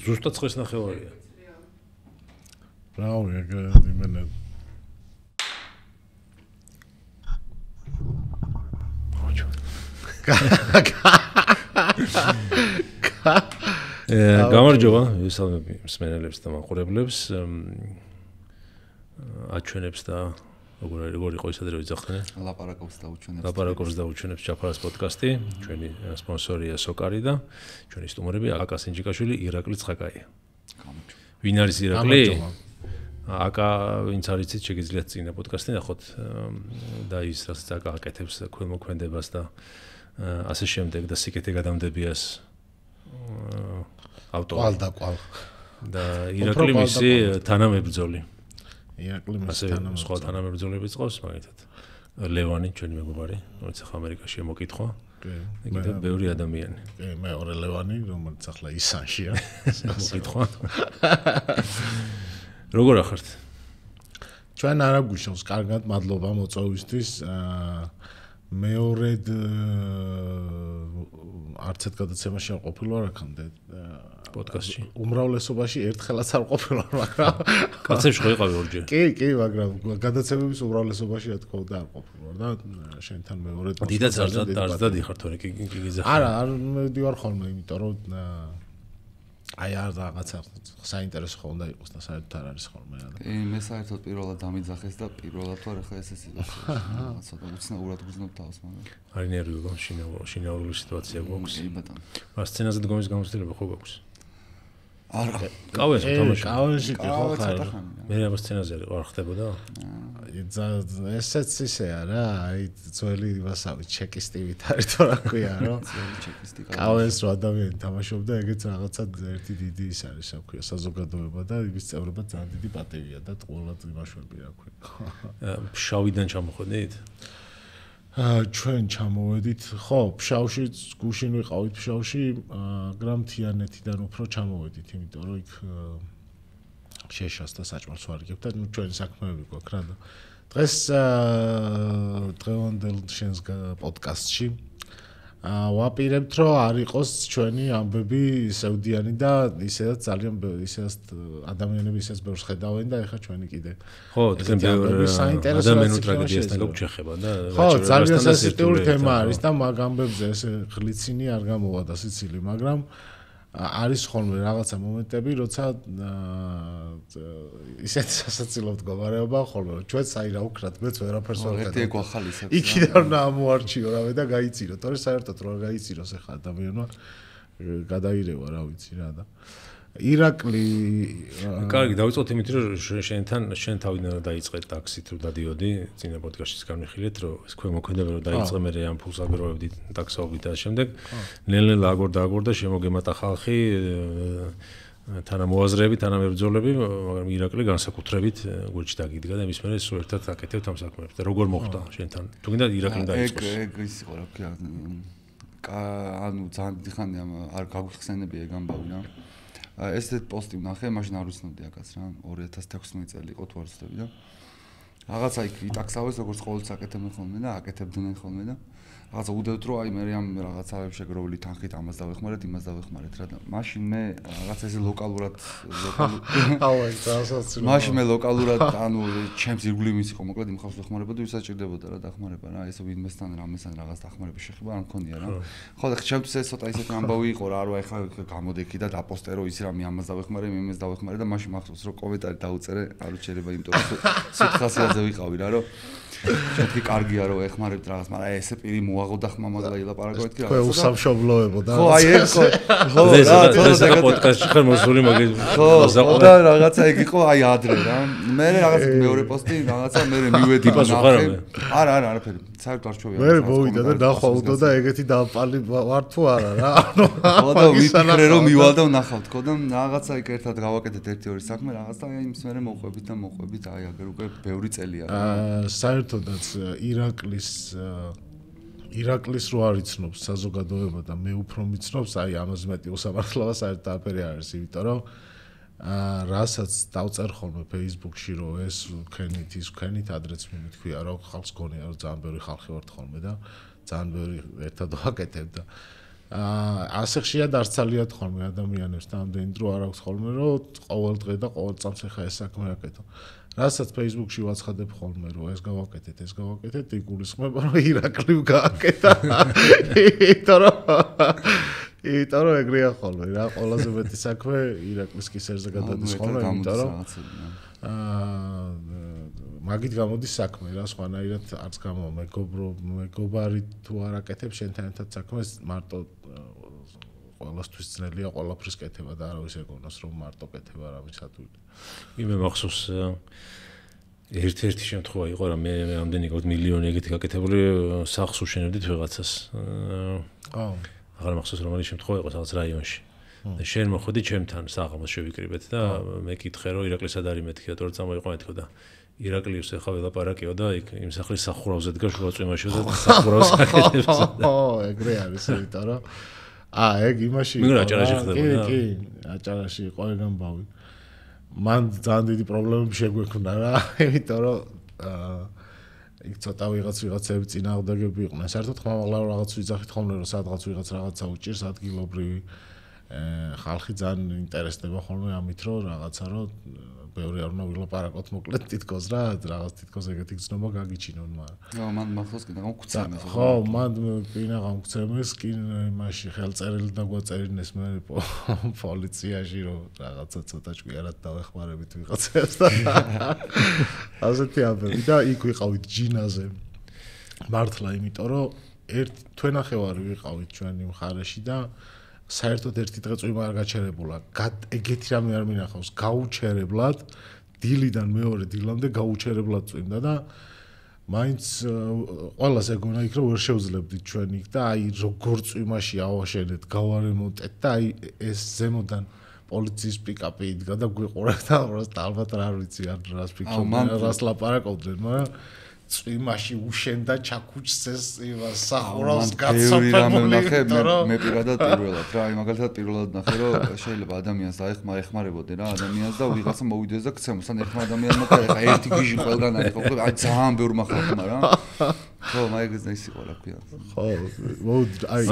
ზუსტად 9:30-ია. Bravo, იმენა. გამარჯობა ვისალმები მსმენელებს და მაყურებლებს. აჩვენებს და როგორ იყო ისე რომ ვიძახდნენ. ლაპარაკობს და უჩვენებს ჩაფარას პოდკასტი. ჩვენი სპონსორია სოკარი და ჩვენი სტუმრები აკა სინჯიკაშვილი, ირაკლი ცხაკაია. ვინ არის ირაკლი? აკა ვინც არიცით შეგიძლიათ წინა პოდკასტი ნახოთ და ის რაც აკა აკეთებს ქველმოქმედებას და ასე შემდეგ და სიკეთე გადამდებიას ავტორი და ირაკლი მისი თანამებრძოლი. ირაკლი მისი თანამებრძოლი. სხვა თანამებრძოლებიც ყავს მაგითად. ლევანი ჩვენი მეგობარი, რომელიც ახლა ამერიკაშია მოკითხვა. კი, კიდევ ბევრი ადამიანი. კი, მეორე ლევანი, რომელიც ახლა ისანშია. მოკითხვა. როგორ ახართ? ჩვენ არა გვიშავს, კარგად, მადლობა მოწვევისთვის. მეორედ არც ერთ გადაცემაში არ ყოფილვარ აქამდე პოდკასტში. უმრავლესობაში ერთხელაც არ ყოფილვარ, მაგრამ კაცებში ხო იყავი ორჯერ. კი, მაგრამ გადაცემების უმრავლესობაში რა თქმა უნდა არ ყოფილვარ და შენთან მეორედ დიდად ზარზად იხარ თორე კი გიზახარ. არა, არ მივდივარ ხოლმე, იმიტომ რომ აი არ რაღაცა საინტერესო ხო უნდა იყოს და საერთოდ არ არის ხოლმე რა. კი, მე საერთოდ პირველად დამიძახეს და პირველად ვარ ახლა ეს სიტუაცია. ცოტა უცნაურად გრძნობ თავს, მაგრამ არის ნერვიულობა, შინაურული სიტუაცია გვაქვს. კი ბატონო. მას სცენაზე დგომის გამოცდილება ხო გვაქვს? არა. კავეზე თამაში. კავეში ხო ხარ. მე რა სცენაზე არ ხდებოდა? ესეც ისეა რა, აი ძველი ვასავი ჩეკისტივით არის თუ რა ქვია რა. ძველი ჩეკისტი. კავეს რო ადამიანი თამაშობდა, ეგეც რაღაცა ერთი დიდი ის არის, რა ქვია, საზოგადოება და იმის წევრობა ძალიან დიდი პატივია და ყველა იმაშვები რა ქვია. ფშავიდან ჩამოხვედით? ჩვენ ჩამოვედით, ხო, ფშავში გუშინ ვიყავით ფშავში, მაგრამ თიანეთიდან უფრო ჩამოვედით, იმიტომ რომ იქ შეშას და საჭმელს ვარიგებთ და ჩვენი საქმეები გვაქვს რა და დღეს დღევანდელ შენს პოდკასტში ვაპირებთ რომ არ იყოს ჩვენი ამბები ისევდიანი და ისედაც ძალიან ისედაც ადამიანები ისედაც ბევრს ხედავენ და ეხა ჩვენი კიდე ხო თქვენ ბევრი ადამიანური ტრაგედიასთან გაგვჩეხება და ხო ძალიან სენსიტიური თემა არის და მაგ ამბებზე ესე ღლიცინი არ გამოვა და სიცილი მაგრამ არის ხოლმე რაღაცა მომენტები, როცა ისეთი სასაცილო მდგომარეობა ხოლმე, ჩვენ საერთოდ რა ვქნათ, მეც ვერაფერს ვერ ვხედავ. ერთი გვახალისებს. იქიდან ამოარჩიო რავე და გაიწირო. თორე საერთოდ რა გაიწიროს ახლა ადამიანმა გადაირევა, რა ვიცი რა და ირაკლი კარგი, დავიწყოთ იმით, რომ შენ თავიდან დაიწყე ტაქსით რომ დადიოდი, წინა პოდკასტშიც განვიხილეთ, რომ ეს ქვემოქმედება რომ დაიწყე, მე ამ ფულს აგროვებდი ტაქსაობით და შემდეგ ნელ-ნელა აგორ და შემოგემატა ხალხი თანამოაზრეები, თანამებრძოლები, მაგრამ ირაკლი განსაკუთრებით გულში დაგიდგა და მის მერე სულ ერთად აკეთებთ ამ საქმეებს და როგორ მოხდა შენთან? თუ გინდა ირაკლი დაიწყოს. ეგ ის იყო რა ქვია. ანუ ძალიან დიდი ხანია არ გაგვიხსენები ეგ ამბავი რა. ესეთ პოსტი ვნახე, მაშინ არ ვიცნობდი აკაც რა, 2016 წელი იყო თუ არ ვცდები და რაღაცა იქ იტაქსავეს როგორც ყოველთვის აკეთებდნენ ხოლმე და აკეთებდნენ ხოლმე და რაღაცა უდევთ რომ აი მე ამ რაღაცავებს შეგროვილი თანხით ამას დავეხმარეთ, იმას დავეხმარეთ რა და მაშინ მე რაღაცა ესე ლოკალურად აუე წასაცილო მაშინ მე ლოკალურად ანუ ჩემს ირგვლივ ის იყო მოკლედ იმ ხალხს ვეხმარებოდი ვისაც ჭირდებოდა რა დახმარება რა ესე ვინმესთან რამესთან რაღაც დახმარება შეხება არ მქონია რა ხო და ჩემთვის ეს ცოტა ისეთი ამბავი იყო რა რომ ეხლა გამოდექი და დაპოსტერო ის რა მე ამას დავეხმარე მე იმას დავეხმარე და მაშინ მახსოვს რომ კომენტარი დაუწერე არ უჩერება იმიტომ რომ სიტყვაზე ვიყავი რა რომ შეთქი კარგია რომ ეხმარებთ რაღაც მაგრამ ესე პირი მოაღოდა ხმამად და ილაპარაკობთ კი რაღაცა უსამშობლოებო და ხო აი ეგ ხო ეს პოდკასტში ხარ მოსული მაგის და რაღაცა ეგ იყო აი ადრე რა მე რაღაც მეორე პოსტი რაღაცა მე მივედი არა არაფერი საერთოდ არ ჩვევია მე მოვიდა და დახვავდო და ეგეთი დაპალი ვარ თუ არა რა ხო და ვიფიქრე რომ მივალ და ვნახავ თქო და რაღაცა იქ ერთად გავაკეთეთ ერთი-ორი საქმე რაღაცა აი იმის მერე მოყვებით აი აგერ უკვე ბევრი წელია საერთოდაც ირაკლის რო არ იცნობს საზოგადოება და მე უფრო მიცნობს აი ამას მეტი უსამართლობა საერთოდ არაფერი არ არის იმიტომ რომ რასაც დავწერ ხოლმე Facebook-ში რომ ეს ვქენით ის ვქენით ადრეც მიმითქვია რომ ხალხს გონია რომ ძალიან ბევრი ხალხი ვართ ხოლმე და ძალიან ბევრი ერთად ვაკეთებ და ასე ხშირად არ ცალიათ ხოლმე ადამიანებს და ამდენი დრო არ აქვს ხოლმე რომ ყოველ დღე და ყოველ წამს ხა ეს საქმე აკეთო. რასაც Facebook-ში ვაცხადებ ხოლმე რომ ეს გავაკეთეთ, იგულისხმება რომ ირაკლი გააკეთა. იმიტომ რომ ეგრეა ხოლმე რა, ყველაზე მეტი საქმე ირაკლის კისერზე გადადის ხოლმე, იმიტომ რომ მაგით გამოდის საქმე რა, სხვანაირად არც გამო მეგობარი თუ არ აკეთებს შენთან ერთად საქმეს მარტო ყველასთვის ძნელია ყველაფრის კეთება და არავის ეგონოს რომ მარტო კეთება რავისადული. იმე მახსოვს ერთ-ერთი შემთხვევა იყო რა მე ამდენი მილიონი ეგეთი გაკეთებული სახლს უშენებდით ვიღაცას. აღარ მახსოვს რომელი შემთხვევა იყო სადაც რაიონში. და შენ მოხვედი ჩემთან საღამოს შევიკრიბეთ და მე კითხე რომ ირაკლი სად არის მეთქი და წამოიყო მეთქო და ირაკლი ეხა ველაპარაკიო და იქ იმ სახლის სახურავზე დგას შუა წვიმაში და სახურავს აკეთებს. ეგრე არის იმიტომ რომ ეგ იმაში მე აჭარაში ხდებოდა. კი, აჭარაში იყო ეგ ამბავი. მან ძალიან დიდი პრობლემები შეგვექნა რა, იმიტომ რომ იქ ცოტა ვიღაცები წინააღმდეგები იყვნენ. საერთოდ ხმამაღლა რაღაც ვიძახით ხოლმე რომ სადღაც ვიღაც რაღაცა უჭირს ადგილობრივი ხალხი ძალიან ინტერესდება ხოლმე ამით რომ რაღაცა რომ ბევრი არ უნდა ვილაპარაკოთ მოკლედ თითქოს რა რაღაც თითქოს ეგეთი გზნობა გაგიჩინონ მაგრამ მან მახსოვს კიდე გამოგცემეს ხო მან პირნა გამოგცემეს კი იმაში ხელწერილი დაგვაწერინეს მე პოლიციაში რომ რაღაცა ცოტა ჭკვიანად დავეხმარებით ვიღაცებს და ასეთი ამბები და იქ ვიყავით ჯინაზე მართლა იმიტომ რომ ერთ თვენახევარი ვიყავით ჩვენი მხარეში და საერთოდ ერთი დღე წვიმა არ გაჩერებულა. ეგეთი რამე არ მინახავს. გაუჩერებლად დილიდან მეორე დილამდე გაუჩერებლად წვიმდა და მაინც ყველას ეგონა იქ რომ ვერ შევძლებდით ჩვენ იქ და აი როგორ წვიმაში ავაშენეთ, გავარემონტეთ და აი ეს ზემოდან პოლიციის პიკაპი იდგა და გვიყურებდა უბრალოდ ალბათ არ ვიცი რას ფიქრობდნენ, რას ლაპარაკობდნენ, მაგრამ წვიმაში უშენდა ჩაკუჩს ეს იმას სახურავს გაცოფებული მე პირადად პირველად რა აი მაგალითად პირველად ნახე რომ შეიძლება ადამიანს ეხმარებოდე რა ადამიანს და ვიღაცა მოვიდეს და გცემოს ან ეხმა ადამიანმა და ეხა ერთი გიჟი ყველგან არის ხო აი ძალიან ბევრმა ხალხმა რა ხო მაგაზე ის იყო რა ქვია ხო აი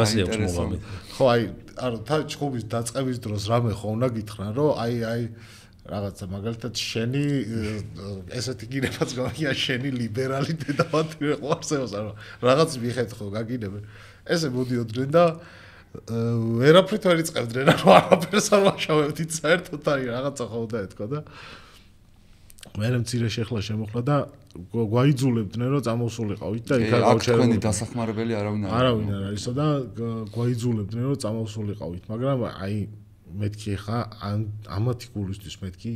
ხო აი არა თა ჩხუბის დაწყების დროს რამე ხო უნდა გითხრან რომ აი რაღაცა მაგალითად შენი ესეთი გინებაც გამია შენი ლიბერალი დედავათი ყურსევს არა რაღაც მიხეთ ხო გაგინებენ ესე მოდიოდნენ და ვერაფრით ვერ იწყებდნენ რა არაფერს არ ვაშავებდით საერთოდ არის რაღაცა ხოდა ეთქვა და მე მცირე შეხლა შემოხლა და გვაიძულებდნენ რომ წამოსულიყავით და იქ აღჩერებული დასახმარებელი არავინ არ არისო და გვაიძულებდნენ რომ წამოსულიყავით მაგრამ აი მეთქი ხა ამათი გულისთვის მეთქი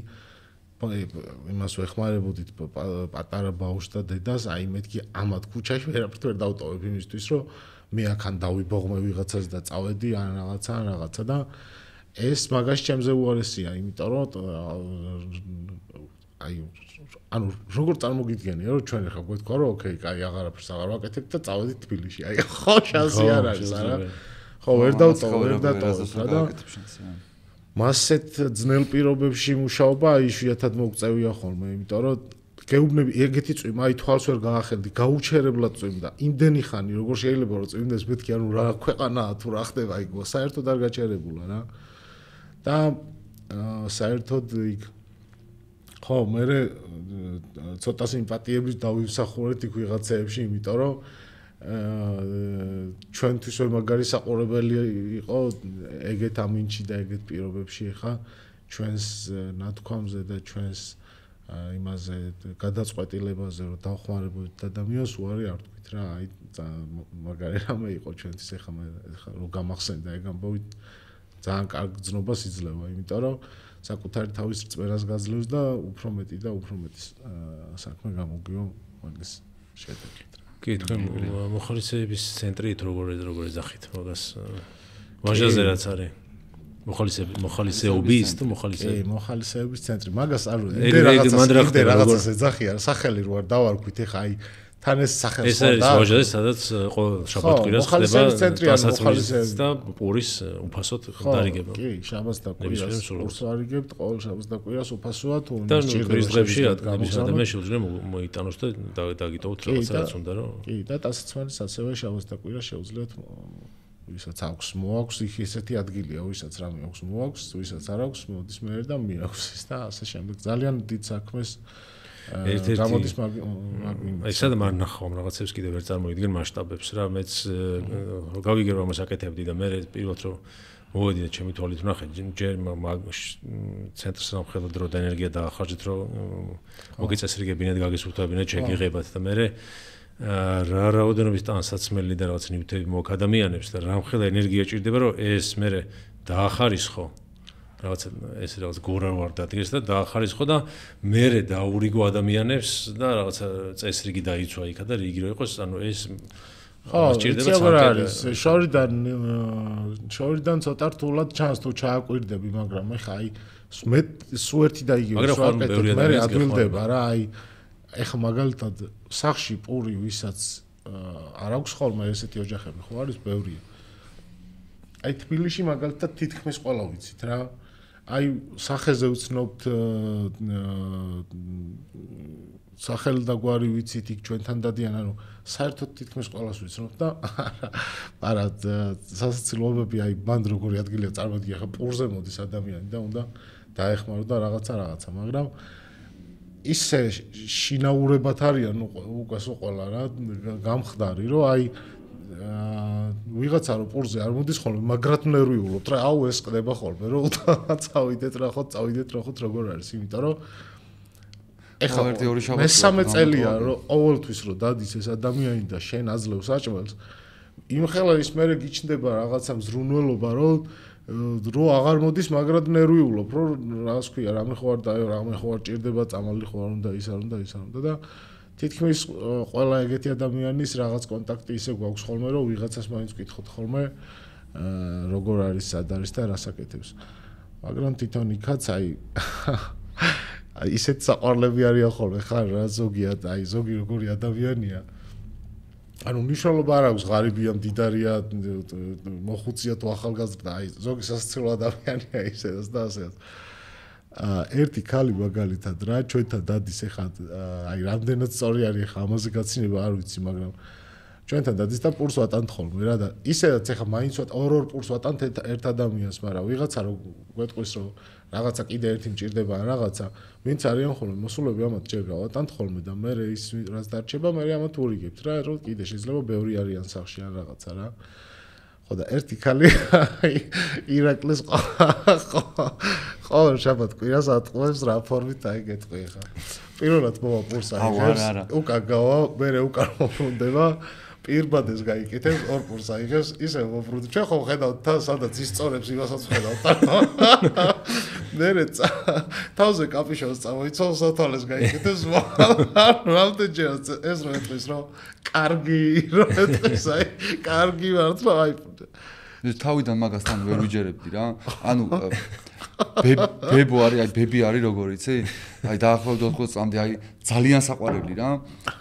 იმას ვეხმარებოდით პატარა ბავშვს და დედას აი მეთქი ამათ ქუჩაში ვერაფრით ვერ დავტოვებ იმისთვის რომ მე აქან დავიბოღმე ვიღაცას და წავედი ან რაღაცა და ეს მაგაში ჩემზე უარესია იმიტომ რომ აი ანუ როგორ წარმოგიდგენია რომ ჩვენ ხა გვეთქვა რომ ოკეი კაი აღარაფერს აღარ ვაკეთებ და წავედით თბილისში აი ხო შანსი არ არის არა ხო ვერ დავტოვებ და მასეთ ძნელ პირობებში მუშაობა იშვიათად მოგწევია ხოლმე იმიტომ რომ გეუბნები ეგეთი წვიმა აი თვალს ვერ გაახედი გაუჩერებლად წვიმდა იმდენი ხანი როგორ შეიძლება რომ წვიმდეს მეთქი ანუ რა ქვეყანაა თუ რა ხდება იქ საერთოდ არ გაჩერებულა რა და საერთოდ იქ ხო მე ცოტა სიმპათიების დავიმსახურეთ იქ ვიღაცეებში იმიტომ რომ ჩვენთვის მაგარი საყურებელი იყო ეგეთ ამინჩი და ეგეთ პირობებში ხა ჩვენს ნათქვამზე და ჩვენს იმაზე გადაწყვეტილებაზე რომ დავხმარებოდეთ ადამიანს უარი არ თქვით რა აი მაგარი რამე იყო ჩვენთვის ხა რომ გამახსენდა ეგ ამბავი ძალიან კარგ გზნობას იძლევა იმიტომ რომ საკუთარი თავის რწმენას გაძლევს და უფრო მეტი საქმე გამოგიო მაგის შედეგი კი თქვენ მოხალისეების ცენტრით როგორ ეძახით მაგას ვაჟაზე რაც არის მოხალისეობის თუ მოხალისეების ცენტრი მაგას არ ვიცი რაღაცას ეძახია სახელი რო არ დავარქვით ეხა აი თან ეს სახელს და ეს ვაჟაზე სადაც ყოველ შაბათ-კვირას ხდება დასაცმელი და პურის უფასოდ დარიგება კი შაბათს და კვირას პურს არიგებთ ყოველ შაბათს და კვირას უფასოა თუ და კვირის დღეებში ადამიანი შეუძლია მოიტანოს და დაგიტოვოთ რაღაცა რაც უნდა რომ კი და დასაცმელს ასევე შაბათს და კვირას შეუძლიათ ვისაც აქვს მოაქვს, იქ ესეთი ადგილია, ვისაც რამე აქვს მოაქვს, ვისაც არ აქვს, მოდის მე და მიაქვს ის და ასე შემდეგ. ძალიან დიდ საქმეს გამოდის მაგ აი სადამ არ ნახავ რაღაცებს კიდევ ვერ წარმოვიდგენ მასშტაბებს რა მეც გავიგებ რომ ასაკეთებდი და მე პირველად რომ მოვედი და ჩემი თვალით ვნახე ჯერ ცენტრს სამხედრო დრო და ენერგია დაახარჯეთ რომ მოგიწესრიგებინეთ გაგისურვებინეთ შეგიღებათ და მე რა რაოდენობის ტანსაცმელი და რაღაც ნივთები მოაქვს ადამიანებს და რამხელა ენერგია ჭირდება რომ ეს მე დაახარისხო რაღაც ეს რაღაც გორა ვარ დადგეს და დაახარისხო და მე დაურიგო ადამიანებს და რაღაც წესრიგი დაიცვა იქა და რიგი რო იყოს ანუ ეს ჭირდება შორიდან ცოტა რთულად ჩანს თუ ჩააკვირდები მაგრამ ეხა აი მე სულ ერთი და იგივე შევაკეთებ მე ადვილდება რა აი ეხა მაგალითად სახში პური ვისაც არ აქვს ხოლმე ესეთი ოჯახები ხო არის ბევრია აი თბილისში მაგალითად თითქმის ყველა ვიცით რა აი სახეზე ვცნობთ სახელი და გვარი ვიცით იქ ჩვენთან დადიან ანუ საერთოდ თითქმის ყველას ვიცნობთ და არა სასაცილოებები აი ბანდ როგორი ადგილია წარმოიდგინე ხა პურზე მოდის ადამიანი და უნდა დაეხმარო და რაღაცა მაგრამ ისე შინაურებად არიან უკასო ყველა რა გამხდარი რომ აი ვიღაცა რო პურზე არ მოდის ხოლმე მაგრად ნერვიულობთ რა აუ ეს ყდება ხოლმე რომ წავიდეთ რა ხო როგორ არის იმიტომ რომ ეხლა მესამე წელია რომ ყოველთვის რო დადის ეს ადამიანი და შენ აძლევს აჭმელს იმ ხელა ის მე გიჩნდება რაღაცა მზრუნველობა რომ აღარ მოდის მაგრად ნერვიულობ რომ რას ქვია რამე ხო არ დაეო რამე ხო არ ჭირდება წამალი ხო არ უნდა ის არ უნდა და თითქმის ყველა ეგეთი ადამიანის რაღაც კონტაქტი ისე გვაქვს ხოლმე რომ ვიღაცას მაინც ვკითხოთ ხოლმე როგორ არის სად არის და რას აკეთებს მაგრამ თვითონ იქაც აი ისეთ საყვარლები არიან ხოლმე ხარ რა ზოგიად აი ზოგი როგორი ადამიანია ანუ მნიშვნელობა არ აქვს ღარიბია მდიდარია მოხუცია თუ ახალგაზრდა აი ზოგი სასაცილო ადამიანია ისედაც და ასეც ერთი ქალი მაგალითად რა ჩვენთან დადის ეხლა აი რამდენად სწორი არის ეხლა ამაზე გაცინება არ ვიცი მაგრამ ჩვენთან დადის და პურს ვატანთ ხოლმე რა და ისედაც ეხლა მაინც ორ პურს ვატანთ ერთ ადამიანს მაგრამ ვიღაცა რო გვეტყვის რომ რაღაცა კიდე ერთი მჭირდება ან რაღაცა ვინც არიან ხოლმე მოსულები ამათ ჯერ გავატანთ ხოლმე და მე ის რაც დარჩება მე ამათ ვურიგებთ რა რომ კიდე შეიძლება ბევრი არიან სახში ან რაღაცა რა ხო და ერთი ქალი ირაკლის ყოველ შაბათ კვირას ატყუებს რა ფორმით აი გეტყვი ხა პირველად მოვა პურს აიღებს უკან გავა მე უკან მომბრუნდება პირბადეს გაიკეთებს ორ პურს აიღებს ისე მომბრუნდება ჩვენ ხო ხედავთ თან სადაც ისწორებს იმასაც ხედავთ მერე თავზე კაპიშონს წამოიცავს სათვალეს გაიკეთებს რამდენჯერაც ეს რო ეტყვის რომ კარგი რო ეტყვის აი კარგი მართლა აი თავიდან მაგასთან ვერ ვიჯერებდი რა ანუ ბებო არის აი ბები არის როგორ იცი აი დაახლოებით 80 წამდე აი ძალიან საყვარელი რა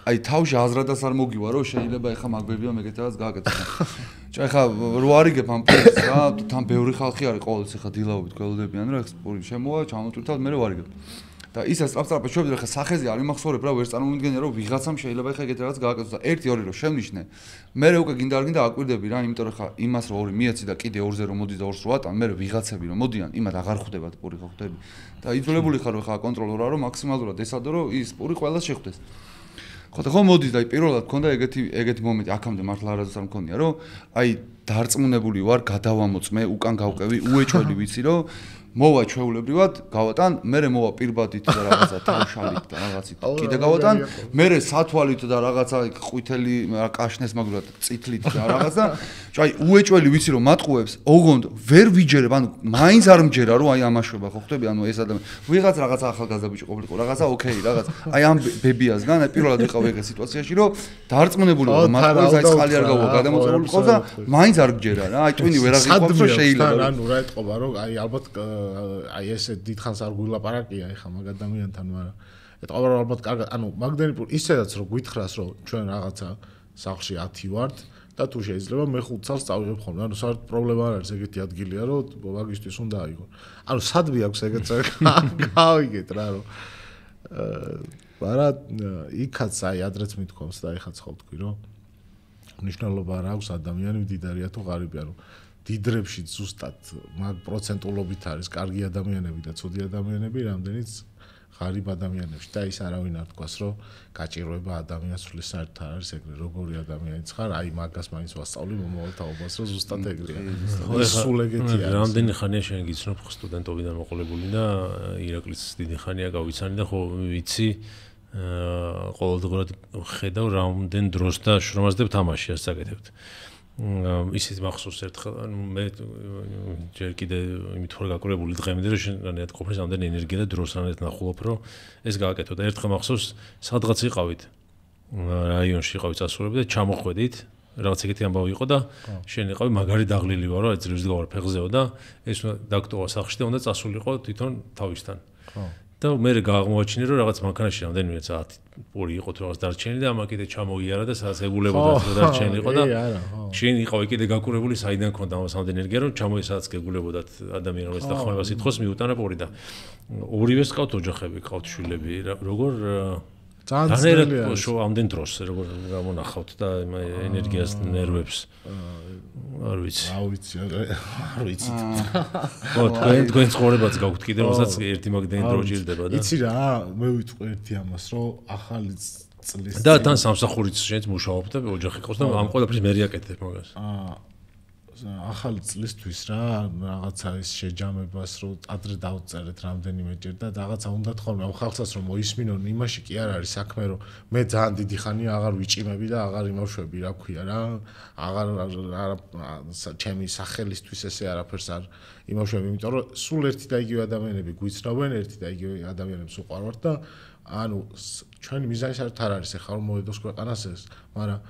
აი თავში აზრადას არ მოგივა რომ შეიძლება ეხა მაგ ბებია მეგეთ რაღაც გააკეთოს ჩა ეხა რო არიგებ ამ პურს რა თან ბევრი ხალხი არის ყოველთვის ეხა დილაობით გველოდებიან რა ეხა პური შემოვა ჩამოტვირთავ მე რო არიგებ და ისა სწრაფ შევიდე ხა სახეზე არ იმახსოვრებ რა ვერ წარმოვიდგენია რომ ვიღაცამ შეიძლება ეხა ეგეთ რაღაც გააკეთოს და 1-2 რო შემნიშნე მე უკვე გინდა არ გინდა აკვირდები რა იმიტომ რომ ხა იმას რო 2 მიეცი და კიდე 2-ზე რომ მოდის და 2-ს რო ატან მე ვიღაცები რომ მოდიან იმათ აღარ ხვდებათ პური ხო ხვდები და იძულებული ხარ ხა კონტროლორა რომ მაქსიმალურად ესადო რომ ის პური ყველას შეხვდეს ხო და ხო მოდის და აი პირველად მქონდა ეგეთი მომენტი აქამდე მართლა არასდროს არ მქონია რომ აი დარწმუნებული ვარ გადავამოწმე უკან გავყევი უეჭველი ვიცი რომ მოვა ჩვეულებრივად გავატან მე მოვა პირბადით და რაღაცა თავშალით და რაღაცით კიდე გავატან მე სათვალით და რაღაცა ყვითელი კაშნეს მაგურად წითლით და რაღაცა აი უეჭველი ვიცი რომ მატყუებს ოღონდ ვერ ვიჯერებ ანუ მაინც არ მჯერა რომ აი ამაშვება ხო ხვდები ანუ ეს ადამიანი ვიღაც რაღაცა ახალგაზრდა ბიჭი ყოფილიყო რაღაცა ოკეი რაღაც აი ამ ბებიასგან აი პირველად ვიყავ ეგ სიტუაციაში რომ დარწმუნებული ვარ მატყუებს აი წყალი არ გავა გადამოწეული ყო და მაინც არ მჯერა რა აი ტვინი ვერ აღიქვამს რომ შეიძლება ანუ რა ეთყობა რომ აი ალბათ აი ესე დიდხანს არ გულაპარაკია ეხა მაგ ადამიანთან მაგრამ ეთყობა რომ ალბათ კარგად ანუ მაგდენი პური ისედაც რომ გითხრას რომ ჩვენ რაღაცა სახლში 10 ვართ და თუ შეიძლება მე 5 წელს წავიღებ ხოლმე ანუ საერთოდ პრობლემა არ არის ეგეთი ადგილია რომ მაგისტრის უნდა აიღო ანუ სადმე აქვს ეგეთ გავიგეთ რა რომ მაგრამ იქაც აი ადრეც მithქვამს და ეხაც ხო ვთქვი რომ მნიშვნელობა არ აქვს ადამიანი მდიდარია თუ ღარიბია, რომ დიდრებში ზუსტად მაგ პროცენტულობით არის კარგი ადამიანები და ცუდი ადამიანები, რამდენიც ღარიბ ადამიანებში და ის არავინ არ თქვას, რომ გაჭირვება ადამიანს სულის საერთოდ არ არის ეგრე, როგორი ადამიანიც ხარ, აი მაგას მაინც ვასწავლი მომავალ თაობას, რომ ზუსტად ეგრეა. სულ ეგეთი არის. რამდენი ხანია შენ გიცნობ სტუდენტობიდან მოყოლებული და ირაკლის დიდი ხანია გავიცანი და ხო ვიცი ყოველდღურად ხედავ რამდენ დროს და შრომაზე თამაში ასაკეთებთ. ისიც მახსოვს ერთხელ მე ჯერ კიდე იმით ვარ გაკურებული დღემდე რომ შენგანად ყოფნის ამდენი ენერგია და დროს რანეთ ნახულობ რომ ეს გააკეთო და ერთხელ მახსოვს სადღაც იყავით რაიონში იყავით წასულები და ჩამოხვედით რაღაც ეგეთი ამბავი იყო და შენ იყავი მაგარი დაღლილი ვარო ეძრებს გავარ ფეხზეო და ეს დაქტოვა სახლში და უნდა წასულიყო თვითონ თავისთან და მე აღმოაჩინე რომ რაღაც მანქანაში რამდენიმე საათი პური იყო თუ რაღაც დარჩენილი და ამა კიდე ჩამოიარა და სადაც ეგულებოდა დარჩენილი იყო და შენ იყავი კიდე გაკურებული საიდან ქონდა ამას ამდენი ენერგია რომ ჩამოისააც გეგულებოდათ ადამიანს რომელიც დახმარებას ითხოვს მიუტანა პური და ორივეს ყავთ ოჯახები ყავთ შვილები როგორ ძალიან შო ამდენ დროს როგორ გამონახავთ და ენერგიას ნერვებს არ ვიცი ხო თქვენ ცხოვრებაც გაქვთ კიდე რომელსაც ერთი მაგდენი დრო ჭირდება და იცი რა მე ვიტყვი ერთი ამას რომ ახალი წლის და თან სამსახურით შენც მუშაობ და ოჯახი ყავს და ამ ყველაფრის მე რეაკეთებ მაგას ახალი წლისთვის რა რაღაცა ის შეჯამებას რომ ადრე დავწერეთ რამდენიმეჯერ და რაღაცა უნდა თხოვნა ამ ხალხსაც რომ მოისმინონ იმაში კი არ არის საქმე რომ მე ძალიან დიდი ხანია აღარ ვიჭიმები და აღარ იმავშვები რა ქვია რა აღარ ჩემი სახელისთვის ესე არაფერს არ იმავშვები იმიტომ რომ სულ ერთი და იგივე ადამიანები გვიცნობენ ერთი და იგივე ადამიანებს უყვარვართ და ანუ ჩვენი მიზანი საერთოდ არ არის ახლა რომ მოედოს ქვეყანას ეს მაგრამ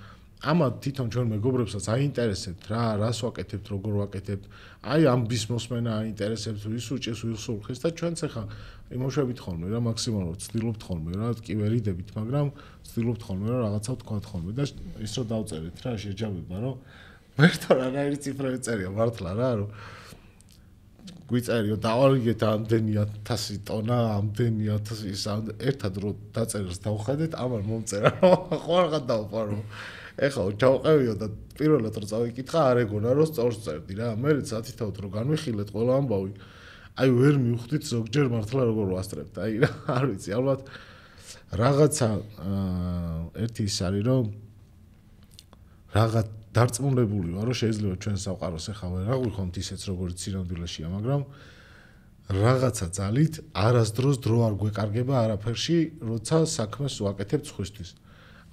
ამა თვითონ ჩვენ მეგობრებსაც აინტერესებთ რა რას ვაკეთებთ როგორ ვაკეთებთ აი ამ ბიზნესმენა აინტერესებთ ის უჭის ვისურხეს და ჩვენც ახლა იმოშვებით ხოლმე რა მაქსიმალურად ვცდილობთ ხოლმე რა კი ვერ იდებით მაგრამ ვცდილობთ ხოლმე რა რაღაცა ვთქვათ ხოლმე და ის რომ დავწერეთ რა შეჯამება რომ მერტო რანაირი ციფრები წერია მართლა რა რომ გვიწერიო დავარიგეთ ამდენი 1000 ტონა ამდენი 1000 ის ერთად რო დაწერს დავხედეთ ამან მომწერა ხო რაღაც დავყარო ეხლა ჩავყევიო და პირველად რო წავიკითხა არ ეგონა რომ სწორს წერდი რა მე სათითაოდ რო განვიხილეთ ყველა ამბავი აი ვერ მივხვდით ზოგჯერ მართლა როგორ ვასწრებთ აი რა არ ვიცი ალბათ რაღაცა ერთი ის არის რომ რაღაც დარწმუნებული ვარ რომ შეიძლება ჩვენ საყაროს ეხლა ვერ აღვიხონთ ისეც როგორც სინამდვილეშია მაგრამ რაღაცა ძალით არასდროს დრო არ გვეკარგება არაფერში როცა საქმეს ვაკეთებთ სხვისთვის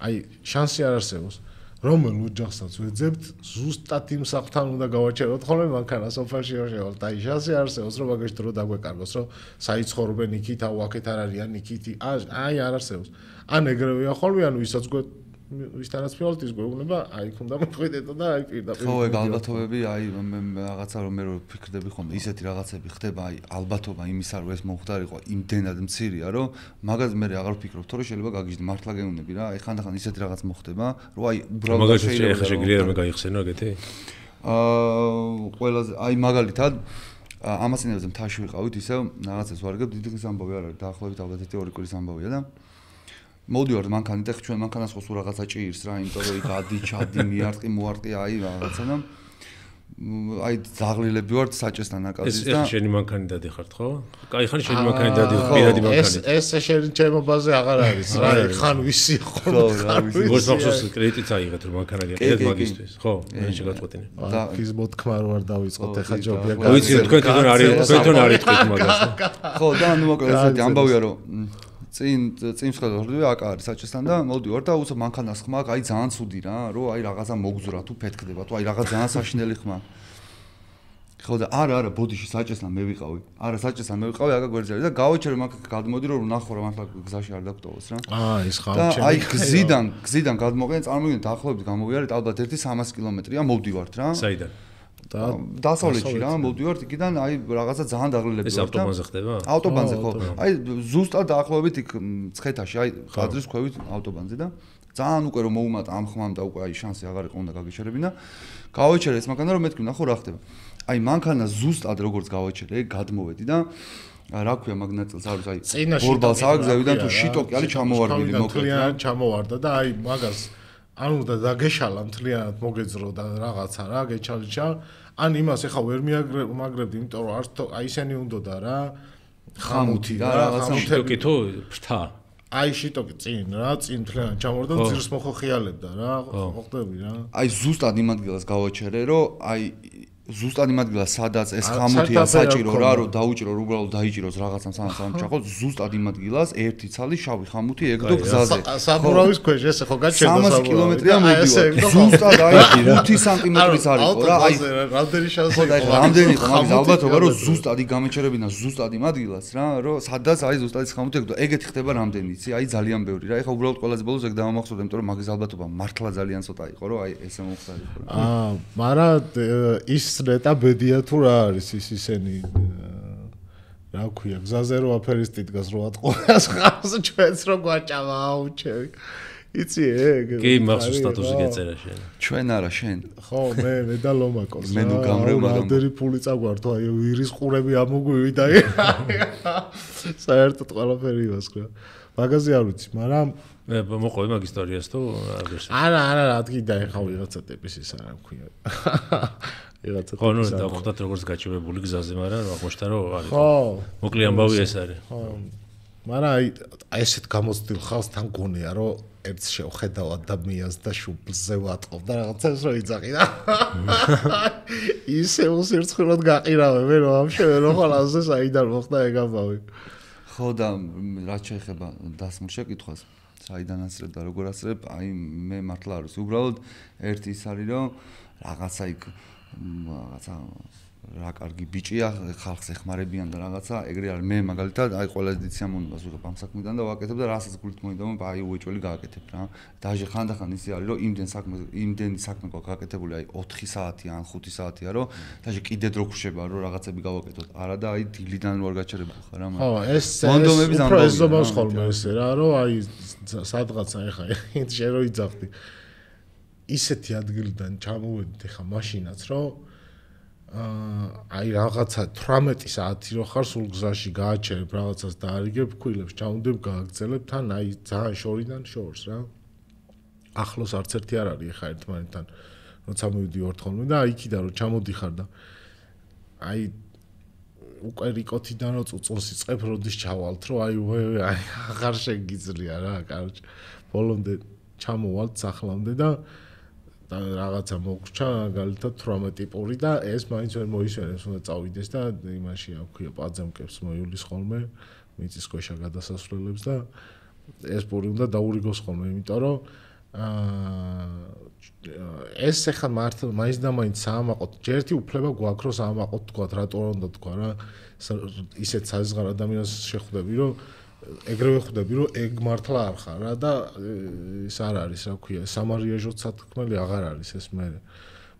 აი შანსი არ არსებობს რომელ ოჯახსაც ვეძებთ ზუსტად იმ საფრთან უნდა გავაჩეროთ ხოლმე მანქანა სოფელში შევართ აი შანსი არ არსებობს რომ მაგაში დრო დაგვეკარგოს რომ საიცხოვრებენ იქით აუ აქეთ არ არიან იქით აი არ არსებობს ან ეგრევეა ხოლმე ანუ ვისაც ვისთანაც ფილმით ის გვეუბნება აი უნდა მოხვიდეთო და აი პირდაპირ ხო ეგ ალბათობები აი რაღაცა რომ მე რო ფიქრდები ხოლმე ისეთი რაღაცები ხდება აი ალბათობა იმისა რომ ეს მომხდარიყო იმდენად მცირეა რომ მაგას მე აღარ ვფიქრობ თორე შეიძლება გაგიჟდე მართლა გეუბნები რა აი ხანდახან ისეთი რაღაც მოხდება რომ აი უბრალოდ შეიძლება შეგრია რომ გაიხსენო ეგეთი ყველაზე აი მაგალითად ამას ინერზე მთაში ვიყავით ისევ რაღაცას ვარგებ დიდი ხნის ამბავი არ არის დაახლოებით ალბათ 1-2 კვირის ამბავია და მოდივართ მანქანით და ჩვენ მანქანას ხო სულ რაღაცა ჭირს რა იმიტომ რომ იქ ადი ჩადი მიარტყი მოარტყი აი რაღაცა და აი ზაღლილები ვართ საჭესთან აკაზის და ეს შენი მანქანი დადიხართ ხო? კაი ხანი შენი მანქანი დადიხარ პირადი მანქანით ეს შენი ჩემობაზე აღარ არის რა ხან ვისი ხო როგორც მახსოვს კრედიტიც აიღეთ რომ მანქანა გიყიდეთ მაგისტრის ხო მე შეგაწყვეტინე და ის მოთქმა რო არ დავიწყოთ ეხა ჯობია ვიცი თქვენ თვითონ არ იტყვით მაგას ხო და ანუ მოკლედ ესეთი ამბავია რომ წინ შეხედავდი აკა არის საჭესთან და მოვდივარ და უცებ მანქანას ხმა აი ძალიან ცუდი რა რომ აი რაღაცა მოგზურა თუ ფეთქდება თუ აი რაღაც ძალიან საშინელი ხმა ხო და არა ბოდიში საჭესთან მე ვიყავი არა საჭესთან მე ვიყავი აკა გვერდზე და გავაჩერე მაგ გადმოდი რომ ნახო რა მართლა გზაში არ დაგტოვოს რა ის ხავჩე აი გზიდან გადმოყენ წარმოგიდგენთ ახლობლად გამოვიარეთ ალბათ 1-300 კილომეტრია მოვდივართ რა საიდან და დასავლეთში რა მოვდივართ იქიდან აი რაღაცა ძალიან დაღლილები ეს ავტობანზე ხდება ავტობანზე ხო აი ზუსტად დაახლოებით იქ ცხეთაში აი ხადრის ქვევით ავტობანზე და ძალიან უკვე რომ მოუმატა ამ ხმამ და უკვე აი შანსი აღარ იყო უნდა გაგიჩერებინა გავაჩერე ეს მანქანა რომ მეთქი ნახო რა ხდება აი მანქანა ზუსტად როგორც გავაჩერე გადმოვედი და რა ქვია მაგნატელს არის აი ბორბალს აგზევიდან თუ შიტოკი არის ჩამოვარგილი მოკლედ ჩამოვარდა და აი მაგას ანუ და დაგეშალა მთლიანად მოგეძრო და რაღაცა რა გეჩალიჩა ან იმას ეხა ვერ მიაგრებდი იმიტომ რომ არც აი ისენი უნდოდა რა ხამუთი და რაღაცა კითხო ფრთა აი შიტოკი წინ რა წინ მთლიანად ჩამორდა ძირს მოხოხიალებდა რა ხვდები რა აი ზუსტად იმ ადგილას გავაჩერე რომ აი ზუსტად იმ ადგილას სადაც ეს ხამუთია საჭირო რა რომ დაუჭირო უბრალოდ დაიჭიროს რაღაცამ სანამ ჩახოს ზუსტად იმ ადგილას ერთი ცალი შავი ხამუთი ეგდო გზაზე საბურავის ქვეშ ესე ხო გაჩერდა 300 კილომეტრია მოვიდა ზუსტად აი 5 სანტიმეტრის არისო რა აი რამდენი შანსი იყო რამდენი იყო მაგის ალბათობა რომ ზუსტად იქ გამეჩერებინა ზუსტად იმ ადგილას რა რომ სადაც აი ზუსტად ის ხამუთი ეგდო ეგეთი ხდება რამდენი იცი აი ძალიან ბევრი რა ეხა უბრალოდ ყველაზე ბოლოს ეგ დავამახსოვრე იმიტომ რომ მაგის ალბათობა მართლა ძალიან ცოტა იყო რომ აი ესე მოხდარიყო მაგრამ ის ნეტა ბედია თუ რა არის ის ისენი რა ქვია გზაზე რო აფერისტი დგას რო ატყობას ხავს ჩვენს რო გვაჭამა აუჩევი იცი ეგ კი მახსოვს სტატუსი გეწერა შენ ჩვენ არა შენ ხო მე და ლომაკოს მე ნუ გამრევ მაგრამ რამდენი ფული წაგვართო აი ვირის ყურები ამოგვივიდა საერთოდ ყველაფერი იმასკრა მაგაზე არ ვიცი მაგრამ მე მოყვე მაგ ისტორიას თუ არა რადგან და ეხა ვიღაცა ტიპის ის არა მქვია ხო ნუ დავხვდათ როგორც გაჭირებული გზაზე მაგრამ აღმოჩნდა რომ არის ხო მოკლე ამბავი ეს არის ხო მაგრამ აი ესეთ გამოცდილ ხალხს თან გონია რომ ერთს შევხედავ ადამიანს და შუბლზე ვატყობ და რაღაცას რო იძახი და ისე უსირცხვილოდ გაყირავე მე რომ ამშვენე რომ ხოლმე საიდან მოხდა ეგ ამბავი ხო და რაც შეეხება დასმულ შეკითხვას საიდან ასწრებ და როგორ ასწრებ აი მე მართლა არ ვიცი უბრალოდ ერთი ის არის რომ რაღაცა იქ რაღაცა რა კარგი ბიჭია ხალხს ეხმარებიან და რაღაცა ეგრე არის მე მაგალითად აი ყველა ედიცია მომდას ვიღებ ამ საქმიდან და ვაკეთებ და რასაც გულით მოიდომა აი უეჭველი გააკეთებ რა დაჟე ხანდახან ისე არის რომ იმდენი საქმე გააკეთებული აი 4 საათია ან 5 საათია რომ დაჟე კიდე დრო გრშება რომ რაღაცები გავაკეთოთ არა და აი დილიდან ვარ გაჩერებული ხარ რა ხო ეს უფრო ეზომავს ხოლმე ესე რა რომ აი სადღაცა ეხა შენ რო იძახდი ისეთი ადგილიდან ჩამოვედით ეხა მაშინაც რომ აი რაღაცა 18 საათი რო ხარ სულ გზაში გააჩერებ რაღაცას და არიგებ ქვილებს ჩავდებ გააგრძელებ თან აი ძალიან შორიდან შორს რა ახლოს არც ერთი არ არის ეხა ერთმანეთთან როცა მივდივართ ხოლმე და იქიდან რო ჩამოდიხარ და აი უკვე რიკოთიდან რო წუწუნს იწყებ როდის ჩავალთ რომ აი აღარ შეგიძლია რა კაროჩ ბოლომდე ჩამოვალთ სახლამდე და რაღაცა მოგრჩა მაგალითად 18 ტიპური და ეს მაინც ვერ მოისვენებს უნდა წავიდეს და იმაში აქვია პაძემკებს მოივლის ხოლმე მიწის ქვეშა გადასასვლელებს და ეს პური უნდა დაურიგოს ხოლმე იმიტომ რომ ეს ახლა მართლა მაინც და მაინც საამაყოთ ჯერთი უფლება გვაქვს რომ საამაყოთ თქვა რატო უნდა თქვა რა ისეთ საზღარ ადამიანს შეხვდები რომ ეგრევე ხვდები რომ ეგ მართლა არ ხარ რა და ის არ არის რა ქვია სამარიაჟო სათქმელი აღარ არის ეს მე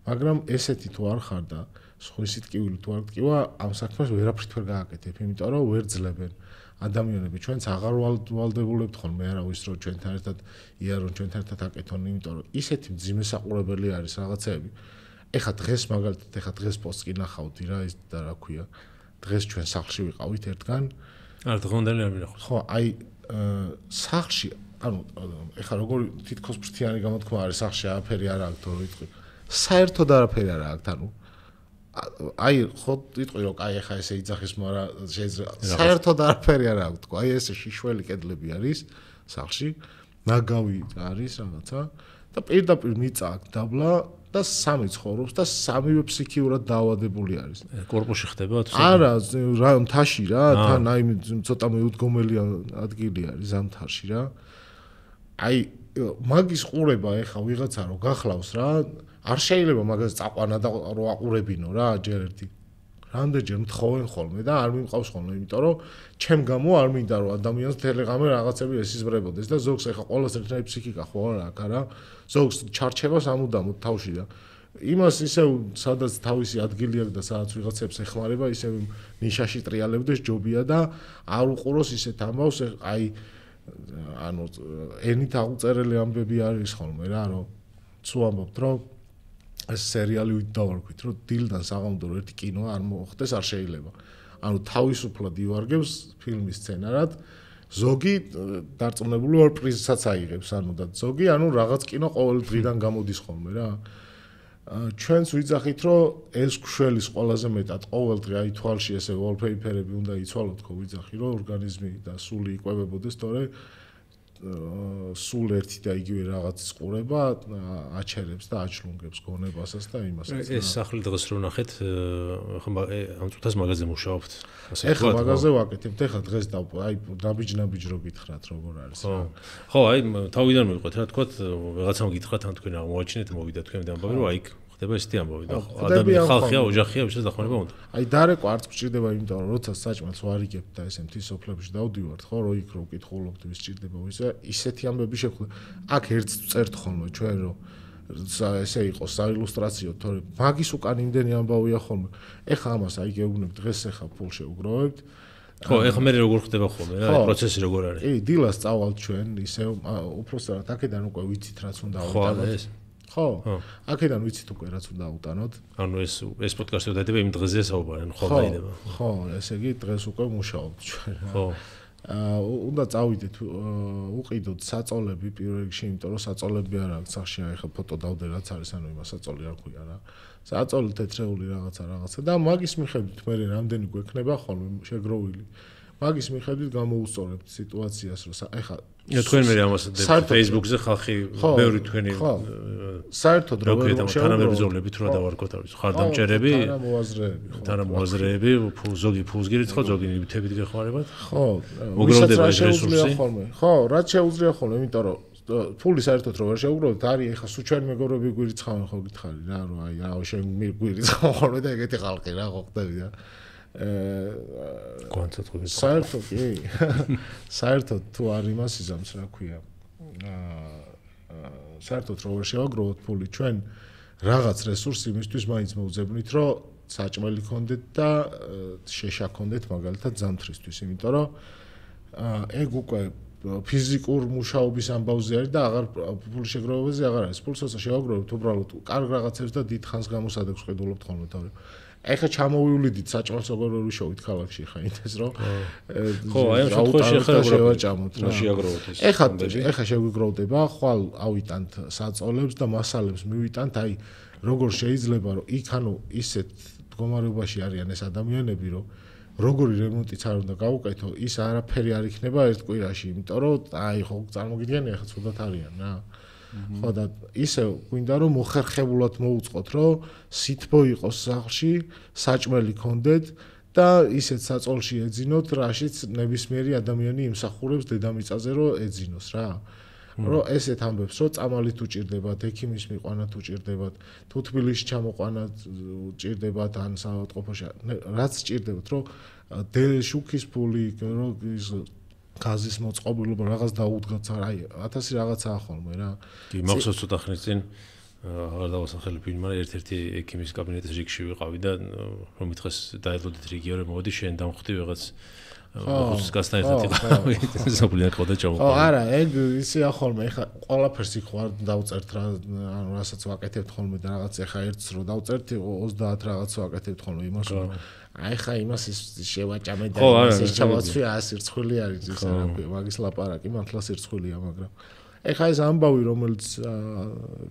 მაგრამ ესეთი თუ არ ხარ და სხვისი ტკივილი თუ არ ტკივა ამ საქმეს ვერაფრით ვერ გააკეთებ იმიტომ რომ ვერ ძლებენ ადამიანები ჩვენც აღარ ვალდებულებთ ხოლმე არავის რომ ჩვენთან ერთად იარონ ჩვენთან ერთად აკეთონ იმიტომ რომ ისეთი მძიმე საყურებელი არის რაღაცეები ეხა დღეს მაგალითად ეხა დღეს პოსტს კი ნახავდი რა ის და რა ქვია დღეს ჩვენ სახლში ვიყავით ერთგან არ დღონდელი არ ვინახავთ ხო აი სახლში ანუ ეხა როგორი თითქოს ფრთიანი გამოთქმა არის სახლში არაფერი არ აქვს თორე ვიტყვი საერთოდ არაფერი არ აქვს ანუ აი ხო ვიტყვი რომ აი ეხა ესე იძახის მაგრამ შეიძლება საერთოდ არაფერი არ აქვს თქო აი ესე შიშველი კედლები არის სახლში ნაგავი არის რაღაცა და პირდაპირ მიწა აქვს დაბლა და სამი ცხოვრობს და სამივე ფსიქიურად დაავადებული არის. კორპუსში ხდება თუ? არა, რა მთაში რა, თან აი ცოტა მეუდგომელი ადგილი არის ზამთარში რა. აი მაგის ყურება ეხა ვიღაცა რო გახლავს რა, არ შეიძლება მაგას წაყვანა და რო აყურებინო რა ჯერ ერთი. რამდენჯერ მთხოვენ ხოლმე და არ მიმყავს ხოლმე, იმიტომ რომ ჩემ გამო არ მინდა რომ ადამიანს თელეგრამზე რაღაცები ესიზმრებოდეს და ზოგს ეხა ყოველს ერთნაირი ფსიქიკა ხო არ აქვს რა. ზოგს ჩარჩება სამუდამოდ თავში და იმას ისევ სადაც თავისი ადგილი აქვს და სადაც ვიღაცებს ეხმარება ისევ ნიშაში ტრიალებდეს ჯობია და არ უყუროს ისეთ ამბავს აი ანუ ენით აღწერილი ამბები არის ხოლმე რა რომ თუ ამბობთ რომ ეს სერიალი დავარქვით რომ დილიდან საღამომდე ერთი კინო არ მოხდეს არ შეიძლება ანუ თავისუფლად ივარგებს ფილმის სცენარად ზოგი დარწმუნებული ვარ პრიზსაც აიღებს, ანუ და ზოგი, ანუ რაღაც კინო ყოველ დღიდან გამოდის ხოლმე რა. ჩვენც ვიძახით, რომ ეს ქშველის ყველაზე მეტად ყოველ დღე აი თვალში ესე wallpaper-ები უნდა იცვალოთ, ხო ვიძახი, რომ ორგანიზმი და სული იკვებებოდეს, თორე სულ ერთი და იგივე რაღაც ყურება აჩერებს და აჩლუნგებს გონებასაც და იმასაც. ეს სახლი დღეს რო ნახეთ, ხომ ამ წუთას მაღაზიაზე მუშაობთ. ეხლა მაღაზიაზე ვაკეთებთ, ეხლა დღეს აი ნაბიჯ რო გითხრათ როგორ არის. ხო, აი თავიდან მივყვეთ რა თქვა, რაღაცამ გითხრათ, ან თქვენ აღმოაჩინეთ, მოვიდა თქვენ ამბავი, რომ აი ხდება ესეთი ამბავი და ადამიანი ხალხია, ოჯახია, ვისაც დახმარება უნდა. აი დარეკვა არც გჭირდება, იმიტომ რომ როცა საჭმელს ვარიგებთ და ესე მთის სოფლებში დავდივართ, ხო, რო იქ რო ვკითხულობთ, ვის ჭირდება, ისეთი ამბები შეხვდა. აქ ერთს წერთ ხოლმე ჩვენ რომ ესე იყოს საილუსტრაციო, თორე მაგის უკან იმდენი ამბავია ხოლმე. ეხა ამას აი გეუბნებ დღეს ეხა ფულ შეუგროვებთ. ხო, ეხა მე როგორ ხდება ხოლმე რა, პროცესი როგორ არის? კი, დილას წავალთ ჩვენ, ისე უпроსტად აქედან უკვე ვიცით რაც უნდა ავუტანოთ. ხო, აქედან ვიცით უკვე რაც უნდა ავუტანოთ. ანუ ეს პოდკასტი დადება იმ დღეზე საუბარი, ხო დაიდება. ხო, ესე იგი დღეს უკვე მუშაობთ ჩვენ. ხო. უნდა წავიდეთ, უყიდოთ საწოლები პირველ რიგში, იმიტომ რომ საწოლები არ აქვს სახში, აი ხა ფოტო დავდე რაც არის, ანუ იმას საწოლი არ ქვია რა. საწოლი თეთრეული რაღაცა და მაგის მიხედვით მე რამდენი გვექნება ხოლმე შეგროვილი. მაგის მიხედვით გამოუსწორებთ სიტუაციას, რომ აი ხა თქვენ მე ამას Facebook-ზე ხალხი ბევრი თქვენი საერთოდ როგორ თანამებრძოლებით რა დავარქოთ არის ხარდამჭერები თანამოაზრეები ზოგი ფულს გირიცხავ ზოგი ნივთებით გეხმარებათ ხო მოგროვდება ეს რესურსი ხო რაც შეუძლია ხოლმე იმიტომ რომ ფული საერთოდ რო ვერ შეუგროვოთ არის ეხა სულ ჩვენ მეგობრები გვირიცხავენ ხო გითხარი რა რომ აი რა შენ გვირიცხავ ხოლმე და ეგეთი ხალხი რა ხო ხდები რა კონცერტები საერთოდ კი საერთოდ თუ არ იმას იზამს რა ქვია საერთოდ რო ვერ შევაგროვოთ ფული ჩვენ რაღაც რესურსი იმისთვის მაინც მოვძებნით რომ საჭმელი ქონდეთ და შეშა ქონდეთ მაგალითად ზამთრისთვის იმიტომ რომ ეგ უკვე ფიზიკურ მუშაობის ამბავზე არის და აღარ ფული შეგროვებაზე აღარ არის ფულს როცა შევაგროვებთ უბრალოდ კარგ რაღაცებს და დიდ ხანს გამოსადეგს ხედულობთ ხოლმე თავი ეხა ჩამოვივლიდით საჭმელს როგორ ვერ ვიშოვით ქალაქში ხა ინდეს რომ ხო აი ამ შემთხვევაში ხარ შევაჭამოთ რა შეაგროვოთ ეს ეხა შეგვიგროვდება ხვალ ავიტანთ საწოლებს და მასალებს მივიტანთ აი როგორ შეიძლება რომ იქ ანუ ისეთ მდგომარეობაში არიან ეს ადამიანები რომ როგორი რემონტიც არ უნდა გავუკეთო ის არაფერი არ იქნება ერთ კვირაში იმიტომ რომ აი ხო წარმოგიდგენია ხა ცუდად არიან რა ხო და ისე გვინდა რომ მოხერხებულად მოუწყოთ რომ სითბო იყოს სახლში საჭმელი ქონდეთ და ისეთ საწოლში ეძინოთ რაშიც ნებისმიერი ადამიანი იმსახურებს დედამიწაზე რომ ეძინოს რა რომ ესეთ ამბებს რომ წამალი თუ ჭირდებათ ექიმის მიყვანა თუ ჭირდებათ თუ თბილისში ჩამოყვანა ჭირდებათ ან საავადმყოფოში რაც ჭირდებათ რომ შუქის ფული რომ ის გაზის მოწყობილობა რაღაც დაუდგათ აი 1000 რაღაცაა ხოლმე რა კი მახსოვს ცოტა ხნის წინ აღარ დავასახელებ ვინმე ერთ-ერთი ექიმის კაბინეტის რიგში ვიყავი და რომ მითხეს დაელოდეთ რეგიონი მოდი შენ დამხვდი რაღაც ხუს გასთან ერთად იყავი საფული არ ყავდა ჩამოყვა ხო არა ეგ ისეა ხოლმე ეხა ყველაფერს იქ ვარ დავწერთ რა ანუ რასაც ვაკეთებთ ხოლმე და რაღაც ეხა ერთს რო დავწერთ 30 რაღაც ვაკეთებთ ხოლმე იმას აი ხა იმას შევაჭამე და ის ჩავაცვი 100 სირცხვილი არის ის რა ქვია მაგის ლაპარაკი მართლა სირცხვილია მაგრამ ეხა ეს ამბავი რომელიც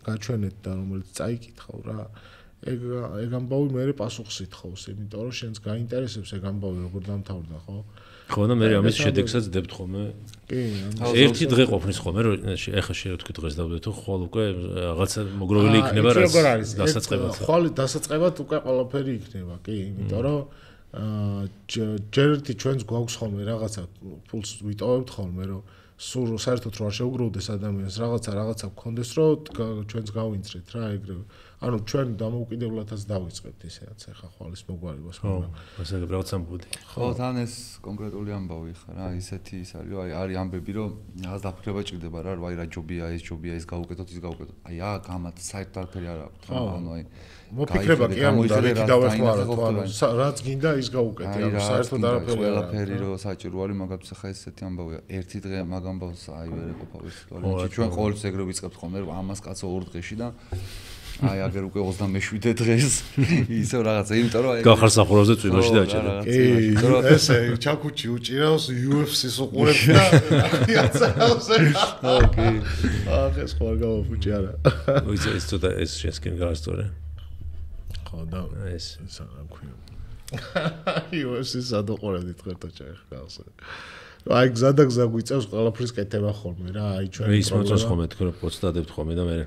გაჩვენეთ და რომელიც წაიკითხავ რა ეგ ამბავი მე პასუხს ითხოვს იმიტომ რომ შენს გაინტერესებს ეგ ამბავი როგორ დამთავრდა ხო ხო და მე ამის შედეგსაც დებთ ხოლმე კი ერთი დღე ყოფნის ხოლმე რომ ეხა შე თქვი დღეს დავდეთო ხვალ უკვე რაღაცა მოგროვილი იქნება რა დასაწყებად ხვალ დასაწყებად უკვე ყველაფერი იქნება კი იმიტომ რომ ჯერ ერთი ჩვენს გვაქვს ხოლმე რაღაცა ფულს ვიტოვებთ ხოლმე რომ სულ საერთოდ რო არ შეუგროვდეს ადამიანს რაღაცა გქონდეს რომ ჩვენს გავინცრეთ რა ეგრევე ანუ ჩვენ დამოუკიდებლადაც დავიწყებთ ისეაც ახლა ხვალის მოგვარებას მაგრამ ასე რაღაცა ამბობდი ხო თან ეს კონკრეტული ამბავი ხა რა ისეთი ის არის რომ არის ამბები რომ რაღაც დაფიქრება ჭირდება რა აი რა ჯობია ეს გავუკეთოთ ის გავუკეთოთ აი აქ ამათ საერთოდ არაფერი არ აქვს ანუ აი მოფიქრება კი არ უნდა რითი დავეხმაროთ ანუ რაც გინდა ის გავუკეთე ანუ საერთოდ არაფერი რომ საჭირო არის მაგათაც ხა ესეთი ამბავია ერთი დღე მაგ ამბავს აი ვერ ეყოფა ის თორემ ჩვენ ყოველთვის ეგრე ვიწყებთ ხოლმე რომ ამას კაცო ორ დღეში და აი აგერ უკვე 27 დღეს ისე რაღაცა იმიტომ რომ გახარ სახურავზე წვიმაში დაჭერა. კი, ესე ჩაკუჩი უჭირავს UFC-ს უყურებს და იაცავს. ოკეი. ეს ხო გავაფუჭი არა. ვიცი ეს ცოტა ეს შესკენ გაასწორე. ხო და ეს რა ქვია. UFC-ს ადოყურებდი თქვენთან ჩაიხგავს. აი გზადაგზა გვიწევს ყველაფრის კეთება ხოლმე რა, აი ჩვენ ის მოწონს ხოლმე თქვენ რომ პოცდადებთ ხოლმე და მე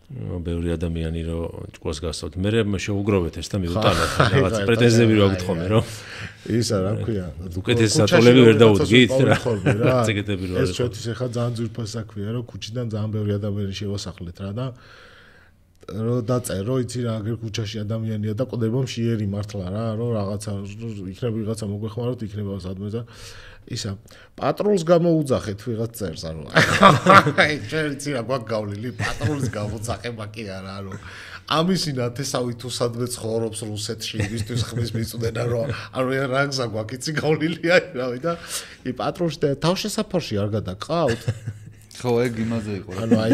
ბევრი ადამიანი რომ ჭკუას გასწავთ. მე შეუგროვეთ ეს და მივუტანოთ რაღაც პრეტენზიები რა გქთ ხოლმე რომ ისა რა ქვია. უკეთესი სატოლები ვერ დაუდგით რა. წეგეთები რა. ეს ჩვენთვის ახლა ძალიან ძვირფას საქმეა რომ ქუჩიდან ძალიან ბევრი ადამიანი შევასახლეთ რა და რო დაწერო იცი რა აგერ ქუჩაში ადამიანია და ყდება მშიერი მართლა რა რომ რაღაცა იქნება ვიღაცა მოგვეხმაროთ იქნება სადმე და ისა პატრულს გამოუძახეთ ვიღაც წერს ანუ აი ჩვენ იცი რა გვაქვს გავლილი პატრულს გამოძახება კი არა ანუ ამისი ნათესავი თუ სადმე ცხოვრობს რუსეთში იმისთვის ხმის მიწვდენა რომ ანუ რა გზა გვაქვს იცი გავლილი აი რავი და ი პატრულს და თავშესაფარში არ გადაყავთ ხო ეგ იმაზე იყო რა ანუ აი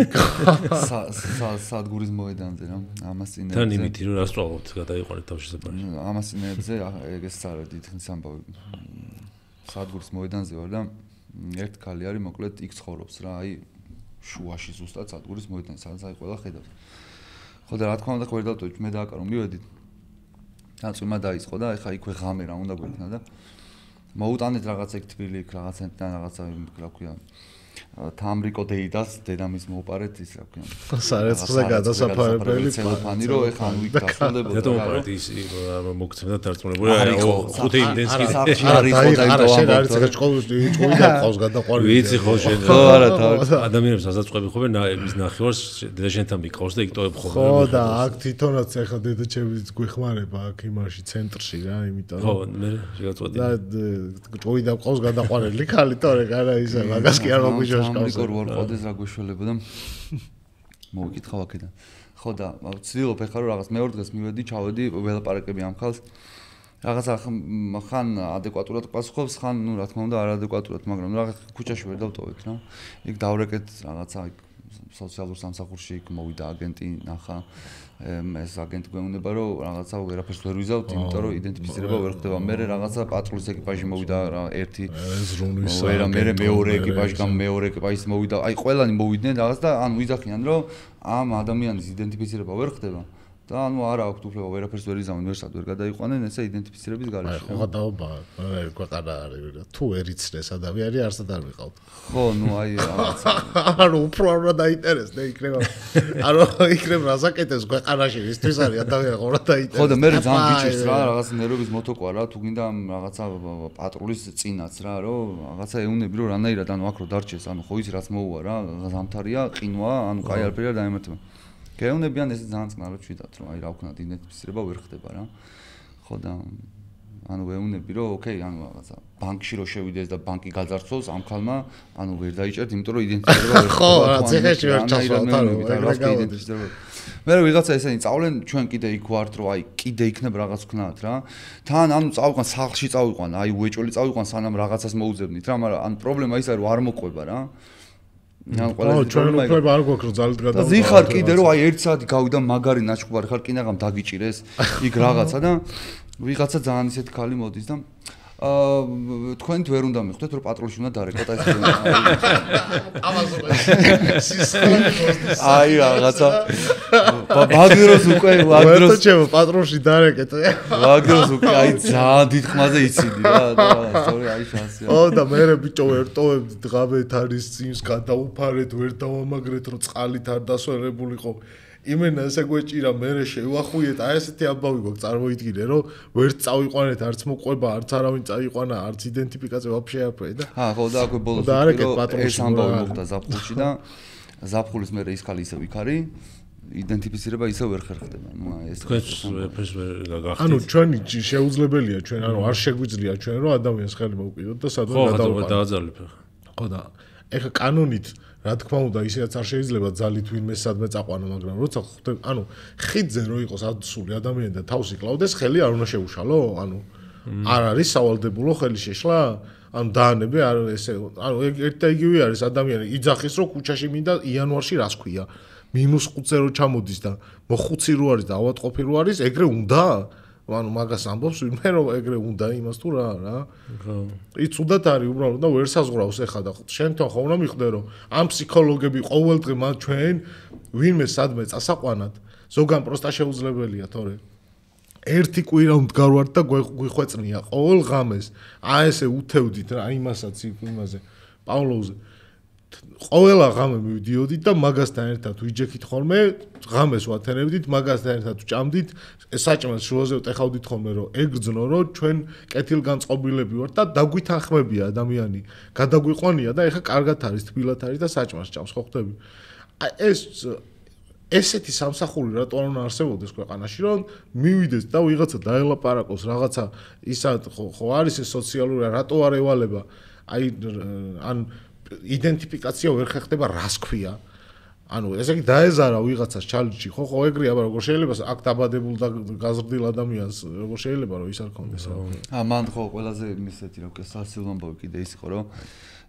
სადგურის მოედანზე რა ამას წინებზე თან იმითი რომ რასწავლობთ გადაიყვანეთ თავშესაფარში ამას წინებზე ეგ ეს არა დიდხნის ამბავი სადგურის მოედანზე ვარ და ერთ ქალი არის მოკლედ იქ ცხოვრობს რა აი შუაში ზუსტად სადგურის მოედანზე სადაც აი ყველა ხედავს ხო და რა თქმა უნდა ვერ დავტოვეთ მე დააკარო მივედით და წვიმა დაიწყო და ეხა იქვე ღამე რა უნდა გვექნა და მოუტანეთ რაღაცა იქ თბილი იქ რაღაცა რაღაცა რა ქვია თამრიკო დეიდას დედამის მოუპარეთ ის რა ქვია სარეცხზე გადასაფარებელი ცელოფანი რო ეხა ანუ იქ დასრულებოდა რატომ უპარეთ ის მოგცემდა დარწმუნებული აი 5 იმდენს კი არის ეს ჭკუი და ყავს გადაყვარი ვიცი ხო შენ ხო არა ადამიანებს ასაწყები ხოლმე ის ნახევარს დედაშენთან მიყავს და იქ ტოვებ ხოლმე ხო და აქ თვითონაც ეხა დედაჩემიც გვეხმარება აქ იმაში ცენტრში რა იმიტომ ხო მე შეგაწყვეტი და ჭკუი და ყავს გადაყვარელი ქალი თორე არა ისა მაგას კი არ მოგვიჟ ამრიკო რო არ ყოდეს რა გვეშველებოდა მოვიკითხავ აქედან ხო და ვცდილობ ეხლა რომ რაღაც მეორე დღეს მივედი ჩავედი ველაპარაკები ამ ხალხს რაღაცა ხან ადეკვატურად პასუხობს ხან ნუ რა თქმა უნდა არადეკვატურად მაგრამ რაღაც ქუჩაში ვერ დავტოვეთ რა იქ დავრეკეთ რაღაცა სოციალურ სამსახურში იქ მოვიდა აგენტი ნახა ეს აგენტი გვეუბნება რომ რაღაცა ვერაფერს ვერ ვიზავთ იმიტომ რომ იდენტიფიცირება ვერ ხდება მე რაღაცა პატრულის ეკიპაჟი მოვიდა რა ერთი ვერა მე მეორე ეკიპაჟი გამ მეორე ეკიპაჟის მოვიდა აი ყველანი მოვიდნენ რაღაც და ანუ ვიძახიან რომ ამ ადამიანის იდენტიფიცირება ვერ ხდება და ანუ არა აქვთ უფლება ვერაფერს ვერ იზამენ ვერსად ვერ გადაიყვანენ ესა იდენტიფიცირების გარეშე ხო დაობა ქვეყანა არის თუ ერიცნეს ადამიანი არსად არ ვიყავთ ხო ნუ აი რაღაცა ანუ უფრო არ დაინტერესდა იქნება ანუ იქნება რაზაკეთებს ქვეყანაში ისთვის არის ადამიანი ყურა დაინტერესდა ხო და მე ძალიან გიჭირს რა რაღაც ნერვების მოტოკვა რა თუ გინდა რაღაცა პატრულის წინაც რა რომ რაღაცა ეუნები რომ რანაირად ანუ აქ რო დარჩეს ანუ ხო ის რაც მოუვა რა ზამთარია ყინვა ანუ კაი არაფერი არ დაემართება გეუნებიან ეს ძალიან წყნარად შვიდათ რომ აი რა ვქნათ იდენტიფიცირება ვერ ხდება რა ხო და ანუ ვეუნები რომ ოკეი ანუ რაღაცა ბანკში რო შევიდეს და ბანკი გაძარცვოს ამ ქალმა ანუ ვერ დაიჭერთ იმიტომ რომ იდენტიფიცირება ვერ ხდება ხო რა ციხეში ვერ ჩასვათ ანუ მე რა ვიღაცა ესენი წავლენ ჩვენ კიდე იქ ვართ რომ აი კიდე იქნებ რაღაც ვქნათ რა თან ანუ წავიყვან სახლში წავიყვან აი უეჭველი წავიყვან სანამ რაღაცას მოუძებნით რა მაგრამ ანუ პრობლემა ის არის რომ არ მოყვება რა ან ყველა ჩვენ უფლება არ გვაქვს რომ ძალით გადავიდეთ. და ზიხარ კიდე რომ აი 1 საათი გავიდა მაგარი ნაჩხუბარი ხარ კინაღამ დაგიჭირეს იქ რაღაცა და ვიღაცა ძალიან ისეთი ქალი მოდის და თქვენით ვერ უნდა მიხვდეთ რომ პატრულში უნდა დარეკოთ აი აი რაღაცა ბაგეროს უკვე ბაგეროს ჩემო პატრულში დარეკეთ ბაგეროს უკვე აი ძალიან დიდ ხმაზე იციდი რა სწორი აი შანსია ო და მე ბიჭო ვერ ტოვებდი დღავეთ არის წინს გადაუფარეთ ვერ დავამაგრეთ რომ წყალით არ დასვენებულიყო იმენა ესე გვეჭირა მე შევახუიეთ აი ესეთი ამბავი გვაქვს წარმოიდგინე რომ ვერ წავიყვანეთ არც მოყვება არც არავინ წაიყვანა არც იდენტიფიკაცია ვაფშე არაფერი და ხო და აქვე ბოლოს ეს ამბავი მოხდა ზაფხულში და ზაფხულის მერე ის ქალი ისე ვიქარი იდენტიფიცირება ისე ვერ ხერხდება ნუ ეს თქვენს ვერ გაგახდით ანუ ჩვენი შეუძლებელია ჩვენ ანუ არ შეგვიძლია ჩვენ რომ ადამიანს ხელი მოვკიდოთ და სადღაც გადავყავოთ ხო დააძალებ ხო და ეხა კანონით რა თქმა უნდა ისედაც არ შეიძლება ძალით ვინმე სადმე წაყვანო მაგრამ როცა ხვდები ანუ ხიდზე რო იყოს ადსული ადამიანი და თავს იკლავდეს ხელი არ უნდა შეუშალო ანუ არ არის სავალდებულო ხელი შეშლა ანუ დაანები არ ესე ანუ ერთ და იგივე არის ადამიანი იძახის რომ ქუჩაში მინდა იანვარში რას ქვია -5-ზე რო ჩამოდის და მოხუცი რო არის და ავადმყოფი რო არის, ეგრე უნდა? ანუ მაგას ამბობს ვინმე რომ ეგრე უნდა იმას თუ რა. ხო. იცუდათ არის უბრალოდ და ვერ საზღვრავს ეხა და შენთან ხო უნდა მიხდე რომ ამ ფსიქოლოგები ყოველდღე მათ ჩვენ ვინმე სადმე წასაყვანად ზოგან პროსტა შეუძლებელია თორე ერთი კვირა მდგარვართ და გვიხვეწნია ყოველ ღამეს ესე უთევდით რა იმასაც იმაზე პავლოზე ყველა ღამე მივიდიოდით და მაგასთან ერთად ვიჯექით ხოლმე ღამეს ვათენებდით მაგასთან ერთად ვჭამდით საჭმელს შუაზე ვტეხავდით ხოლმე რომ ეგრძნო რომ ჩვენ კეთილგანწყობილები ვართ და დაგვითანხმებია ადამიანი გადაგვიყვანია და ეხა კარგად არის თბილად არის და საჭმელს ჭამს ხო ხვდები ესეთი სამსახური რატო არ უნდა არსებობდეს ქვეყანაში რომ მივიდეს და ვიღაცა დაელაპარაკოს რაღაცა ისა ხო არის ეს სოციალური რატო არ ევალება აი ან იდენტიფიკაცია ვერ ხდება რას ქვია ანუ ესე იგი დაეზარა ვიღაცას ჩალენჯი ხო ეგრეა მაგრამ როგორ შეიძლება აქ დაბადებულ და გაზრდილ ადამიანს როგორ შეიძლება რომ ის არ ქონდეს მან ხო ყველაზე ისეთი რომ სასილამბავი კიდე ის იყო რომ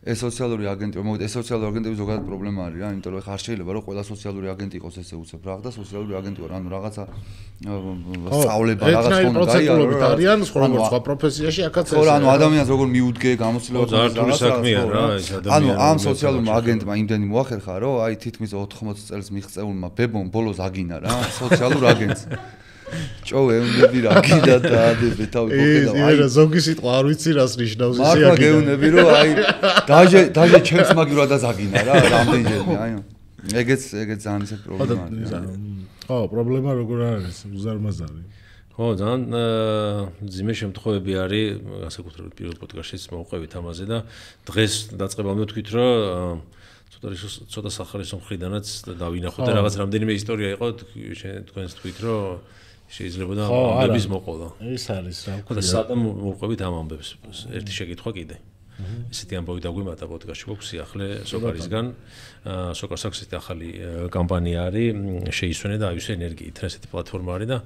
ეს სოციალური აგენტი მოგეთ ეს სოციალური აგენტები ზოგადად პრობლემა არის რა იმიტომ რომ ხარ შეიძლება რომ ყველა სოციალური აგენტი იყოს ესე უცებ რა და სოციალური აგენტი ვარ ანუ რაღაცა სწავლება რაღაც პროცედურებით არიან როგორც სხვა პროფესიაში აქაც ეს ხო ანუ ადამიანს როგორ მიუდგე გამოცდილებას ანუ ამ სოციალურ აგენტმა იმდენი მოახერხა რომ აი თითქმის 80 წელს მიღწეულმა ბებომ ბოლოს აგინა რა სოციალურ აგენტს ჭოვე უნები რა გიდა დაადები თავი ხოქედა აი რა ზოგი სიტყვა არ ვიცი რას ნიშნავს ისე აგინა მაგა გეუნები რომ აი დაჟე ჩემს მაგივრადაც აგინა რა რამდენჯერმე აი ეგეც ძალიან ისეთ პრობლემა არის ხო პრობლემა როგორ არის უზარმაზარი ხო ძალიან ძიმე შემთხვევები არის განსაკუთრებით პირველ პოდკასტშიც მოვყვებით ამაზე და დღეს დაწყებამდე ვთქვით რომ ცოტა სახალხო მხრიდანაც დავინახოთ და რაღაც რამდენიმე ისტორია იყო თქვენს თქვით რომ შეიძლება და ამბების მოყოლა. ეს არის რა ვქო და სადამ მოვყვებით ამ ამბებს. ერთი შეკითხვა კიდე. ესეთი ამბავი დაგვიმატა პოდკასტში გვაქვს სიახლე სოკარისგან. სოკარს აქვს ესეთი ახალი კამპანია არის შეისვენე და აივსე ენერგიით. ესეთი პლატფორმა არის და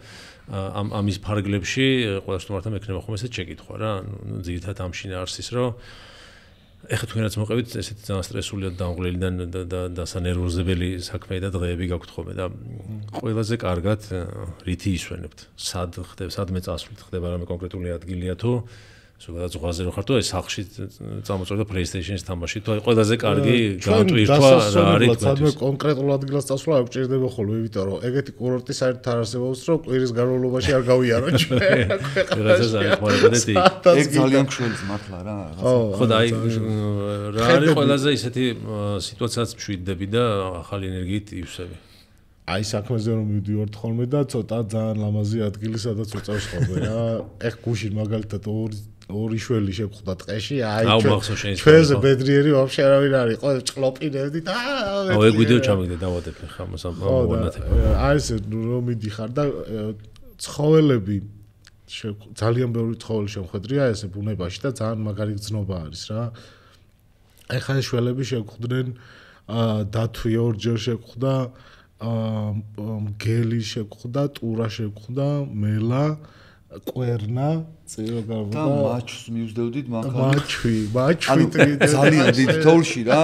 ამის ფარგლებში ყველა სტუმართან მექნება ხომ ესეთი შეკითხვა რა. ძირითადად ამ შინაარსის რომ ეხლა თქვენაც მოყევით ესეთი ძალიან სტრესული და დამღლელი და დასანერვოზებელი საქმე და დღეები გაქვთ ხოლმე და ყველაზე კარგად რითი ისვენებთ? სადმე წასვლით ხდება რამე კონკრეტული ადგილია თუ ზოგადად ზღვაზე რო ხარ თუ ეს სახლში წამოწევ და PlayStation-ის თამაში თუ აი ყველაზე კარგი გამტვირთვა რა არის თქვენთვის? სადმე კონკრეტულ ადგილას წასვლა არ გჭირდება ხოლმე, იმიტომ რომ ეგეთი კურორტი საერთოდ არ არსებობს, რომ კვირის განმავლობაში არ გავიარო ჩვენ. რაღაცას არის ხმარებოდეთი. ეგ ძალიან მშვენიერი მართლა რა. ხო და აი რა არის ყველაზე ისეთი სიტუაციაც მშვიდდები და ახალი ენერგიით ივსები. აი საქმეზე რომ მივდივართ ხოლმე და ცოტა ძალიან ლამაზი ადგილი სადაც უწევს ხოლმე რა. ეხ გუშინ მაგალითად ორი შველი შეგხვდა ტყეში, აი ჩვენზე ბედრიერი ვაფშე არავინ არ იყო, ჭყლოპინებდით. აუ ეგ ვიდეო ჩამიგდე დავადებ ხა მოსამონათებ. არის რომ მიდიხარ და ცხოველები ძალიან ბევრი ცხოველი შემხედრია ესე ბუნებაში და ძალიან მაგარი გზნობა არის რა. ეხა ეს შველები შეგხვდნენ დათვი ორჯერ შეგხვდა მგელი შეგხვდა, ტურა შეგხვდა, მელა, კვერნა, წიროგავდა და მაჩვს მივსდევდით მანქანით. მაჩვი ძალიან დიდი თოვლში რა.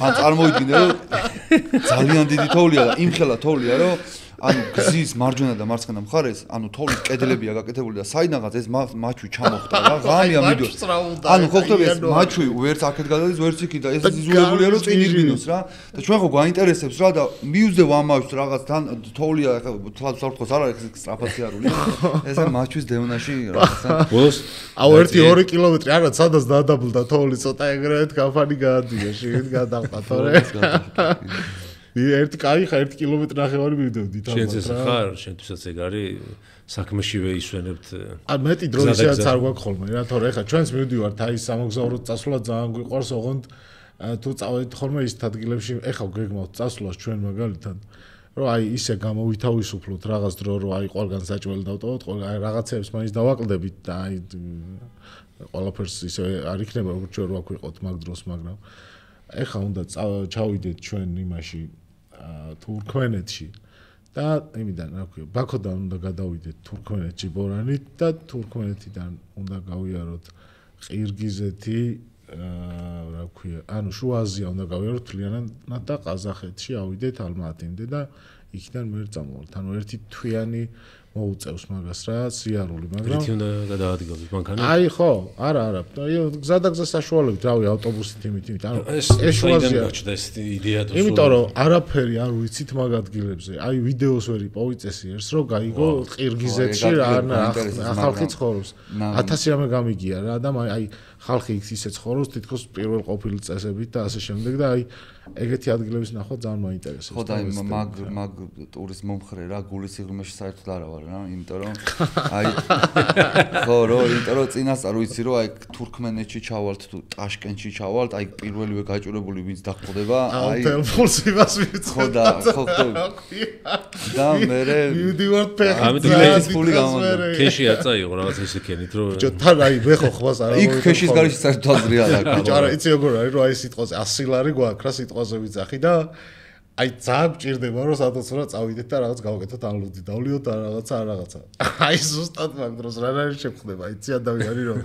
ან წარმოიდგინე რომ ძალიან დიდი თოვლია და იმხელა თოვლია რომ ანუ გზის მარჯვენა და მარცხენა მხარეს, ანუ თოვლის კედლებია გაკეთებული და საიდანღაც ეს მაჩვი ჩამოხდა რა. ღამეა მიდოს. ანუ ხო ხდება ეს მაჩვი ვერც აქეთ გადადის, ვერც იქით და ეს იზოლებულია რომ წინ იგმინოს რა. და ჩვენ ხო გვაინტერესებს რა და მიუძდევ ამ მაჩვს რაღაც თან თოვლია ხა თვალს საფრთხოს არ არის სტრაფაცი არული. ესე მაჩვის დევნაში რაღაცა. ბოლოს აუ 1-2 კილომეტრი არა სადაც დაადაბლდა თოვლი ცოტა ეგრეთ კამფანი გაადია შეგეთ გადავყა თორე. ერთი კაი ხა 1 კილომეტრი ნახევარი მივდევდით ამას რა. შენც ეს ხარ, შენთვისაც ეგ არის საქმეშივე ისვენებთ. ან მეტი დროისეც არ გვაქვს ხოლმე რა, თორე ხა ჩვენც მივდივართ აი სამოგზაურო წასვლა ძალიან გვიყვარს ოღონდ თუ წავედით ხოლმე ის ადგილებში, ეხა გეგმავთ წასვლას ჩვენ მაგალითად რომ აი ისე გამოვითავისუფლოთ რაღაც დრო რომ აი ყველგან საჭმელი დავტოვოთ, ყველგან აი რაღაცებს მაინც დავაკლდებით და აი ყველაფერს ისე არ იქნება როგორც ჩვენ რო აქ ვიყოთ მაგ დროს, მაგრამ ეხა უნდა ჩავიდეთ ჩვენ იმაში თურქმენეთში და იმიდან რა ქვია ბაქოდან უნდა გადავიდეთ თურქმენეთში ბორანით და თურქმენეთიდან უნდა გავიაროთ ყირგიზეთი რა ქვია, ანუ შუა აზია უნდა გავიარო თლიანად და ყაზახეთში ავიდეთ ალმატინდე და იქიდან მე წამოვარდ. ანუ ერთი თვიანი მოუწევს მაგას რა, სიარული, მაგრამ რითი უნდა გადაადგილოთ მანქანა? აი ხო, არა, გზადაგზა საშუალებით, რავი, ავტობუსით იმით, ანუ ეს შუა აზია გაჩნდა ეს იდეა თუ იმიტომ რომ არაფერი არ ვიცით მაგ ადგილებზე. აი ვიდეოს ვერ იპოვიწესი ერთს რომ გაიგო ყირგიზეთში რა ახალხი ცხოვრობს. 1000 რამე გამიგია რა და აი ხალხი ისე ცხოვრობს თითქოს პირველ ყოფილი წესებით და ასე შემდეგ და აი ეგეთი ადგილების ნახვა ძალიან მაინტერესებს. ხო და მაგ ტურის მომხრე რა გულის სიღრმეში საერთოდ არა ვარ რა, იმიტომ რომ აი ხო იმიტომ რომ წინასწარ ვიცი რომ აი თურქმენეთში ჩავალთ თუ ტაშკენტში ჩავალთ, აი პირველივე გაჭირებული ვინც დახდება, აი ტელეფონს იმას ვიცი. ხო და მე მივდივართ ფეხით ფული გამომდა. ქეში აწაიღო რაღაც ესე ქენით რომ ბიჭო თან აი მე ხო ხვას არა იქ ქეშის გარშე საერთოდ აზრი არ აქვს. ბიჭო არა იცი როგორ არის რომ აი სიტყვაზე 100 ლარი გვაქვს რა სიტყვაზე ვიძახი და აი ძალიან გჭირდება რომ სადაც რა წავიდეთ და რაღაც გავაკეთოთ ანლოდი დავლიოთ და რაღაცა. აი ზუსტად მაგ დროს რა არის შეხვდება, იცი ადამიანი რომ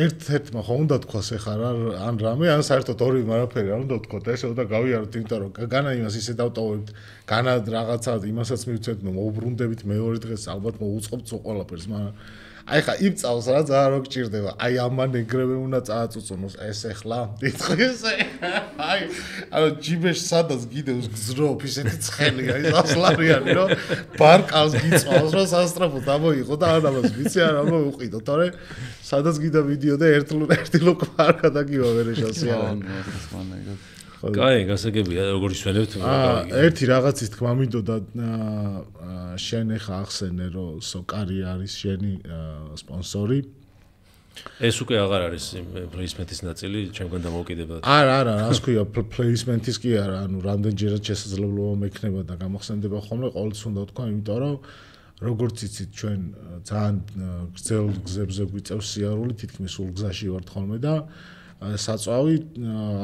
ერთ-ერთმა ხო უნდა თქვას ეხა რა ან რამე ან საერთოდ ორივე არაფერი არ უნდა თქვა და ესე უნდა გავიაროთ, იმიტომ რომ განა იმას ისე დავტოვებთ, განა რაღაცა იმასაც მივცეთ, მოუბრუნდებით მეორე დღეს ალბათ მოუწყობთ ყველაფერს, მაგრამ აი ხა იმ წავს რა ძალიან რო გჭირდება. აი ამან ეგრევე უნდა წააწუწუნოს ეს ეხლა დიდხეს. აი ანუ ჯიბეში სადაც გიდევს გზროფ ისეთი ცხელია ის ასლარიანი რომ ბარკალს გიწვავს რომ სასტრაფოდ ამოიღო და ან ამას ვიცი არ ამოვიყიდო, თორე სადაც გიდა ვიდეო და ერთი ლოკვა არ გადაგივა ვერეშასი არა. კაი, გასაგებია, როგორ ისვენებთ? ერთი რაღაცის თქმა მინდოდა შენ ეხა ახსენე რომ სოკარი არის შენი სპონსორი. ეს უკვე აღარ არის პლეისმენტის ნაწილი, ჩემგან დამოუკიდებლად. არა, რას ქვია, პლეისმენტის კი არა, ანუ რამდენჯერაც შესაძლებლობა მექნება და გამოხსენდება ხოლმე, ყოველთვის უნდა თქვა, იმიტომ რომ როგორც იცით, ჩვენ ძალიან გრძელ გზებზე გვიწევს სიარული, თითქმის სულ გზაში ვართ ხოლმე და საწვავი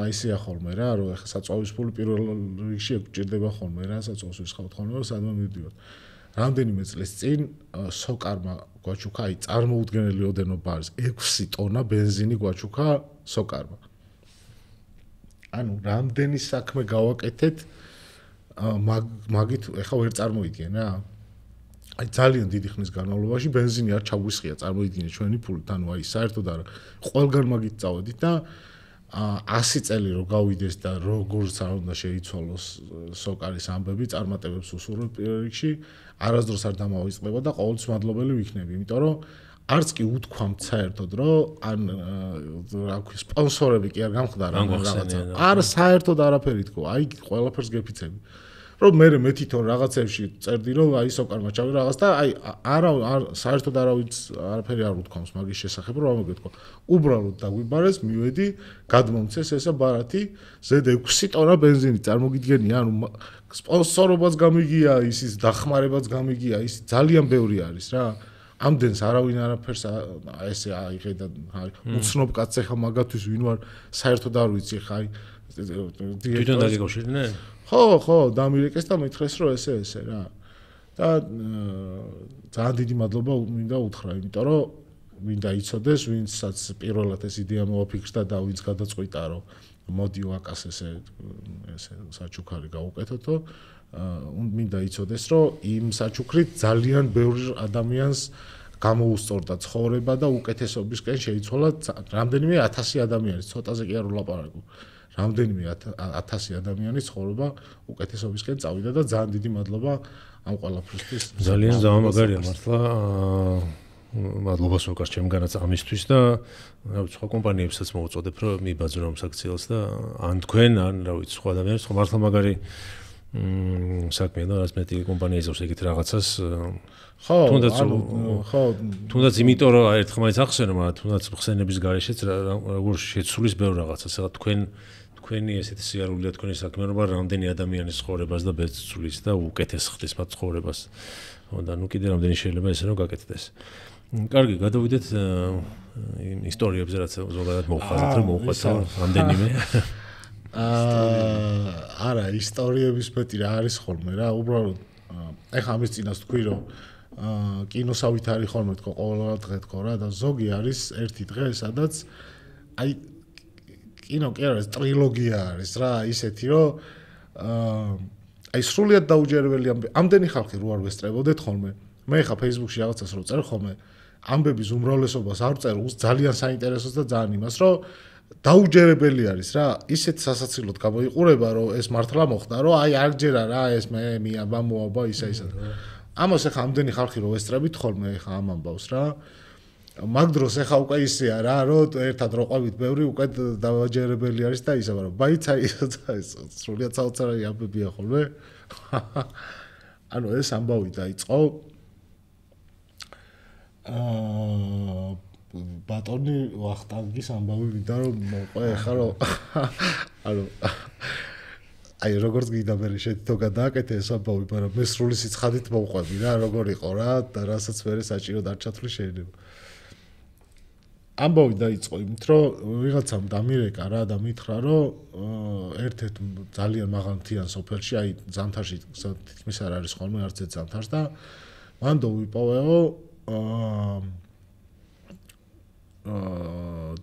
აი ესეა ხოლმე რა, რომ ეხა საწვავის ფული პირველ რიგში გჭირდება ხოლმე რა, საწვავს ვისხავთ ხოლმე, რომ სადმა მივდივართ. რამდენიმე წლის წინ სოკარმა გვაჩუქა, აი წარმოუდგენელი ოდენობა არის 6 ტონა ბენზინი გვაჩუქა სოკარმა. ანუ რამდენი საქმე გავაკეთეთ მაგით ეხა ვერ წარმოიდგენ რა. აი ძალიან დიდი ხნის განმავლობაში ბენზინი არ ჩაგვისხია, წარმოიდგინე ჩვენი ფულით, ანუ აი საერთოდ არა. ყველგან მაგით წავედით და 100 წელი რო გავიდეს და როგორც არ უნდა შეიცვალოს სოკარის ამბები, წარმატებებს უსურვებ პირველ რიგში, არასდროს არ დამავიწყდება და ყოველთვის მადლობელი ვიქნები, იმიტომ რომ არც კი უთქვამთ საერთოდ, რომ ან რა ქვია, სპონსორები კი არ გამხდარა რაღაცა. არა, საერთოდ არაფერი თქო, აი ყველაფერს გეფიცები. რომ მე თვითონ რაღაცებში წერდი რომ აი სოკარმა ჩავი რაღაც და აი არა საერთოდ არავის არაფერი არ უთქვამს მაგის შესახებ რომ ამოგეთქვა. უბრალოდ დაგვიბარეს, მივედი, გადმომცეს ესა ბარათი, ზედ 6 ტონა ბენზინი წარმოგიდგენია, ანუ სპონსორობაც გამიგია, ის დახმარებაც გამიგია, ის ძალიან ბევრი არის რა. ამდენს არავინ არაფერს ესე აი ხედა უცნობ კაცს ხა მაგათვის ვინ ვარ, საერთოდ არ ვიცი ხა აი თვითონ დაგეკავშირდნენ? ხო, დამირეკეს და მითხრეს რომ ესე რა. და ძალიან დიდი მადლობა მინდა უთხრა, იმიტომ რომ მინდა იცოდეს, ვინცაც პირველად ეს იდეა მოაფიქრდა და ვინც გადაწყვიტა რომ მოდი ვაკას ესე საჩუქარი გავუკეთოთო, მინდა იცოდეს, რომ იმ საჩუქრით ძალიან ბევრი ადამიანს გამოუსწორდა ცხოვრება და უკეთესობისკენ შეიცვალა რამდენიმე 1000 ადამიანის, ცოტაზე კი არ ვლაპარაკობ. რამდენიმე 1000 ადამიანის ცხოვრება უკეთესობისკენ წავიდა და ძალიან დიდი მადლობა ამ ყველაფრისთვის. ძალიან ზამაგარია მართლა. მადლობა სოკარს ჩემგანაც ამისთვის და რა ვიცი, სხვა კომპანიებსაც მოვუწოდებ რომ მიბაძრო ამ საქციელს და ან თქვენ, ან რა ვიცი, სხვა ადამიანებს, ხო მართლა მაგარი საქმეა და რაც მეტი კომპანია იზავს ეგეთ რაღაცას. ხო, თუნდაც იმიტომ რომ ერთხელ მაინც ახსენე, მაგრამ თუნდაც ხსენების გარეშეც როგორ შეცვლის ბევრ რაღაცას. ეხლა თქვენი ესეთი სიარული და თქვენი საქმიანობა რამდენი ადამიანის ცხოვრებას და ბედს ცვლის და უკეთეს ხდის მათ ცხოვრებას. და ნუ კიდე რამდენი შეიძლება ესე რომ გაკეთდეს. კარგი, გადავიდეთ იმ ისტორიებზე, რაც ზოგადად მოვხაზეთ, რომ მოვხაზეთ რამდენიმე. არა, ისტორიების მეტი რა არის ხოლმე რა, უბრალოდ ეხლა ამის წინას თქვი რომ კინოსავით არის ხოლმე თქო ყოველ დღე თქო რა და ზოგი არის ერთი დღე სადაც აი კინო კი არის ტრილოგია არის რა ისეთი რომ აი სრულიად დაუჯერებელი ამდენი ხალხი რო არ ვესწრებოდეთ ხოლმე მე ხა Facebook-ში რაღაცას რო წერ ხოლმე ამბების უმრავლესობას არ წერ ძალიან საინტერესოს და ძალიან იმას რომ დაუჯერებელი არის რა ისეთ სასაცილოდ გამოიყურება რომ ეს მართლა მოხდა რომ აი არ ჯერა რა ეს მე მიაბა მოაბა ისა ამას ხა ამდენი ხალხი რო ვესწრებით ხოლმე ხა ამ ამბავს რა მაგ დროს ხა უკვე ისეა რა რომ ერთად რო ყვებით ბევრი უკვე დაუჯერებელი არის და ისა მაგრამ ბაიცა ის სრულიად საოცარი ამბებია ხოლმე ანუ ეს ამბავი დაიწყო ბატონი ვახტანგის ამბავი ვიდა რომ მოყვე ხა რომ ანუ აი როგორც გინდა მე შეთო გადააკეთე ეს ამბავი მაგრამ მე სრული სიცხადით მოვყვები რა როგორ იყო რა და რასაც მე საჭიროდ არ ჩათვლი შეიძლება ამბავი დაიწყო იმით რომ ვიღაცამ დამირეკა რა და მითხრა რომ ერთ-ერთ ძალიან მაღალმთიან სოფელში აი ზამთარში თითქმის არ არის ხოლმე არც ერთ ზამთარს და მანდ ვიპოვეო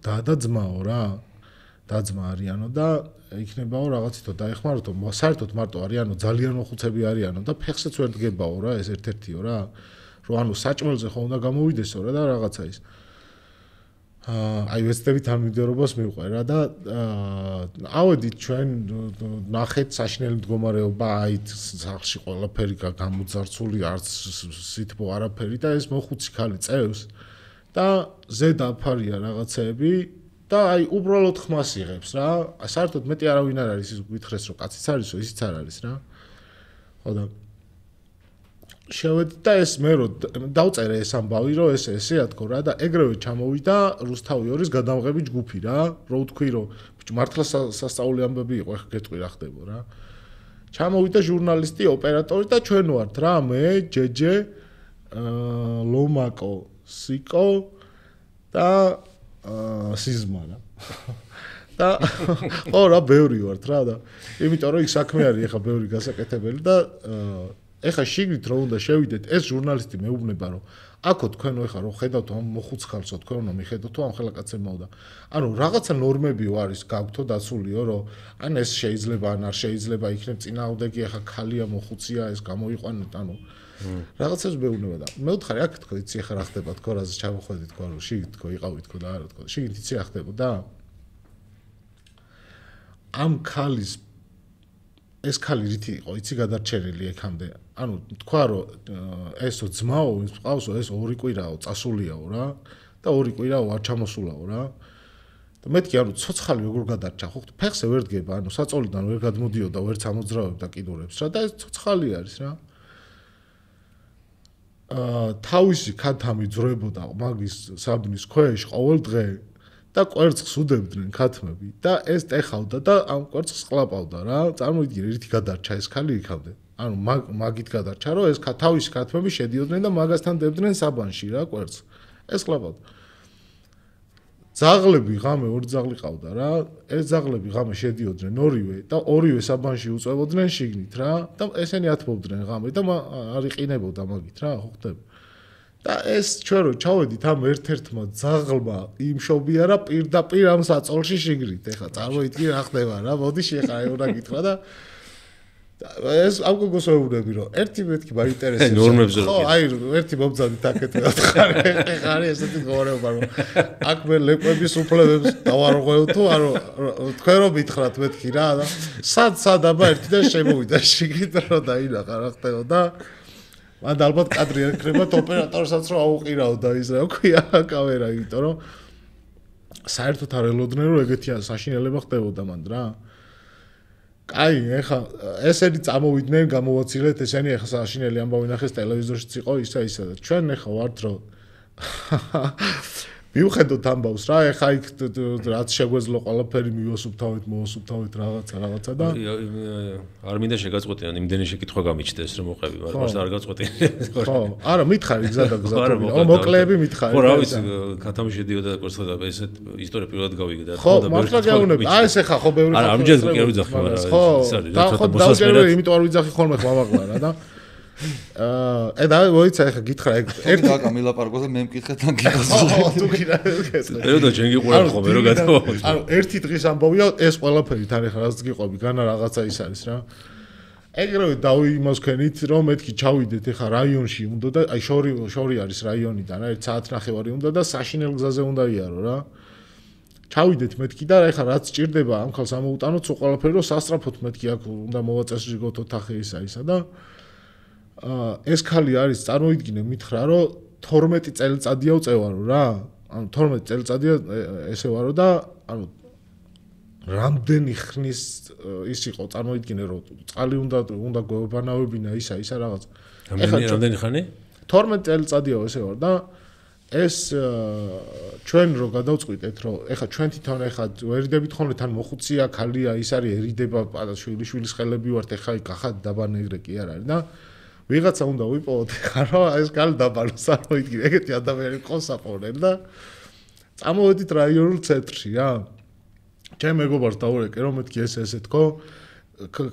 და ძმაო რა დაძმა არიანო და იქნებაო რაღაცითო დაეხმაროთო საერთოდ მარტო არიანო ძალიან მოხუცები არიანო და ფეხსაც ვერ დგებაო რა ეს ერთ-ერთიო რა რომ ანუ საჭმელზე ხო უნდა გამოვიდესო რა და რაღაცა ის აი ვეცდებით ამ მიდერობას მივყვე რა და ავედით ჩვენ ნახეთ საშინელი მდგომარეობა აი სახში ყველაფერი გამოძარცული არც სითბო არაფერი და ეს მოხუცი ქალი წევს და ზედაფარია რაღაცეები და აი უბრალოდ ხმას იღებს რა საერთოდ მეტი არავინ არ არის ის გითხრეს რომ კაციც არისო ისიც არ არის რა ხო და შევედი და ეს მე რო დავწერე ეს ამბავი რომ ესე ათქო რა და ეგრევე ჩამოვიდა რუსთავი 2-ის გადამღები ჯგუფი რა რო ვთქვი რომ ბიჭო მართლა სასწაული ამბები იყო ეხა გეტყვი რა ხდება რა ჩამოვიდა ჟურნალისტი ოპერატორი და ჩვენ ვართ რა მე ჯეჯე ლომაკო სიკო და სიზმა რა და ო რა ბევრი ვართ რა და იმიტომ რომ იქ საქმე არის ეხა ბევრი გასაკეთებელი და ეხა შიგნით რო უნდა შევიდეთ ეს ჟურნალისტი მეუბნება რომ აქო თქვენო ეხა რო ხედავთ ამ მოხუცხალსო თქვენ უნდა მიხედოთ თუ ამ ხელაკაცებმაო და ანუ რაღაცა ნორმებიო არის გაგვთო დაცულიო რომ ან ეს შეიძლება ან არ შეიძლება იქნებ წინააღმდეგი ეხა ქალია მოხუცია ეს გამოიყვანეთ ანუ რაღაცას მეუბნება და მე ვთხარი აქ თქო იცი ეხა რა ხდება თქო რაზე ჩამოხვედი თქო რომ შიგნით თქო იყავით თქო და არა თქო შიგნით იცი რა ხდებოდა ამ ქალის ეს ქალი რითი იყო იცი გადარჩენილი ეკამდე ანუ თქვა რომ ესო ძმაო ის ყავსო ეს 2 კვირაო წასულიაო რა და 2 კვირაო არ ჩამოსულაო რა და მეთქი ანუ ცოცხალი როგორ გადარჩა ხო ფეხზე ვერ დგება ანუ საწოლიდან ვერ გადმოდიოდა ვერც ამოძრავებდა კიდურებს რა და ეს ცოცხალი არის რა თავისი ქათამი ძრებოდა მაგის საბნის ქვეშ ყოველ დღე და კვერცხს უდებდნენ ქათმები და ეს ტეხავდა და ამ კვერცხს ყლაპავდა რა წარმოიდგინე რითი გადარჩა ეს ქალი იქამდე ანუ მაგით გადარჩა რომ ეს თავისი ქათმები შედიოდნენ და მაგასთან დებდნენ საბანში რა კვერცხს ეს ყლაპავდა ძაღლები ღამე 2 ძაღლი ყავდა რა ეს ძაღლები ღამე შედიოდნენ ორივე და ორივე საბანში უწევოდნენ შიგნით რა და ესენი ათმობდნენ ღამე და არ იყინებოდა მაგით რა ხო ხდება და ეს ჩვენ რო ჩავედით ამ ერთ-ერთმა ძაღლმა იმშობია რა პირდაპირ ამ საწოლში შიგნით ეხლა წარმოიდგინე რა ხდება რა მოდი შეხა აი უნდა გითხრა და ეს ამ გოგოს ვეუბნები რომ ერთი მეთქი მაინტერესებს ნორმებზე ხო აი ერთი მომძადით აქეთ ეხა არის ესეთი მდგომარეობა რომ აქ მე ლეკვების უფლებებს დავარღვევ თუ არა თქვენ რომ მითხრათ მეთქი რა და სად აბა ერთიდან შემოვიდა შიგნით რომ დაინახა რა ხდება და მან ალბათ კადრი ეკრება ოპერატორსაც რომ აუყირაო და ის რა ქვია კამერა იმიტომ რომ საერთოდ არ ელოდნენ რომ ეგეთი საშინელება ხდებოდა მან რა კაი ეხა ესენი წამოვიდნენ გამოვაცილეთ ესენი ეხა საშინელი ამბავი ნახეს ტელევიზორშიც იყო ისა და ჩვენ ეხა ვართ რომ მივხედოთ ამბავს რა ეხა იქ რაც შეგვეძლო ყველაფერი მოვასუფთავეთ რაღაცა და არ მინდა შეგაწყვეტინო იმდენი შეკითხვა გამიჩნდეს რომ მოყვები მაგრამ არ გაწყვეტინე ხო არა მითხარი გზა მოკლეები მითხარი ხო რა ვიცი ქათამი შედიოდა კვერცხზე და ესეთ ისტორია პირველად გავიგე და ხო მართლა გეუბნები აი ეს ეხა ხო ბევრი არა არ მჯერდი კი არ ვიძახი მაგრამ ხო და ხო დაუჯერებელი იმიტომ არ ვიძახი ხოლმე ხმამაღლა რა და და მოიცა ახლა გითხრა ერთი დაკა მილაპარაკოს და მე მკითხე თან გიგოს. თუ გირა და ჯენ გიყურებ ხოლმე რო გადავა. ანუ ერთი დღის ამბავია ეს ყველაფერი თან ახლა რაც გიყვები განა რაღაცა ის არის რა. ეგრევე დავიმოსქენით რომ მეთქი ჩავიდეთ ახლა რაიონში უნდა და აი შორი არის რაიონიდან რა 1 საათ ნახევარი უნდა და საშინელ გზაზე უნდა იარო რა. ჩავიდეთ მეთქი და ახლა რაც ჭირდება ამ ხალხს ამოუტანოთ სულ ყველაფერი რომ სასტრაფოთ მეთქი აქ უნდა მოვაწესრიგოთ ოთახი ისა და ეს ხალი არის წარმოიდგინე მითხრა რომ 12 წელიწადია წევარო რა ანუ 12 წელიწადია ესე ვარო და ანუ რამდენი ხნის ის იყო წარმოიდგინე რომ წყალი უნდა გვევბანავებინა ისა რაღაც რამდენი ხანი 12 წელიწადია ესე ვარ და ეს ჩვენ რო გადავწყვიტეთ რომ ეხა ჩვენ თვითონ ეხა ვერიდებით ხოლმე თან მოხუცია ხალია ის არისერიდება შვილის ხელები ვართ ეხა გახად დაბანეგრე კი არ არის და ვიღაცა უნდა ვიპოვოთ ხა რა ეს კალ დაბალოს არ მოიდგინე ეგეთი ადამიანი ყავს საპოვნელი და წამოვედით რაიონულ ცენტრში რა ჩემ მეგობარს დავურეკე რომ მეთქი ესე თქო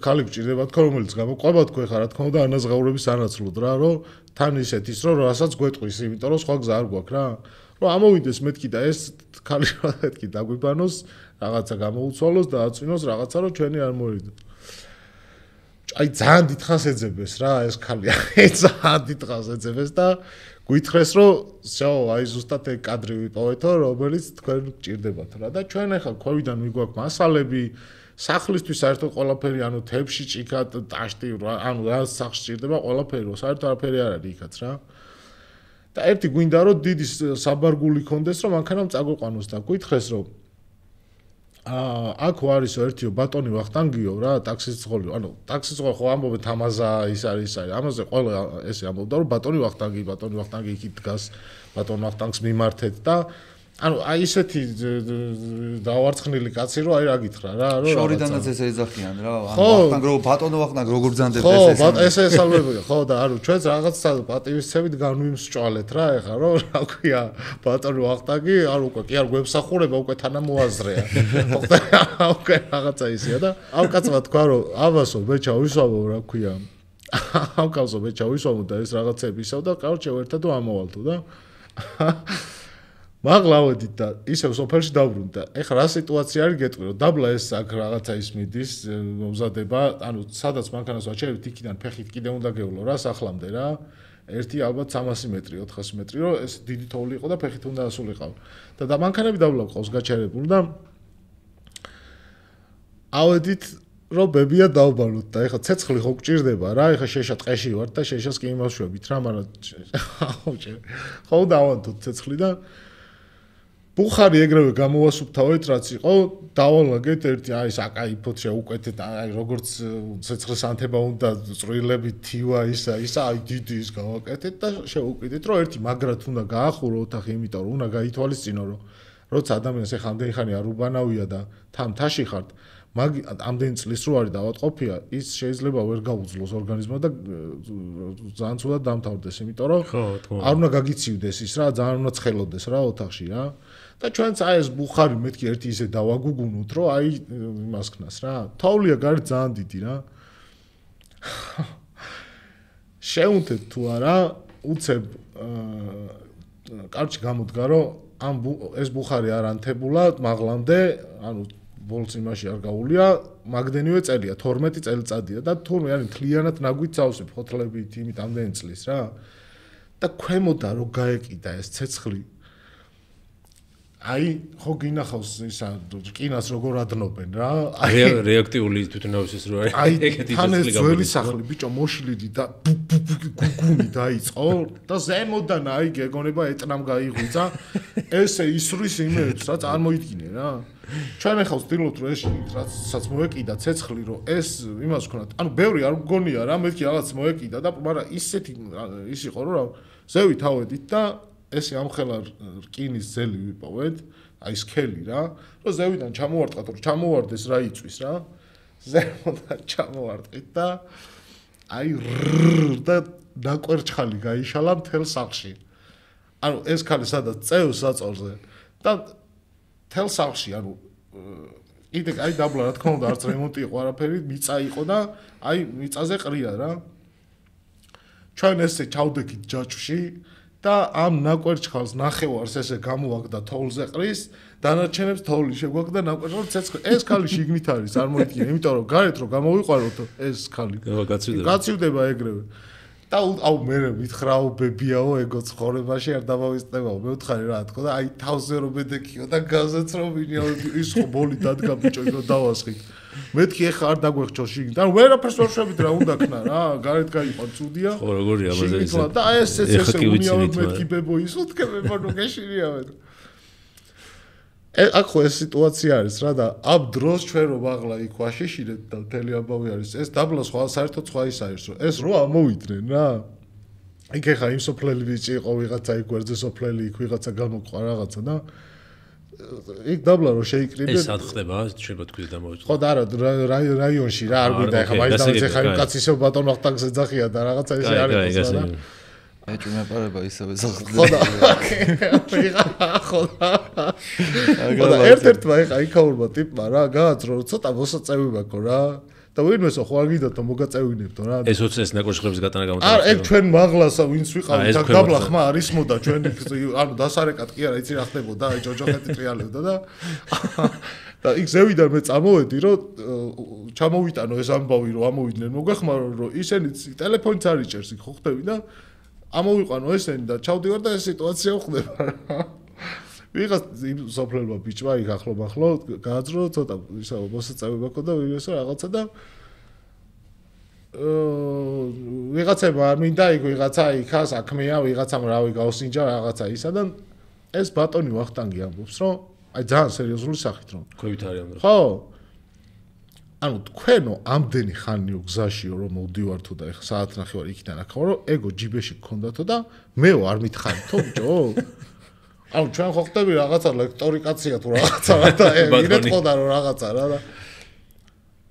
ხალი გჭირდება თქო რომელიც გამოყვება თქო ხა რა თქმა უნდა ანაზღაურების ანაცვლოდ რა რომ თან ისეთ ის რომ რასაც გვეტყვის იმიტომ რომ სხვა გზა არ გვაქვს რა რომ ამოვიდეს მეთქი და ეს ხალი მეთქი დაგვიბანოს რაღაცა გამოუცვალოს და აწვინოს რაღაცა რომ ჩვენი არ მოვიდოთ აი ძალიან დიდხანს ეძებეს რა ეს ხალი ძალიან დიდხანს ეძებეს და გვითხრეს რომ შო აი ზუსტად ეგ კადრი ვიპოვეთო რომელიც თქვენ გჭირდებათ რა და ჩვენ ახლა ქვევიდან მიგვაქვს მასალები სახლისთვის საერთოდ ყველაფერი ანუ თებში ჭიქად ტაშტი ანუ რა სახლს ჭირდება ყველაფერი რომ საერთოდ არაფერი არ არის იქაც რა და ერთი გვინდა რომ დიდი საბარგული კონდეს რომ მანქანამ წაგვიყვანოს და გვითხრეს რომ აქ არისო ერთიო ბატონი ვახტანგიო რა ტაქსის ძღოლი ანუ ტაქსის ძღოლი ხო ამბობენ თამაზა ის არის ამაზე ყველა ესე ამბობდა რომ ბატონი ვახტანგი იქით დგას ბატონ ვახტანგს მიმართეთ და ანუ აი ისეთი დავარცხნილი კაცი რომ აი რა გითხრა რა რომ შორიდანაც ესე ეძახიან რა ვახტანგ რო ბატონო ვახტანგ როგორ ბრძანდებს ეს ხო ესე ესალმებია ხო და ანუ ჩვენც რაღაც პატივისცემით განვიმსჭვალეთ რა ეხა რომ რა ქვია ბატონო ვახტანგი არ უკვე კი არ გვემსახურება უკვე თანამოაზრეა უკვე რაღაცა ისია და ამ კაცმა თქვა რომ აბასო მე ჩავისვამო რა ქვია ამ კაცო მე ჩავისვამო და ეს რაღაცები ისევ და კარჩე ერთად ამოვალთო და მაგლავედით და ისევ სოფელში დავბრუნდით და ეხლა რა სიტუაცია არის გეტყვი რომ დაბლა ეს აქ რაღაცა ის მიდის მომზადება ანუ სადაც მანქანას ვაჩერებთ იქიდან ფეხით კიდე უნდა გევლო რა სახლამდე რა ერთი ალბათ 300 მეტრი 400 მეტრი რომ ეს დიდი თოვლი იყო და ფეხით უნდა ასულიყავ და მანქანები დაბლა ყავს გაჩერებული და ავედით რომ ბებია დავბალოთ და ეხლა ცეცხლი ხო გჭირდება რა ეხლა შეშა ტყეში ვარ და შეშას კი იმავშვებით რა მაგრამ ხო დავანთოთ ცეცხლი და ბუხარი ეგრევე გამოვასუფთავეთ რაც იყო დავალაგეთ ერთი აი საკაიფოთ შეუკვეთეთ აი როგორც ცეცხლის ანთება უნდა წვრილები თივა ისა აი დიდი ის გავაკეთეთ და შეუკვიდეთ რომ ერთი მაგრად უნდა გაახურო ოთახი იმიტომ რომ უნდა გაითვალისწინო რომ როცა ადამიანს ეხლა ამდენი ხანი არ უბანავია და თამთაში ხართ ამდენი წლის რო არის დავატყოფია ის შეიძლება ვერ გაუძლოს ორგანიზმმა და ძალიან ცუდად დამთავრდეს იმიტომ რომ არ უნდა გაგიცივდეს ის რა ძალიან უნდა ცხელოდეს რა ოთახში რა და ჩვენც აი ეს ბუხარი მეთქი ერთი ისე დავაგუგუნოთ რომ აი იმას ქნას რა თავლია გარეთ ძალიან დიდი რა შეუნთეთ თუ არა უცებ კარჩი გამოდგა რომ ამ ეს ბუხარი არ ანთებულა მაღლამდე ანუ ბოლოს იმაში არ გაუულია მაგდენივე წელია 12 წელიწადია და თურმე არის თლიანად ნაგვით წავსებ ფოთლებით იმით ამდენი წლის რა და ქვემოდა რო გაეკიდა ეს ცეცხლი აი ხო გინახავს ისა რკინას როგორ ადნობენ რა რეაქტიული თვითონავსის რო აი ეგეთი ცეცხლი ძველი სახლი ბიჭო მოშლიდი და გუგუნი დაიწყო და ზემოდან აი გეგონება ეტნამ გაიღვიძა ესე ისრის იმებს რა წარმოიდგინე რა ჩვენ ახლა ვცდილობთ რომ ეს რასაც მოეკიდა ცეცხლი რომ ეს იმას ვქნათ ანუ ბევრი არ გგონია რა მეთქი რაღაც მოეკიდა და მაგრამ ისეთი ის იყო რომ ზევით ავედით და ეს ამხელა რკინის ძელი ვიპოვეთ აი სქელი რა რომ ზევიდან ჩამოვარტყათ რომ ჩამოვარდეს რა იწვის რა ზემოდან ჩამოვარტყით და აი და დაკვერჩხალი გაიშალა მთელ სახლში ანუ ეს ხალი სადაც წევს საწოლზე და თელ სახლში ანუ კიდე აი დაბლა რა თქმა უნდა არც რემონტი იყო არაფერი მიწა იყო და აი მიწაზე ყრია რა ჩვენ ესე ჩავდექით ჯაჭვში და ამ ნაკვერჩხალს ნახევარს ესე გამოვაგდა თოვლზე ყრის დანარჩენებს თოვლი შეგვაქვს და ნაკვერჩხალს ცეცხლი ეს ქალი შიგნით არის არ მოიდგინე იმიტომ რომ გარეთ რომ გამოვიყვაროთ ეს ქალი გაცივდება ეგრევე და აუ მე მითხრაო ბებიაო ეგო ცხოვრებაში არ დამავიწყდებაო მე ვთხარი რა თქო და აი თავზე რომ მედექიო და გაზეც რომ ვინიო ის ხო ბოლი დადგა ბიჭო რომ დავასხით მეთქი ეხა არ დაგვეხჩო შიგნით და ვერაფერს ვერ შვებით რა უნდა ქნა რა გარეთ გაიყვან ცუდია ხო როგორია ამაზე ეს და ესეც ესე უნიავებ მეთქი ბებო ის უთქე ბებო გეშინიავენ აქ ხო ეს სიტუაცია არის რა და ამ დროს ჩვენ რომ აღლა იქ ვაშიშირეთ და მთელი ამბავი არის ეს დაბლა სხვა საერთოდ სხვა ის არის რომ ეს რო ამოვიდნენ რა იქ ეხა იმ სოფლელი ბიჭი იყო ვიღაცა იქ გვერდზე სოფლელი იქ ვიღაცა გამოყვა რაღაცა და იქ დაბლა რო შეიკრიბე ეს არ ხდება შეიძლება თქვი დამოვიწყო ხო და არა რაიონში რა არ გვინდა ეხა მაინც დავიწყე ხარ იმ კაცის ბატონო ხტაგს ეძახია და რაღაცა ესე არის რა ეჭვმეპარება ისევე ზღდლა. ხო და ერთ-ერთმა ეხა იქაურმა ტიპმა რა გააცრო ცოტა მოსაწევი მაქვს რა და ვინმესო ხო არ გიდათ მოგაწევინებდო რა ეს 20 ეს ნაკოშხლებს გატანა გამოთქვა არა ეგ ჩვენ მაღლასა ვინც ვიყავით და დაბლა ხმა არის მოდა ჩვენ ანუ დასარეკად კი არა იცი რა ხდებოდა აი ჯოჯოხეთი ტრიალებდა და იქ ზევიდან მე წამოვედი რომ ჩამოვიტანო ეს ამბავი რომ ამოვიდნენ მოგახმარო რომ ისინიც ტელეფონიც არ იჭერს იქ ხო ხდები და ამოვიყვანო ესენი და ჩავდივარ და ეს სიტუაცია ხდება რა ვიღაც იმ სოფლელმა ბიჭმა იქ ახლო გააძრო ცოტა ისა მოსაწევი მაქვს და ვიღაცა რაღაცა და ვიღაცება არ მინდა იქ ვიღაცა იქა საქმეა ვიღაცამ რავი გავსინჯა რაღაცა ისა და ეს ბატონი ვახტანგი ამბობს რომ აი ძალიან სერიოზული სახით რომ ქვევით არის ამ დროს ხო ანუ თქვენო ამდენი ხანიო გზაშიო რომ მოვდივართო და ეხა საათნახევარი იქიდან აქ ვარო ეგო ჯიბეში გქონდათო და მეო არ მითხარითო ბიჭო ანუ ჩვენ ხო ხტები რაღაცა ლექტორიკაცია თუ რაღაცა და ირეთყოდა რომ რაღაცა რა და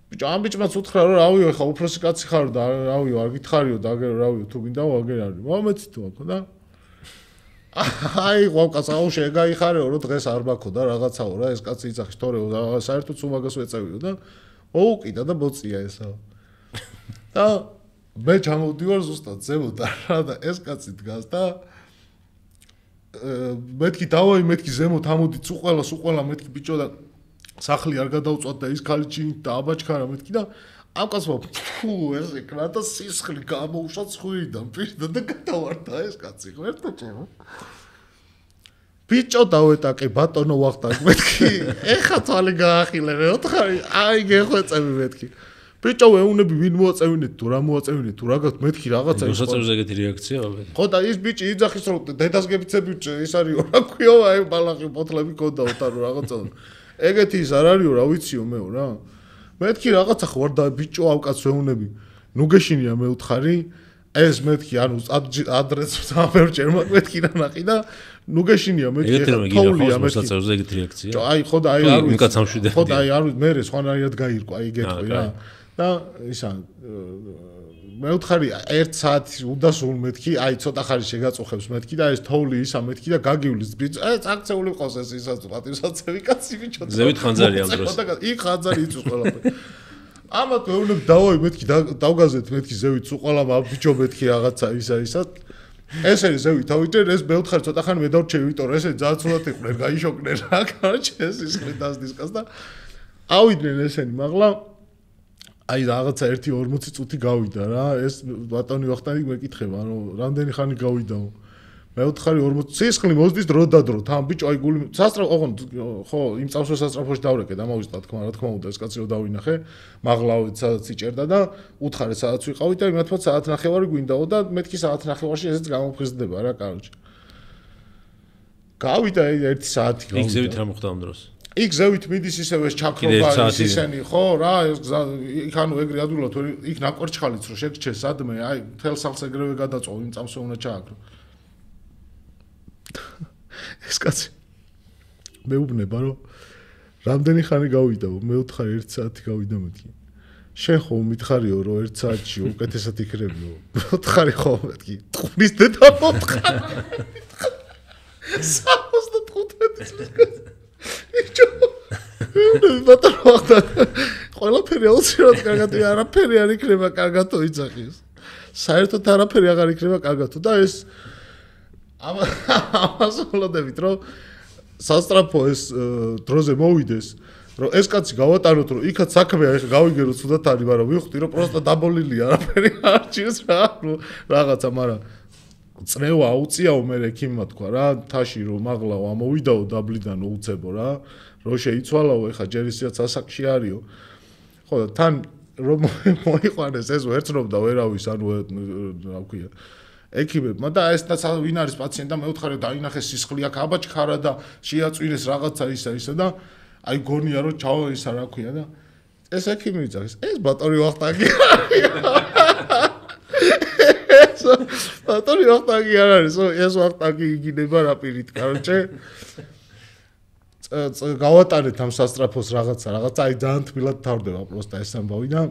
ბიჭო ამ ბიჭმაც უთხრა რომ რავიო ეხა უფროსი კაცი ხარ და რავიო არ გითხარიო და აგერ რავიო თუ გინდა ვაგერ არის მომეცი თუ აქ და აი ყავკას აუ შეგაიხარეო რომ დღეს არ ბაქო და რაღაცაო რა ეს კაცი იძახის თორეო და საერთოდ უმაგას ვეწევიო და ოუკიდა და ბოწია ესა და მე ჩამოვდივარ ზუსტად ზემოდან რა და ეს კაცი დგას და მეთქი დავაი მეთქი ზემოთ ამოდი სუყველა მეთქი ბიჭო და სახლი არ გადავწვათ და ის ქალი ჩინით და აბაჩქარა მეთქი და ამ კაცმა ფუ ეს ეკრა და სისხლი გამოუშვა ცხვირიდან პირდა და გადავარდა ეს კაცი ღერტო ჩემო ბიჭო დავეტაკე ბატონო ვახტანგ მეთქი ეხა თვალი გაახილე მე ოთხარი აი გეხვეწები მეთქი ბიჭო ეუნები ვინ მოაწევინეთ თუ რა მოაწევინეთ თუ რა გაქვთ მეთქი რაღაცა ის მოსაწევზე ეგეთი რეაქცია ხო და ის ბიჭი იძახის რომ დედას გებიცები ის არისო რა ქვიო აი ბალახი პოთლები ქონდა უთარო რაღაცა ეგეთი ის არ არისო რა ვიციო მეო რა მეთქი რაღაცა ხო არ და ბიჭო ამ კაცს ეუნები ნუ გეშინია მე უთხარი ეს მეთქი ანუ ადრესს ამერჯერ მეთქი რა ნახი და ნუ გეშინია მეთქი თოვლია მეთქი მოსაწევზე ეგეთი რეაქცია აი ხო და აი არ ვიცი კაც ამშვიდე ხო და აი არ ვიცი მე სხვანაირად გაირკვა აი გეტყვი რა და ისა მე ვთხარი 1 საათი უნდა სულ მეთქი აი ცოტა ხარი შეგაწუხებს მეთქი და ეს თოვლი ისა მეთქი და გაგივლის ბიჭო წაქცეული ყავს ეს ისაც პატივსაცემი კაცი ბიჭო ზევით ხანძარი ამ დროს იქ ხანძარი იწვის ყველაფერი ამათ მეუბნებ დავაი მეთქი დავგაზეთ მეთქი ზევით სულ ყველა ბიჭო მეთქი რაღაცა ისა ეს არის ზევით თავიდან ეს მე ვთხარი ცოტა ხანი მე დავრჩევი იმიტომ რომ ესე ძალიან ცუდად იყვნენ გაიშოკნენ რა კაროჩე ეს ისხლი დასდისკას და ავიდნენ ესენი მაღლა აი რაღაცა 1-40 წუთი გავიდა რა ეს ბატონი ვახტანგი მეკითხება რომ რამდენი ხანი გავიდაო მე ვთხარი 40 სისხლი მოსდის დრო და დრო თან ბიჭო აი გული ხო იმ წამსვე სასწრაფოში დავრეკე და მოვისწრა რა თქმა უნდა ეს კაცი რომ დავინახე მაღლავით სადაც იჭერდა და უთხარი სადაც ვიყავით და იმათმა საათნახევარი გვინდაო და მეთქი საათნახევარში ესეც გამოფხიზდება რა კაროჩე გავიდა 1 საათი გავიდა იქ ზევით რა მოხდა ამ დროს იქ ზევით მიდის ისევ ეს ჩაქრობა ისენი ხო რა ეს იქ ანუ ეგრე ადვილად იქ ნაკვერჩხალიც რო შეგჩეს სადმე აი თელ სახლს ეგრევე გადაწოვ იმ წამსვე უნდა ჩააქრო ეს კაცი მეუბნება რომ რამდენი ხანი გავიდაო მე ვთხარი 1 საათი გავიდა მეთქი შენ ხო მითხარიო რომ 1 საათში უკეთესად იქნებიო ვთხარი ხო მეთქი ტყურის დედა ვთხარი 75 წლის ბატონო ყველაფერი აუცილებლად კარგად არაფერი არ იქნება კარგად თო იცახის საერთოდ არაფერი აღარ იქნება კარგად და ეს ამას ვლოდებით რომ სასტრაფო ეს დროზე მოვიდეს რომ ეს კაცი გავატანოთ რომ იქაც საქმეა ეხა გავიგერო ცუდად არის მაგრამ ვიხდი რომ პროსტა დაბოლილია არაფერი არ ჭირს რაღაცა მაგრამ წნევა აუწიაო მე ექიმმა თქვა რა თაში რომ მაღლაო ამოვიდაო დაბლიდანო უცებო რა რო შეიცვალაო ეხა ჯერ ისეც ასაკში არისო ხო და თან რომ მოიყვანეს ეს ვერცნობდა ვერავის ანუ რა ვქია ექიმებმა და ეს და ვინ არის პაციენტი და მეუთხარი დაინახეს სისხლი აქ აბაჭხარა და შეაწვინეს რაღაცა ისა და აი გონია რომ ჩავა ისა რა ქვია და ეს ექიმი იცახეს ეს ბატონი ვახტანგი ბატონი ვახტანგი არ არის ეს ვახტანგი იგინება რა პირით კაროჭე გავატანეთ ამ სასტრაფოს რაღაცა აი ძალიან თბილად თავდება პროსტა ეს ამბავი და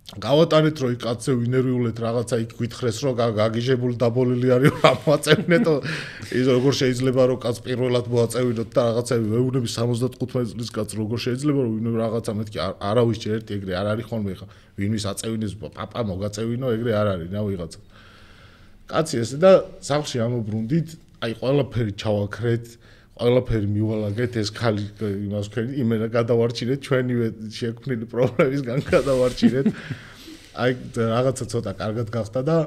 გავატანეთ რომ იქ კაცზე ვინერვიულეთ რაღაცა იქ გითხრეს რომ გაგიჟებული დაბოლილი არის რა მოაწევნეთო ის როგორ შეიძლება რომ კაც პირველად მოაწევინოთ და რაღაცა ვეუბნები 75 წლის კაც როგორ შეიძლება რომ ვინმე რაღაცა მეთქი არავის ჯერ ერთი ეგრე არ არის ხოლმე ხა ვინმის აწევინეს პაპა მოგაწევინო ეგრე არ არის რა ვიღაცა კაცი ესე და სახლში ამობრუნდით აი ყველაფერი ჩავაქრეთ ყველაფერი მივალაგეთ ეს ხალი იმას ვქენი იმენა გადავარჩინეთ ჩვენივე შექმნილი პრობლემისგან გადავარჩინეთ აი რაღაცა ცოტა კარგად გახდა და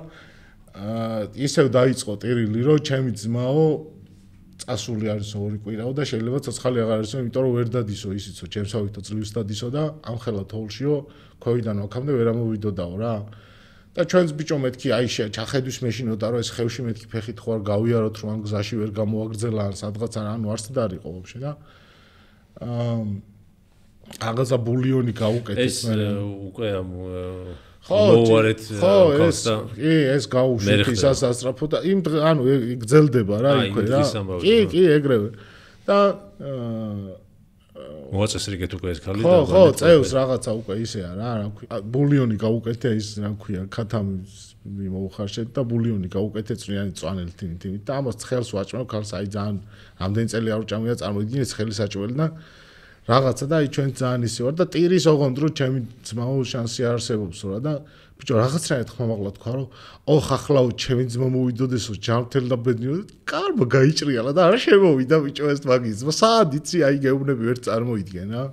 ისევ დაიწყო ტირილი რომ ჩემი ძმაო წასული არის 2 კვირაო და შეიძლება ცოცხალი აღარ ისო იმიტომ რომ ვერ დადისო ისიცო ჩემსავითო ძლივს დადისო და ამ ხელა თოვლშიო ქოიდან აქამდე ვერ ამოვიდოდაო რა და ჩვენს ბიჭო მეთქი აი ჩახედვის მეშინოდა რომ ეს ხევში მეთქი ფეხით ხო არ გავიაროთ რომ ამ გზაში ვერ გამოაგრძელა ან სადღაც ანუ არც დარიყო ვაფშე და რაღაცა ბულიონი გაუკეთეს მე უკვე მოვარეთ კოსტა ეს გაუშვით ისას ასტრაფო და იმ ანუ გძელდება რა იქვე რა კი ეგრევე და მოაწესრიგეთ უკვე ეს ხალი და ხო წევს რაღაცა უკვე ისეა რა ქვია ბულიონი გაუკეთე ის რა ქვია ქათამი მოუხარშეთ და ბულიონი გაუკეთე წვნიანი წვანელი თინით და ამას ცხელს ვაჭმევ ქალს აი ძალიან ამდენი წელი არ უჭამია წარმოიდგინეთ ცხელი საჭველი და რაღაცა და აი ჩვენ ძალიან ისე ვარ და ტირის ოღონდ რომ ჩემი ძმაო შანსი არსებობს რა და ბიჭო რაღაცნაირად ხმამაღლა თქვა რომ ოხ ახლაო ჩემი ძმა მოვიდოდესო ჯანმრთელ და ბედნიო კარბა გაიჭრიალა და არა შემოვიდა ბიჭო ეს მაგის ძმა სად იცი აი გეუბნები ვერ წარმოიდგენ რა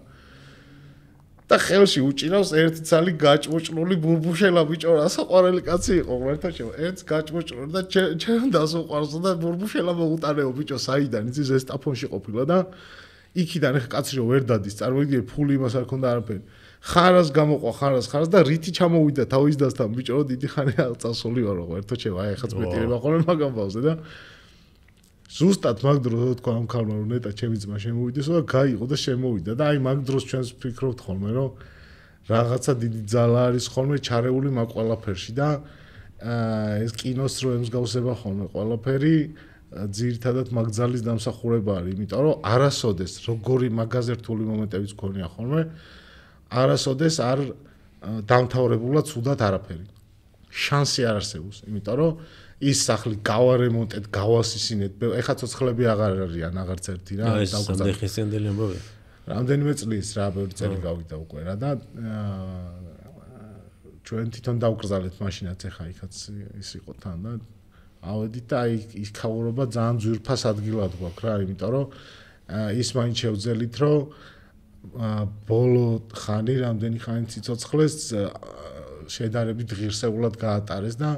და ხელში უჭირავს ერთი ცალი გაჭმოჭრული ბურბუშელა ბიჭო რა საყვარელი კაცი იყო ღმერთო ჩემო ერთს გაჭმოჭრული და ჩემ დასუყვარსო და ბურბუშელა მოუტანეო ბიჭო საიდან იცი ზესტაფონში ყოფილა და იქიდან ხა კაცი რომ ვერ დადის წარმოიდგინე ფული იმას არ ქონდა არაფერი ხარას გამოყვა ხარას და რითი ჩამოვიდა თავის დასთან ბიჭო რომ დიდი ხანია წასული ვარო ღმერთო ჩემო აი ხაც მეტირება ხოლმე მაგამ ბავზე და ზუსტად მაგ დროს თქვა ამ ქალმა რომ ნეტა ჩემი ძმა შემოვიდესო და გაიყო და შემოვიდა და აი მაგ დროს ჩვენს ფიქრობთ ხოლმე რომ რაღაცა დიდი ძალა არის ხოლმე ჩარეული მაგ ყველაფერში და ეს კინოს რო ემსგავსება ხოლმე ყველაფერი ძირითადად მაგ ძალის დამსახურება არის იმიტომ რომ არასოდეს როგორი მაგაზე რთული მომენტებიც გქონია ხოლმე არასოდეს არ დამთავრებულად ცუდად არაფერი შანსი არ არსებობს იმიტომ რომ ის სახლი გავარემონტეთ გავასისინეთ ეხა ცოცხლები აღარ არიან აღარც ერთი რა დაგრძელებული ამბავი რამდენიმე წლის რა ბევრი წელი გავიდა უკვე რა და ჩვენ თვითონ დავკრძალეთ მაშინაც ეხა იქაც ის იყო თან და ავედით და აი ის ქაურობა ძალიან ძვირფას ადგილად გვაქვს რა იმიტომ რომ ის მაინც შევძელით რომ ბოლო ხანი რამდენი ხანი ციცოცხლეს შედარებით ღირსეულად გაატარეს და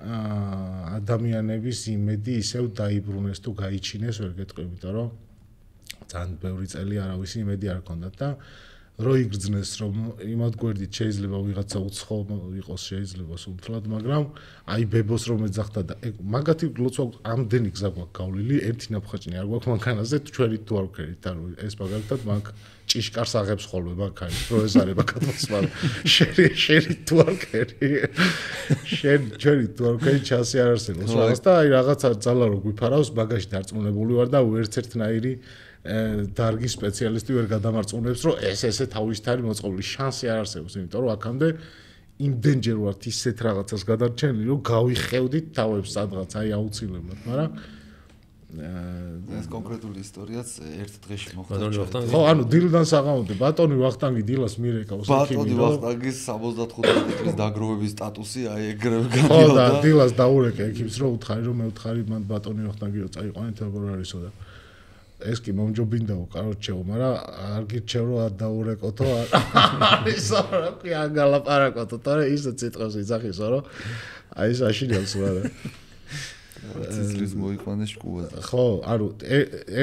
ადამიანების იმედი ისევ დაიბრუნეს თუ გაიჩინეს ვერ გეტყვი იმიტომ რომ ძალიან ბევრი წელი არავის იმედი არ ქონდათ და რო იგრძნეს რომ იმად გვერდით შეიძლება ვიღაცა უცხო იყოს შეიძლება სულთლად მაგრამ აი ბებოს რომ ეძახდა და მაგათი ლოცვა ამდენი გზა გვაქვს გავლილი ერთი ნაფხაჭინი არ გვაქვს მანქანაზე ჩვენი თუ არ ვქერით ანუ ეს მაგალითად მაგ ჭიშკარს აღებს ხოლმე მანქანის რო ეს არის მაგათმოს მაგრამ შენი თუ არ ვქერი შენი თუ არ ვქერი ჩასი არ არსებობს რაღაც და აი რაღაცა ძალა რო გვიფარავს ბაგაჟი დარწმუნებული ვარ და ვერც ერთნაირი დარგის სპეციალისტი ვერ გადამარწმუნებს რომ ესე თავისით არის მოწყობილი შანსი არ არსებობს იმიტომ რომ აქამდე იმდენჯერ ვართ ისეთ რაღაცას გადარჩენილი რომ გავიხევდით თავებს სადღაც აი აუცილებლად მაგრამ ეს კონკრეტული ისტორიაც ერთ დღეში მოხდა. ხო, ანუ დილიდან საღამომდე ბატონი ვახტანგი დილას მირეკავს ექიმი. ბატონი ვახტანგის 75 ლიტრის დაგროვების სტატუსი აი ეგრევე გადიოდა. ხო, და დილას დაურეკე ექიმს რომ უთხარი რომ მე უთხარი მან ბატონი ვახტანგი რომ წაიყვანეთ როგორ არისო და ეს კი მომჯობინდაო, კაროჩეო, მაგრამ არ გირჩევ რომ არ დაურეკოთო, არისო რა კი არ გალაპარაკოთო, თორე ისე ციტყავს იცახისო რომ აი ეს აშინებს მაგრამ ცისლის მოიყვანეს შკუაზე. ხო, ანუ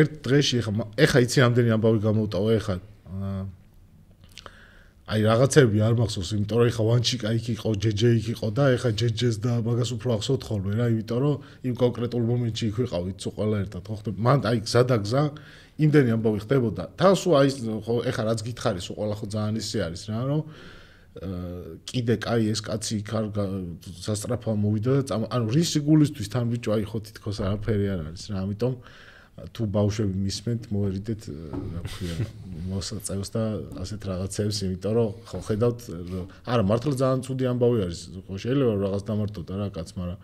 ერთ დღეში ეხა იცი ამდენი ამბავი გამოვტავა ეხა. აი რაღაცები არ მახსოვს, იმიტომ რომ ეხა ვანჩიკა იქ იყო, ჯეჯე იქ იყო და ეხა ჯეჯეს და მაგას უფრო ახსოვთ ხოლმე რა, იმიტომ რომ იმ კონკრეტულ მომენტში იქ ვიყავით სულ ყველა ერთად, ხო ხდება. მან აი გზადაგზა იმდენი ამბავი ხდებოდა. თან სულ აი ხო ეხა რაც გითხარი სულ ყველა ხო ძალიან ისე არის რა, რომ კიდე კაი ეს კაცი იქ არ სასტრაფა მოვიდა და ანუ რის გულისთვის თან ბიჭო აი ხო თითქოს არაფერი არ არის რა ამიტომ თუ ბავშვები მისმენთ მოერიდეთ რა ქვია მოსაწევს და ასეთ რაღაცებს იმიტომ რომ ხო ხედავთ არა მართლა ძალიან ცუდი ამბავი არის ხო შეიძლება რაღაც დამართოთ რა კაც მაგრამ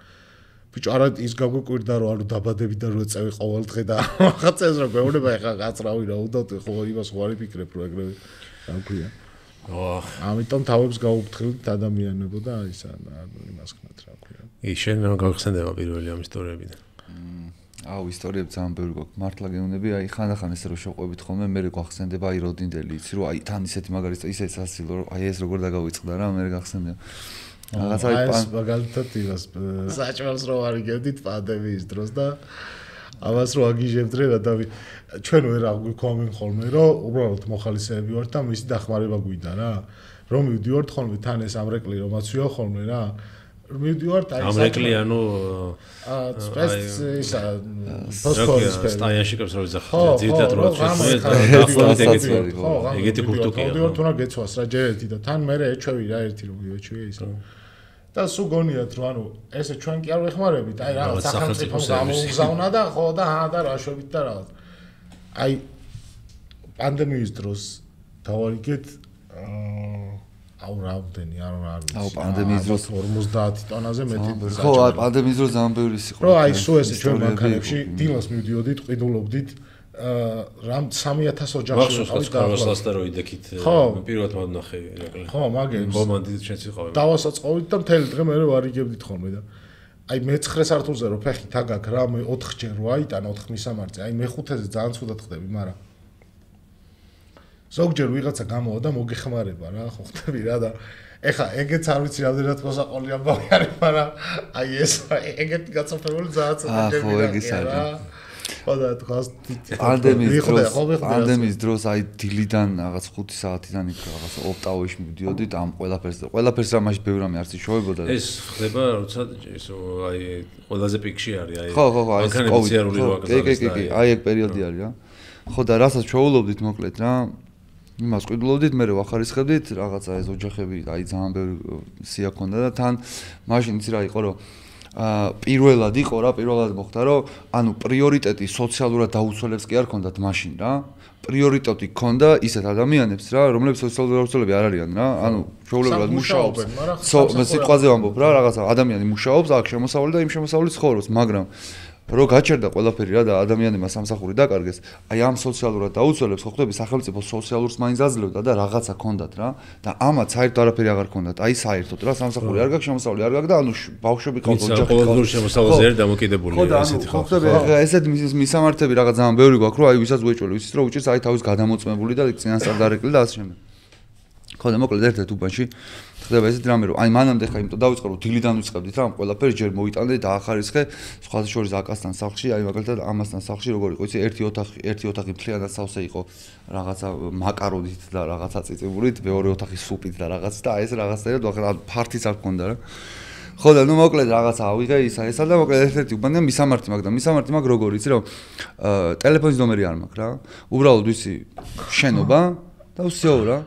ბიჭო არა ის გაგვიკვირდა რომ ანუ დაბადები და რო წევი ყოველ დღე და რაღაცებს რო გვეუბნება ეხა გაწრავი რა უნდა ხო იმას ხო არ იფიქრებ რო ეგრევე რა ქვია ამიტომ თავებს გაუფრთხილდით ადამიანებო და ისა იმას ხნათ რა ქვია. შენ რა გახსენდება პირველი ამ ისტორიებიდან? აუ ისტორიები ძალიან ბევრი გვაქვს. მართლა გეუბნები, აი ხანდახან ესე რომ შევყვებით ხოლმე, მე გახსენდება აი როდინდელი, იცი რომ აი თან ისეთი მაგალითად ისე სასილო რომ აი ეს როგორ დაგავიწყდა რა, მე გახსენდება. რაღაცა აი მაგალითად იმას საჭმელს რო არიგებდით პანდემიის დროს და ამას რო აგიჟებდრე რა და ჩვენ ვერ აგვიქვამენ ხოლმე რომ უბრალოდ მოხალისეები ვართ და მისი დახმარება გვინდა რა რომ მივდივართ ხოლმე თან ეს ამრეკლი რომ აცვია ხოლმე რა მივდივართ აი ამრეკლი ანუ სპეც ისა ფოსფორის სტაიანშიკებს რო იძახეთ ძირითადად რო აცვია ეგეთი კულტურაა მივდივართ უნდა გეცვას რა ჯერ ერთი და თან მე ეჩვევი რა ერთი რომ მივეჩვია ის და სულ გონიათ რომ ანუ ესე ჩვენ კი არ ვეხმარებით აი რაღაც სახელმწიფო გამოგზავნა და ხო და და რაშვებით და რაღაც აი პანდემიის დროს დავარიგეთ აუ რამდენი არ ვიცი აუ პანდემიის დროს 50 ტონაზე მეტი ხო პანდემიის დროს ძალიან ბევრი იყო რო აი სულ ესე ჩვენ ბანკებში დილას მივდიოდით ყიდულობდით რამ 3000 ოჯახში ვიყავით და ასტეროიდებით პირველად მოდნახე ირაკლი ხო მაგებს მომანდით ჩვენც ვიყავით დავასაწყოვით და მთელი დღე მე ვარიგებდით ხოლმე და აი მე-9 სართულზე რო ფეხით აგაკ რა მე 4ჯერ რო აიტან 4 მისამართზე აი მე-5-ზე ძალიან ცუდად ხდები მაგრამ ზოგჯერ ვიღაცა გამოვა და მოგეხმარება რა ხო ხდები რა და ეხა ეგეც არ ვიცი რამდენად მოსაყოლი ამბავი არის მაგრამ აი ეს ეგეთი გაწოფებული ძალიან ცუდი ხო ეგეც არის ხოდა თქვას პანდემიის დროს აი დილიდან რაღაც 5 საათიდან იქ რაღაც ოპტავეში მივდიოდით ამ ყველაფერს რამაში ბევრი რამე არც იშოვებოდა ეს ხდება როცა ეს აი ყველაზე პიკში არის აი ხო აი კოვიდი აი ეგ პერიოდი არის რა ხო და რასაც ჩვეულობდით მოკლედ რა იმას ყიდულობდით მე ვახარისხებდით რაღაცა ეს ოჯახები აი ძალიან ბევრი სია ქონდა და თან მაშინ იცი რა იყო რომ პირველად იყო რა პირველად მოხდა რომ ანუ პრიორიტეტი სოციალურად დაუცველებს კი არ ქონდათ მაშინ რა პრიორიტეტი ქონდა ისეთ ადამიანებს რა რომლებიც სოციალურად დაუცველები არ არიან რა ანუ ჩვეულებრივად მუშაობს სიტყვაზე ვამბობ რა რაღაცა ადამიანი მუშაობს აქ შემოსავლი და იმ შემოსავლის ცხოვრობს მაგრამ რო გაჩერდა ყველაფერი რა და ადამიანებმა სამსახური დაკარგეს აი ამ სოციალურად დაუცველებს ხო ხდები სახელმწიფო სოციალურს მაინც აძლევდა და რაღაცა ქონდათ რა და ამათ საერთოდ არაფერი აღარ ქონდათ აი საერთოდ რა სამსახური არ გაქვს შემოსავლი არ გაქვს და ანუ ბავშვები ყავთ ოჯახი ყოველდღიურ შემოსავალზე არ დამოკიდებული ესეთი ხო ხდები ესეთი მისამართები რაღაც ძალიან ბევრი გვაქვს რომ აი ვისაც ვეჭველი ვიცით რომ უჭირს აი თავის გადამოწმებული და წინასწარ დარეკლი და ასე შემდეგ ხო და მოკლედ ერთ-ერთ უბანში ხდება ესეთი რამე რომ აი მანამდე ხა იმიტომ დავიწყე რომ დილიდან ვიწყებდით რა ყველაფერი ჯერ მოიტანე და ახარისხე სხვათა შორის აკასთან სახლში აი მაგალითად ამასთან სახლში როგორ იყო იცი ერთი ოთახი მთლიანად სავსე იყო რაღაცა მაკარონით და რაღაცა წიწიბურით მეორე ოთახი სუპით და რაღაც და აი ეს რაღაცნაირად ვახლა ფართიც არ ქონდა რა ხო და ნუ მოკლედ რაღაცა ავიღე ესა და მოკლედ ერთ-ერთი უბანია მისამართი მაგ და მისამართი მაგ როგორ იცი რომ ტელეფონის ნომერი არ მაქვს რა უბრალოდ ვიცი შენობა და ვსიო რა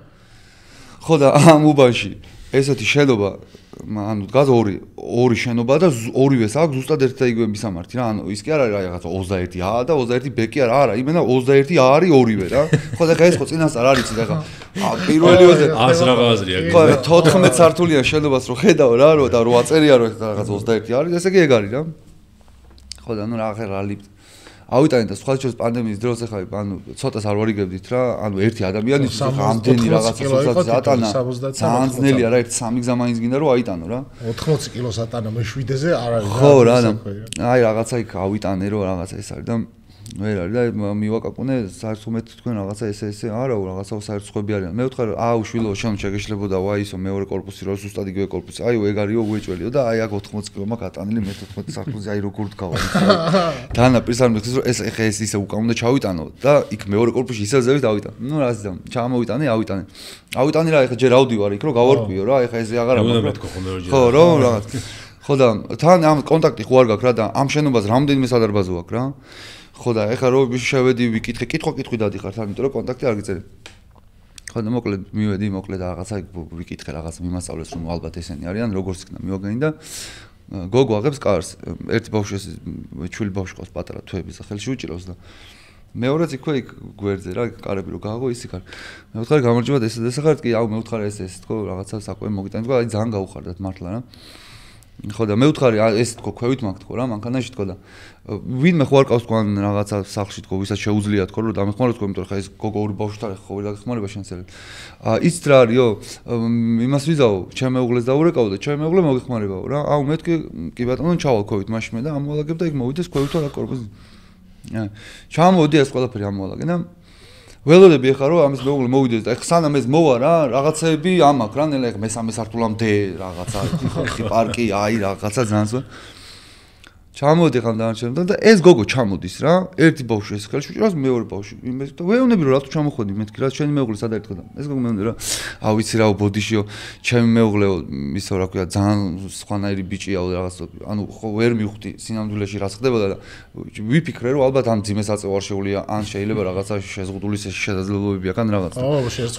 ხო და ამ უბანში ესეთი შენობა ანუ დგას ორი შენობა და ორივეს აქვს ზუსტად ერთ და იგივე მისამართი რა ანუ ის კი არ არის რაღაცა 21A და 21B კი არა იმენა 21A არის ორივე რა ხო და ეს ხო წინასწარ არის და პირველიოზე აზრაღაზრია ხო 14 სართულიან შენობას რო ხედავ რა რო და 8 წერია რო რაღაც 21 არის ესე კი ეგ არის რა ხო და ნუ რა ახლა რა ლიფტ ავიტანეთ და სხვა შორის პანდემიის დროს ახლა ანუ ცოტას არ ვარიგებდით რა ანუ ერთი ადამიანის ამდენი რაღაცა სულსაც ატანა ძალიან ძნელია რა ერთ 3 გზა მაინც გინდა რომ აიტანო რა 80 კილოს ატანა მეშვიდეზე არ არის ხო რა აი რაღაცა იქ ავიტანე რომ რაღაცა ეს არის და ვერ არის და მივაკაკუნე საერთოდ თქვენ რაღაცა ესე არა რაღაცა საერთოები არიან მე ვთხარ აუ შვილო შენ შეგეშლებოდა ვაი ისო მეორე კორპუსი რო ზუსტად იგივე კორპუსი აი ეგარიო უეჭველიო და აი აქ 80 კილო მაქვს ატანილი მე 14 საფუძე აი როგორ თქვა დანაპირს არ მიხდის რომ ეს ეხა ეს ისე უკან უნდა ჩავიტანო და იქ მეორე კორპუსში ისე ზევით დავიტან ნუ რა ზდა ჩამოვიტანე ავიტანე რა ეხა ჯერ ავდივარ იქ რომ გავარკვიო რა ეხა ეს აღარა მაქვს ხო რომ რაღაც ხო და თან ამ კონტაქტი ხო არ გაქვს რა და ამ შენობაზე რამდენიმე სადარბაზო აქვს რა ხო და ეხლა რო შევედი ვიკითხე კითხვა დადიხარ თან იმიტომ რომ კონტაქტი არ გიწერე ხო და მოკლედ რაღაცა ვიკითხე რაღაც მიმასწავლეს რომ ალბათ ესენი არიან როგორც იქნა მივაგენი და გოგო აღებს კარს ერთი ბავშვი ჩვილი ბავშვი ყავს პატარა თვეების ხელში უჭირავს და მეორეც იქვე იქ გვერდზე რა კარები რო გააღო ის იქ არის მე ვთხარი გამარჯობა ეს ახლა კი აუ მე ვთხარი ეს თქო რაღაცა საკვე მოგიტანე თქო აი ძალიან გაუხარდათ მართლა რა ხო და მე ვთხარი ეს თქო ქვევით მაგ თქო რა მანქანაში თქო და ვინმე ხო არ ყავს თქო რაღაცა სახლში თქო ვისაც შეუძლია თქო რომ დამეხმარო თქო იმიტომ რომ ხა ეს გოგო ორი ბავშვთან ხო ვერ დაგეხმარება შენცელი იცით რა არისო იმას ვიზაო ჩემ მეუღლეს დაურეკავ და ჩემ მეუღლე მოგეხმარებაო რა აუ მეთქი კი ბატონო ჩავალ ქვევით მაშინ მე და ამოვალაგებ და იქ მოვიდეს ქვევითო რა კორპუსი ჩამოვიდი ეს ყველაფერი ამოვალაგე და ველოდები ახლა რომ ამის მეუღლე მოვიდეს და ახლა სანამ ეს მოვა რა რაღაცეები ამაკ რა ნელა ახლა მესამე სართულამდე რაღაცა პარკი აი რაღაცა ძანს ჩამოვიდი ხან დანარჩენთან და ეს გოგო ჩამოდის რა ერთი ბავშვი ეს ხელში უჭირავს მეორე ბავშვი იმეს და ვეუბნები რომ რატო ჩამოხვედი მეთქი რა ჩვენი მეუღლე სად არის თქო და ეს გოგო მეუბნები რა აუ ვიცი რა ბოდიშიო ჩემი მეუღლეო ისო რა ქვია ძალიან სხვანაირი ბიჭიაო რაღაც ანუ ხო ვერ მივხვდი სინამდვილეში რა ხდებოდა და ვიფიქრე რომ ალბათ ამ ძიმეს აწევარ შეუულია ან შეიძლება რაღაცა შეზღუდული შესაძლებლობები აქვს ან რაღაც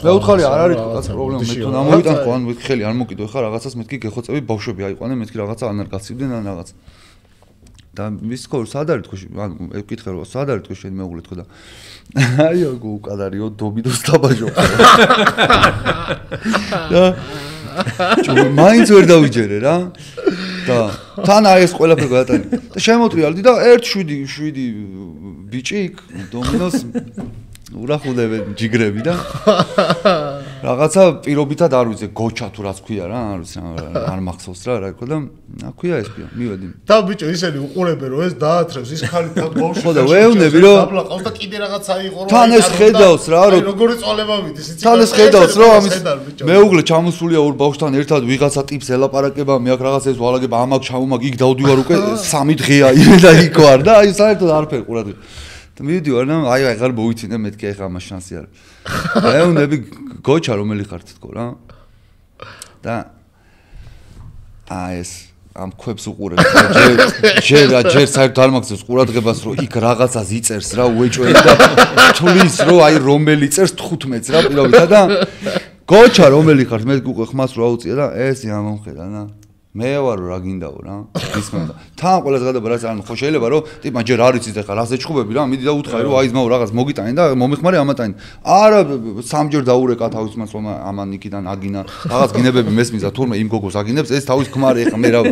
მე ვთხარი არ არის თქო პრობლემა მე თუ ამოვიტან ხო ან ხელი არ მოკიდო ხა რაღაცას მეთქი გეხოცები ბავშვები აიყვანენ მეთქი რაღაცა ან არ გაცივდნენ ან რაღაც და ის ხო სად არის თქო ანუ ვკითხე რომ სად არის თქო შენი მეუღლე თქო და აი აგო უკადარიო დობიდოს დაბაჟო და ჩუ მაინც ვერ დავიჯერე რა და თან აი ეს ყველაფერი გადატანი და შემოტრიალდი და 1-7 ბიჭი იქ დომინოს ურახულებენ ჯიგრები და რაღაცა პირობითად არ ვიცი გოჩა თუ რაც ქვია რა არ ვიცი არ მახსოვს რა იყო და აქვია ეს ქვია მივედი და ბიჭო ისინი უყურებენ რომ ეს დაათრევს ის ხალით და ბავშვი ხო და ვეუბნები რომ დაბლაყავს და კიდე რაღაცა იყო რომ თან ეს ხედავს რა რომ როგორი წოლება მიდის იცი თან ეს ხედავს რომ ამის მეუღლე ჩამოსულია ორ ბავშვთან ერთად ვიღაცა ტიპს ელაპარაკება მე აქ რაღაცა ეს ვალაგება ამაკ ჩამომაკ იქ დავდივარ უკვე 3 დღეა იმე და იქ ვარ და აი საერთოდ არაფერი ყურადღება მივიდივარ და აი აღარ მოვიცინე მეთქი ახლა ამას შანსი არის. ეუნები გოჩა რომელი ხართ თქო რა. და აი ეს ამ ქვებს უყურებს ჯერ საერთოდ არ მაგცეს ყურადღებას რომ იქ რაღაცას იწერს რა უეჭველი და თulis რომ აი რომელი წერს 15-ს რა პირობითა და გოჩა რომელი ხართ მე უკვე ხმას რა უწია და ეს ამომხედა და მე ვარ რა გინდაო რა ისმენდა თან ყველას გადაბა რაც ანუ ხო შეიძლება რომ ტიპა ჯერ არ იცით ახლა რას ეჭხუბები რა მიდი და უთხარი რომ აი ძმაო რაღაც მოგიტანი და მომეხმარე ამატანი არა სამჯერ დაურეკა თავის მას რომ ამან იქიდან აგინა რაღაც გინებები მესმის და თურმე იმ გოგოს აგინებს ეს თავის ქმარი ახლა მე რა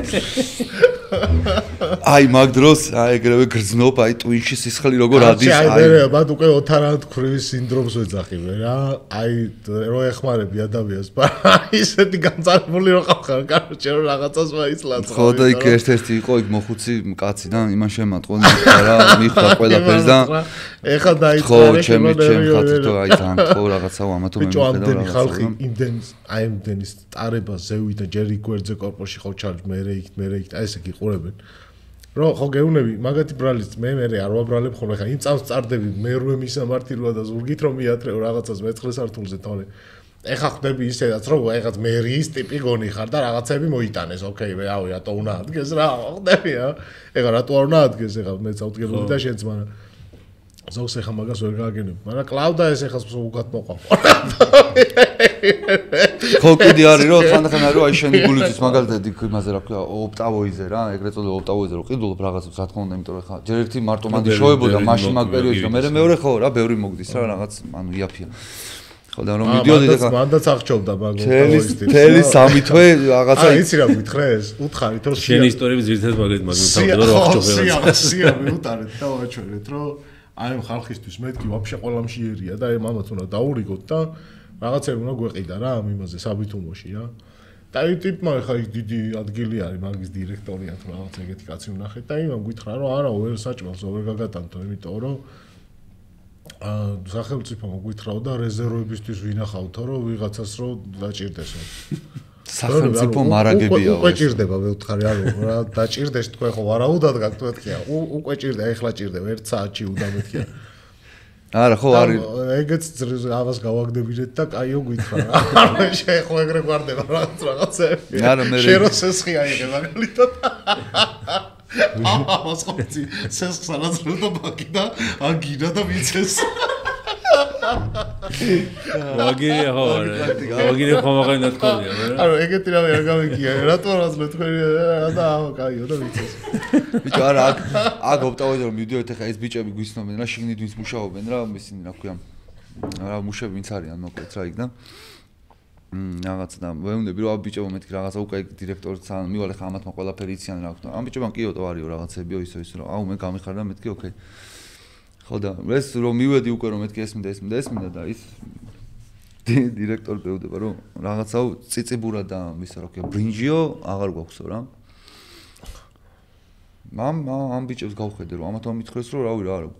აი მაგ დროს აი ეგრევე გრძნობ აი ტვინში სისხლი როგორ ადის აი მე ბად უკვე ოთარად ქრივის სინდრომს ვეძახივე რა აი რო ეხმარები ადამიანს ისეთი განწარებული რო ხარ კაროჩე რო რაღაცას მაიცლაც ხო და იქ ერთ-ერთი იყო იქ მოხუცი კაცი და იმან შემატყო რა მიხვდა ყველაფერს და ეხა დაიწყარე ჩემი ხათო აი თან ხო რაღაცაო ამათო მე მიხედა რა ხალხი იმდენის ტარება ზევი და ჯერი გვერდზე კორპუსში ხო ჩარჯ მე იქ აი ესე გიყურებენ რო ხო გეუნები მაგათი ბრალიც მე არ ვაბრალებ ხოლმე ხა იმ წამს წარდები მე რვე მისამართილოა და ზურგით რომ მიათრეო რაღაცას მე-9 სართულზე თორე ეხა ხდები ისედაც რომ ეხაც მერის ტიპი გონი ხარ და რაღაცები მოიტანეს ოკეი მე ავი რატო უნდა ადგეს რა ხდები ეხა რატო არ უნდა ადგეს ეხა მე წავდგებული და შენც მაგრამ ზოგს ეხა მაგას ვერ გააგენებ მაგრამ კლავდა ეს ეხას უკათ მოყავ ხო კიდე არის რომ ხანდახან არის რომ აი შენი გულიც მაგალითად იქ იმაზე რა ქვია ოპტავოიზე რა ეგრეთ წოდებული ოპტავოიზე რომ ყიდულობ რაღაცებს რა თქმა უნდა იმიტომ რომ ხა ჯერ ერთი მარტო მანდი შოებოდა მაშინ მაგ პერიოდში მე მეორე ხო რა ბევრი მოგდის რა რაღაც ანუ იაფია ხო და რომ მიდიოდი და მანდაც აღჭობდა მაგ თელი სამი თვე რაღაცა იცი რა გითხრეს უთხარით რომ შენი ისტორიები ძირითადად მაგით რომ აღჭობდა სია მიუტარეთ და ვაჩვენეთ რომ აი ამ ხალხისთვის მეთქი ვაფშე ყველამში ერია და აი მამაც უნდა დაურიგოთ და რაღაცები უნდა გვეყიდა რა ამ იმაზე საბითუმოში რა და აი ტიპმა ხა ის დიდი ადგილი არის მაგის დირექტორია თუ რაღაც ეგეთი კაცი ვნახეთ და იმამ გითხრა რომ არა ვერ საჭმელს ვერ გაგატანთო იმიტომ რომ სახელმწიფო მოგვითხრაოდა რეზერვებისთვის ვინახავთო რომ ვიღაცას რო დაჭირდესო სახელმწიფო მარაგებია უკვე ჭირდება მე ვთხარი რა დაჭირდეს თქვენ ხო ვარაუდად გაქვთ მეთქია უკვე ჭირდა ეხლა ჭირდება 1 საათში უნდა მეთქია არა ხო არის ეგეც ავას გავაგდებინეთ და კაიო გითხრა რა შეხო ეგრე გვარდება რაღაცები არა მე შეროსესხი აიღე მაგალითად ამას ხოთი სესხს ანაცვლოდა ბაკი და აგინა და ვიცეს ვაგირია ხო ვაგირია ხო მაგაინად ყოლია არა ეგეთი რამე არ გამიგია რატო რაზმე თქვენი და კაიო და ვიცეს ბიჭო არა აქ ოპტავდი რომ მივიდიოთ ახლა ეს ბიჭები გვისნობენ რა შიგნით ვინც მუშაობენ რა ისინი რა ქვია რა მუშები ვინც არიან მოკლედ რა იქ და რაღაც და ვეუბნები რომ ბიჭებო მეთქი რაღაცა უკვე დირექტორიც ან მივალე ხა ამათმა ყველაფერი იციან რა ქვია ამ ბიჭებთან კიო ტოვარიო რაღაცებიო ისო რომ აუ მე გამიხარდა მეთქი ოკეი ხო და ეს რომ მივედი უკვე რომ მეთქი ესმინდა და ის დირექტორი ვეუბნება რომ რაღაცაო ციციბურა და მისა რა ქვია ბრინჯიო აღარ გვაქვსო რა ამ ბიჭებს გავხედე რომ ამათმა მითხრეს რომ რავი რა არა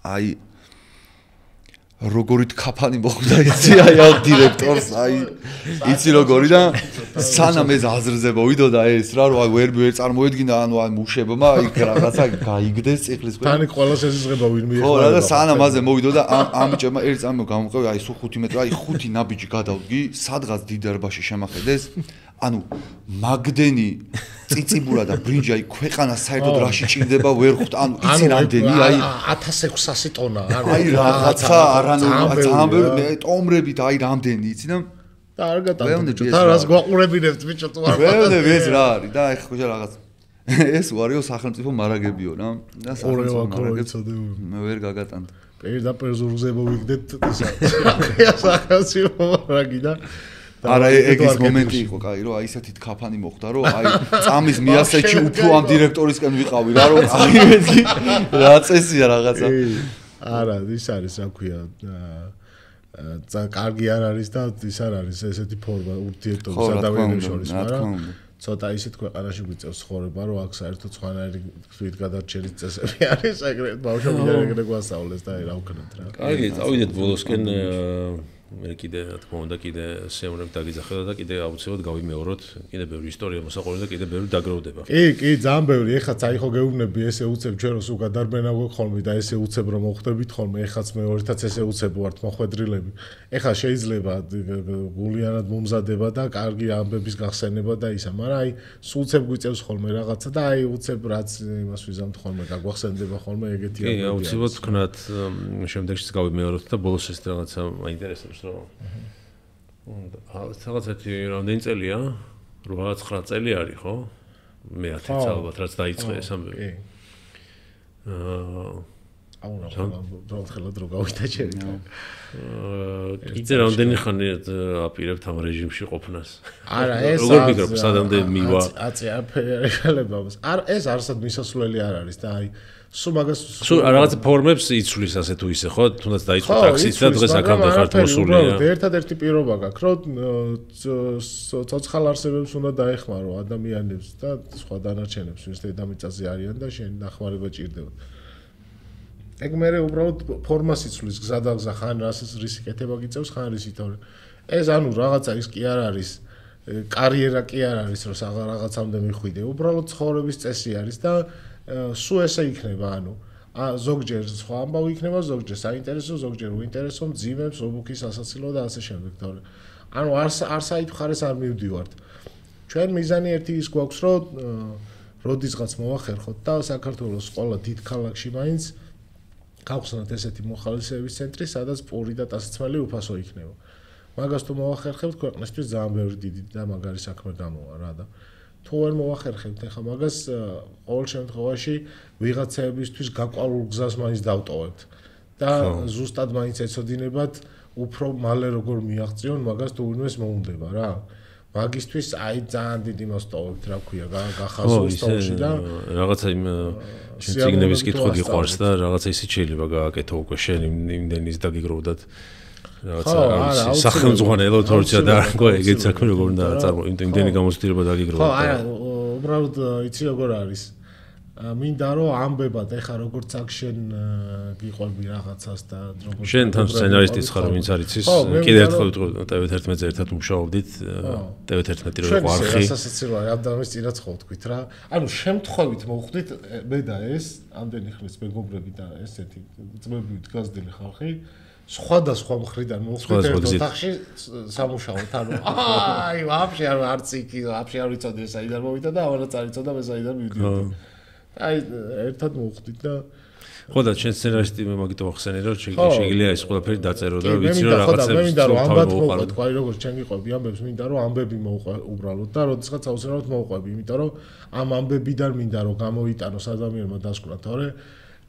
აი როგორით ქაფანი მოხდა იცი აი ამ დირექტორს აი იცი როგორი და სანამ ეს აზრზე მოვიდოდა ეს რა რომ აი ვერ წარმოედგინა ანუ აი მუშებმა იქ რაღაცა გაიგდეს წიხლის ყველა თანი ყველას ესიზღება ვინ მიიღო ხო რა და სანამ აზე მოვიდოდა ამ ბიჭებმა ერთ წამო გამოყევი აი სულ 5 მეტრი აი 5 ნაბიჯი გადავდგი სადღაც დიდარბაში შემახედეს ანუ მაგდენი ციციბურა და ბრინჯი აი ქვეყანა საერთოდ რაში ჭირდება ვერ ხვდ ანუ იცი რამდენი აი 1600 ტონა აი რაღაცა არანაირ ტომრებით აი რამდენი იცი და არ გატანდა და რას გვაყურებინებთ ბიჭო თუ არ ვეუბნები ეს რა არის და ეხლა ხო რაღაც ეს ვარიო სახელმწიფო მარაგებიო რა და სახელმწიფო მარაგებს ვერ გაგატანდა პირდაპირ ზურგზე მოვიგდეთ სახელმწიფო მარაგი და არა ეგ ის მომენტი იყო კაი რომ აი ესეთი ქაფანი მოხდა რომ აი წამის მიასეჩი უფრო ამ დირექტორისკენ ვიყავი რა რომ აი მეთქი რა წესია რაღაცა არა ის არის რა ქვია კარგი არ არის და ის არ არის ესეთი ფორმა ურთიერთობის ადამიანებს შორის მაგრამ ცოტა ისეთ ქვეყანაში გვიწევს ცხოვრება რომ აქ საერთოდ სხვანაირი თვით გადარჩენის წესები არის ეგრეთ ბავშვობიდან ეგრე გვასწავლეს და აი რა ვქნათ რა კარგი წავიდეთ ბოლოსკენ მე კიდე რა თქმა უნდა კიდე სეუნებ დაგიძახება და კიდე აუცილებლად გავიმეოროთ კიდე ბევრი ისტორია მოსაყოლე და კიდე ბევრი დაგროვდება კი ძალიან ბევრი ეხლა წაიხო გეუბნები ესე უცებ ჩვენ რო გადარბენა გვაქვს ხოლმე და ესე უცებ რომ მოხდებით ხოლმე ეხაც მეორითაც ესე უცებ ვართ მოხვედრილები ეხლა შეიძლება გულიანად მომზადება და კარგი ამბების გახსენება და ისა მაგრამ აი სულცებ გვიწევს ხოლმე რაღაცა და აი უცებ რაც იმას ვიზამთ ხოლმე გაგვახსენდება ხოლმე ეგეთი კი აუცილებლად ვქნათ შემდეგშიც გავიმეოროთ და ბოლოს ეს რაღაცა მაინტერესებს რაღაცეთი რამდენი წელია? 8-9 წელი არის, ხო? მე 10 ალბათ რაც დაიწყე ეს ამბები. აუ ხელად რო გავიდა ჩერი. კიდე რამდენი ხანია აპირებთ ამ რეჟიმში ყოფნას? არა ეს როგორ ფიქრობ სადამდე მივა? აწი არაფერია. არ ეს არსად მისასვლელი არ არის და აი სულ მაგას სულ რაღაც ფორმებს იცვლის ასე თუ ისე ხო თუნდაც დაიწყო ტაქსიც და დღეს აქამდე ხართ მოსული ერთადერთი პირობა გაქვს რომ ცოცხალ არსებებს უნდა დაეხმარო ადამიანებს და სხვა დანარჩენებს ვინც დედამიწაზე არიან და შენ ნახმარება ჭირდება ეგ მე უბრალოდ ფორმას იცვლის გზადაგზა ხან რისი კეთება გიწევს ხან რისი თორე ეს ანუ რაღაცა ის კი არ არის კარიერა კი არ არის რომ რაღაცამდე მიხვიდე უბრალოდ ცხოვრების წესი არის და სულ ესე იქნება ანუ ზოგჯერ სხვა ამბავი იქნება ზოგჯერ საინტერესო ზოგჯერ უინტერესო მძიმებს ობუქის ასაცილო და ასე შემდეგ თორე ანუ არ საითხარეს არ მივდივართ ჩვენ მიზანი ერთი ის გვაქვს რომ როდისღაც მოვახერხოთ და საქართველოს ყველა დიდ ქალაქში მაინც გავხსნათ ესეთი მოხალისეების ცენტრი სადაც პური და ტანსაცმელი უფასო იქნება მაგას თუ მოვახერხებთ ქვეყნისთვის ძალიან ბევრი დიდი და მაგარი საქმე გამოვა რა და თუ ვერ მოვახერხებთ ახლა მაგას ყოველ შემთხვევაში ვიღაცებისთვის გაყვავილ გზას მაინც დავტოვებთ და ზუსტად მაინც ეცოდინებათ უფრო მალე როგორ მიაღწიონ მაგას თუ ვინმეს მოუნდება რა. მაგისთვის აი ძალიან დიდი მოსტოვებთ რა ქვია გახაზოს თავში და რაღაცა იმ ციგნების კითხვა გიყვარს და რაღაცა ისიც შეიძლება გააკეთო უკვე შენ იმდენის დაგიგროვდათ რაღაცა სახელმწიფო ელოთორცია და რა ეგეთ საქმე როგორ უნდა წარმოიდგინო იმდენი გამოცდილება დაგიგროვოთ. ხო არა უბრალოდ იცი როგორ არის მინდა რომ ამბებად ეხა როგორც აქ შენ გიყვები რაღაცას და როგორც შენ თან სცენარისტიც ხარ ვინც არის ის კიდე ერთხელ ვიტყვი TV11-ზე ერთად მუშაობდით TV11 რო იყო არხი სასაცილოა ამდამის წინაც ხო ვთქვით რა ანუ შემთხვევით მოვხვდით მე და ეს ამდენი ხნის მეგობრები და ესეთი ძმები დგაზდილი ხალხი სხვადასხვა მხრიდან მოვხვდით ერთ ოთახში სამუშაოდ ანუ აი ვაფშე არც იქ ვაფშე არ ვიცოდი საიდან მოვიდა და ამანაც არ იცოდა მე საიდან მივიდიოდი აი ერთად მოვხდით და ხო და შენ სცენარისტი მაგითო ახსენე რომ შეიძლება ის ყველაფერი დაწერო და ვიცი რომ რაღაცებს მე მინდა რომ ამბად მოვყვეთ თქვი როგორც შენ გიყვები ამბებს მინდა რომ ამბები მოვყვე უბრალოდ და როდესაც აუცილებლად მოვყვები იმიტომ რომ ამ ამბებიდან მინდა რომ გამოიტანოს ადამიანმა დასკვნა თორე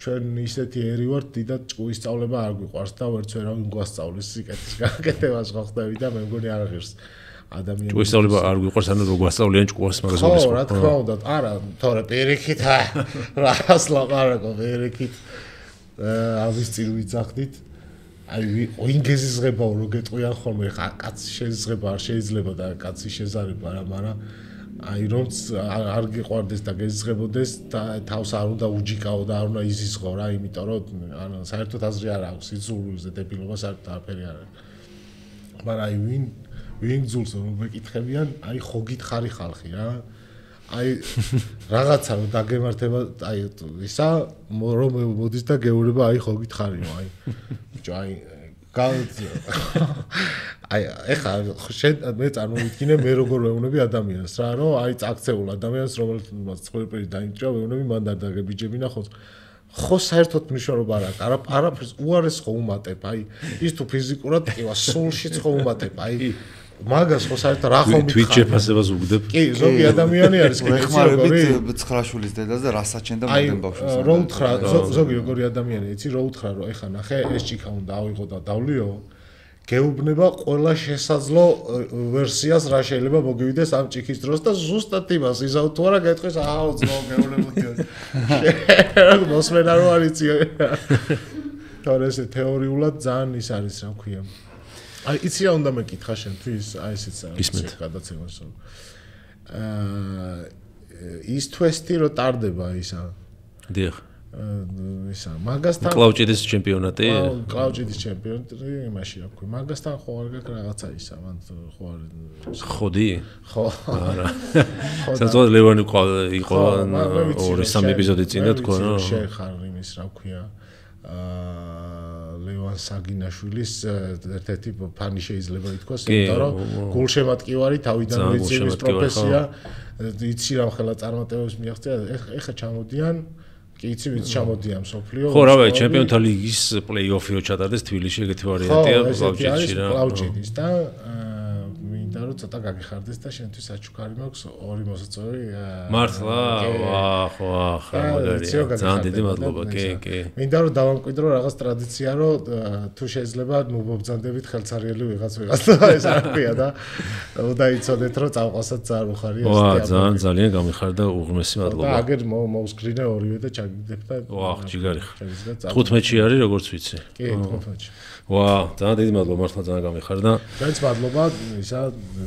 ჩვენ ისეთი ერი ვართ დიდად ჭკუის სწავლება არ გვიყვარს და ვერც ვერავინ გვასწავლის სიკეთის გაკეთებას ხო ხდები და მე მგონი არ ღირს ადამიანს ჭკუის სწავლება არ გვიყვარს ანუ რო გვასწავლიან ჭკუას მაგას მოგესწრაფო ხო რა თქმა უნდა არა თორე პირიქით რას ლაპარაკო პირიქით ამის წინ ვიძახდით აი ინგეზიზღებაო რო გეტყვიან ხოლმე ხა კაცი შეიძლება არ შეიძლება და კაცი შეზარება რა მაგრამ აი რომც არ გიყვარდეს და გეზღებოდეს და თავს არ უნდა უჯიკაო და არ უნდა იზიზღო რა იმიტომ რომ ანუ საერთოდ აზრი არ აქვს იზულზე დებილობას არაფერი არ არის მაგრამ აი ვინ გძულს რომ მეკითხებიან აი ხო გითხარი ხალხი რა აი რაღაცა რომ დაგემართება აი ისა რომ მოდის და გეურება აი ხო გითხარიო აი ბიჭო აი აი ეხა შენ მე წარმოვიდგინე მე როგორ ვეუბნები ადამიანს რა რომ აი წაქცეულ ადამიანს რომელსაც ყველაფერი დაინჭრა ვეუბნები მან და დაგებიჯებინა ხო საერთოდ მნიშვნელობა არ აქვს არაფერს უარეს ხო უმატებ აი ის თუ ფიზიკურად ყივა სულშიც ხო უმატებ აი მაგას ხო საერთოდ რა ხომ მითხარ Twitch შეფასებას უგდებ კი ზოგი ადამიანი არის კი ხმარებით 9 შვილის დედას და რასაც და მომდენ ბავშვს რო უთხრა ზოგი როგორი ადამიანი იცი რო უთხრა რომ ეხა ნახე ეს ჭიქა უნდა ავიღო და დავლიო გეუბნება ყველა შესაძლო ვერსიას რა შეიძლება მოგივიდეს ამ ჭიქის დროს და ზუსტად იმას იზავ თუ არა გეტყვის ააო ძმაო გეუბნებოდიო მოსმენა რო არიცი თორე ეს თეორიულად ძალიან ის არის რა ქვია აი იცი რა უნდა მეკითხა შენთვის აი ესეც არის გადაცემას ის თვესტი რო ტარდება ისა დიახ ისა მაგასთან კლაუჭიდის ჩემპიონატი კლაუჭიდის ჩემპიონატი იმაში რა ქვია მაგასთან ხო არ გაქვს რაღაცა ისა მან ხო არ ხოდი ხო არა საერთოდ ლევანი იყო 2-3 ეპიზოდი წინ და თქვა რომ შეხარ იმის რა ქვია ლევან საგინაშვილის ერთ-ერთი ფანი შეიძლება ითქვას, იმიტომ რომ გულშემატკივარი თავიდან ვიცი პროფესია, იცი რა ხელა წარმატებებს მიაღწია, ეხა ჩამოდიან კი იცი ვინც ჩამოდიან სოფლიო ხო რავი ჩემპიონთა ლიგის პლეი-ოფიო ჩატარდეს თბილისში ეგეთი ვარიანტია კლაუჭიდში რა კლაუჭიდის და მინდა რომ ცოტა გაგიხარდეს და შენთვის საჩუქარი მაქვს ორი მოსაწვევი მართლა ხო მაგარია ძალიან დიდი მადლობა კი მინდა რომ დავამკვიდრო რაღაც ტრადიცია რომ თუ შეიძლება ნუ მობძანდებით ხელცარიელი ვიღაც და ეს არ ქვია და უნდა იცოდეთ რომ წავყასაც ძალიან უხარია ეს ძალიან გამიხარდა უღმესი მადლობა და აგერ მოვსკრინე ორივე და ჩაგიგდებ და ჯიგარი 15-ში არის როგორც ვიცი კი 15-ში ძალიან დიდი მადლობა მართლა ძალიან გამიხარდა ძალიან მადლობა ისა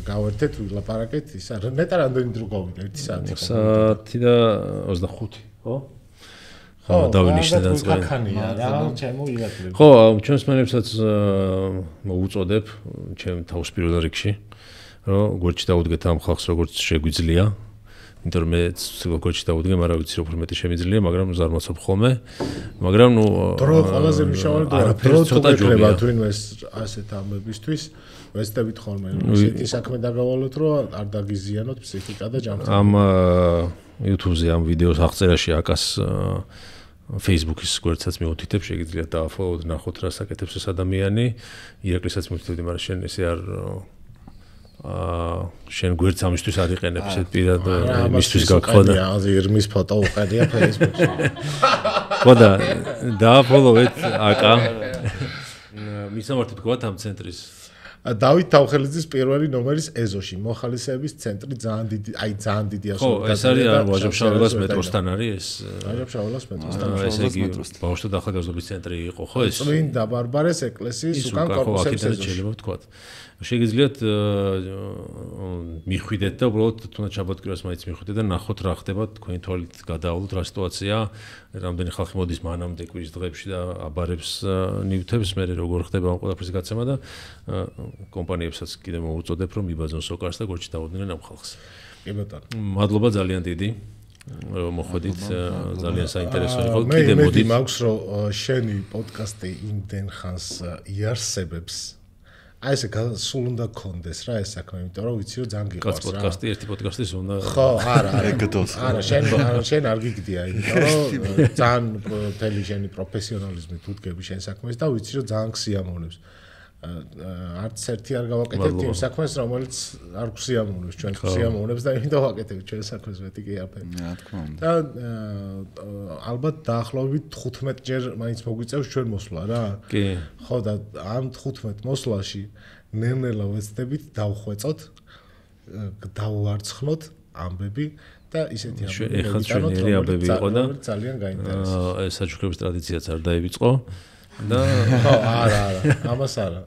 გავერთეთ ვილაპარაკეთ ისა ნეტა რამდენი დრო გავიდა 1 საათი საათი და 25 ხო ხო დავინიშნე და წვენია რა ჩემო ილაკლებ ხო ჩემს მენებსაც მოუწოდებ ჩემ თავს პირველ რიგში რომ გვერდში დაუდგეთ ამ ხალხს როგორც შეგვიძლია იმიტომ რომ მე როგორც დავუდგე მაგრამ ვიცი რომ უფრო მეტი შემიძლია მაგრამ ზარმაცობ ხოლმე მაგრამ ნუ დრო ყველაზე მნიშვნელოვანი დრო ცოტა ჯობია თუნდაც ასეთ ამბებისთვის ვესწრებით ხოლმე ისეთი საქმე დაგავალოთ რომ არ დაგიზიანოთ ფსიქიკა და ჯანმრთელობა ამ YouTube-ზე ამ ვიდეოს აღწერაში აკას Facebook-ის გვერდსაც მივუთითებ შეგიძლიათ დააფოლოვოთ ნახოთ რა საკეთებს ეს ადამიანი ირაკლისსაც მივუთითებდი მაგრამ შენ ესე არ შენ გვერდს ამისთვის არ იყენებ ესეთ პირად იმისთვის გაგხოდა ირმის ფოტო უყედია Facebook-ში ხო და დააფოლოვეთ აკა. მისამართი თქვათ ამ ცენტრის დავით თავხელიძის პირველი ნომერის ეზოში მოხალისეების ცენტრი ძალიან დიდი, ძალიან დიდი ასოები. ხო, ეს არის ვაჟა-ფშაველას მეტროსთან არის ეს. ვაჟა-ფშაველას მეტროსთან. ესე იგი ბავშვთა ახალგაზრდობის წენტრი იყო, ხო ეს? წმინდა ბარბარეს ეკლესიის უკან კორპუსების ეზოში. შეიძლება ვთქვათ. შეგიძლიათ მიხვიდეთ და უბრალოდ თუნდაც ჩაბოტკირას მაინც მიხვიდეთ და ნახოთ რა ხდება თქვენი თვალით გადაავლოთ რა სიტუაცია, რამდენი ხალხი მოდის მანამდე კვირის დღეებში და აბარებს ნივთებს, მე როგორ ხდება ამ ყველაფრის გაცემა და კომპანიებსაც კიდე მოუწოდებ რომ იბაძონ სოკარს და გორჩი დაუდგნენ ამ ხალხს. კი ბატონო. მადლობა ძალიან დიდი. მოხვედით ძალიან საინტერესო იყო. კიდე მოდი მაქვს რომ შენი პოდკასტი იმდენ ხანს იარსებებს. აი ესე სულ უნდა გქონდეს რა ეს საქმე, იმიტომ რომ ვიცი რომ ძალიან გიყვარს რა. კაც პოდკასტი, ერთი პოდკასტის უნდა. ხო, არა, არა, შენ არ გიგდია, იმიტომ რომ ძალიან მთელი შენი პროფესიონალიზმი თუ დგები შენ საქმეს და ვიცი რომ ძალიან გსიამოვნებს. არც ერთი არ გავაკეთებთ იმ საქმეს, რომელიც არ გსიამოვნებს, ჩვენ გსიამოვნებს და იმიტომ ვაკეთებთ ჩვენ საქმეს, მეტი კი არ ფერი. რა თქმა უნდა. და ალბათ დაახლოებით 15 ჯერ მაინც მოგვიწევს ჩვენ მოსვლა რა. კი. ხო და ამ 15 მოსვლაში ნელ-ნელა ვეცდებით დავხვეწოთ, დავარცხნოთ ამბები და ისეთი ამბები იყო და ძალიან გაინტერესებს. ეს საჩუქრების ტრადიციაც არ დაივიწყო. და ხო, არა, ამას არა.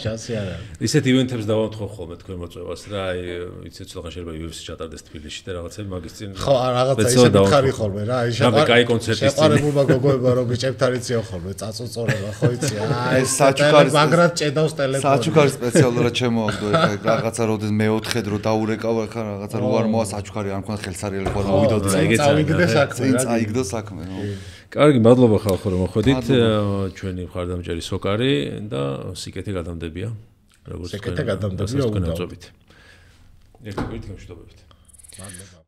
შანსი არა. ისეთ ივენთებს დავამთხო ხოლმე თქვენ მოწვევას რა, აი, იცით ცოტა შეიძლება UFC ჩატარდეს თბილისში და რაღაცები მაგის წინ. ხო, რაღაცა ისე მითხარი ხოლმე რა, აი კაი კონცერტის წინ. შეყარებულმა გოგოება რომ ბიჭებთ არიცია ხოლმე, წაწუწორება, ხო იცი? ეს საჩუქარის მაგრად ჭედავს ტელეფონი. საჩუქარი სპეციალურად შემოაგდო ეხლა რაღაცა როდეს მეოთხედ რო დაურეკავ ეხლა რაღაცა რო არ მოა საჩუქარი არ მქონდა ხელსარიელი ხო მოვიდოდი წავიგდე საქმე რა. წაიგდო საქმე. კარგი, მადლობა ხალხო რომ მოხვედით. ჩვენი მხარდამჭერი სოკარი და სიკეთე გადამდებია. სიკეთე გადამდებია უნდა. ერთი კვირით გამშვიდობებით. მადლობა.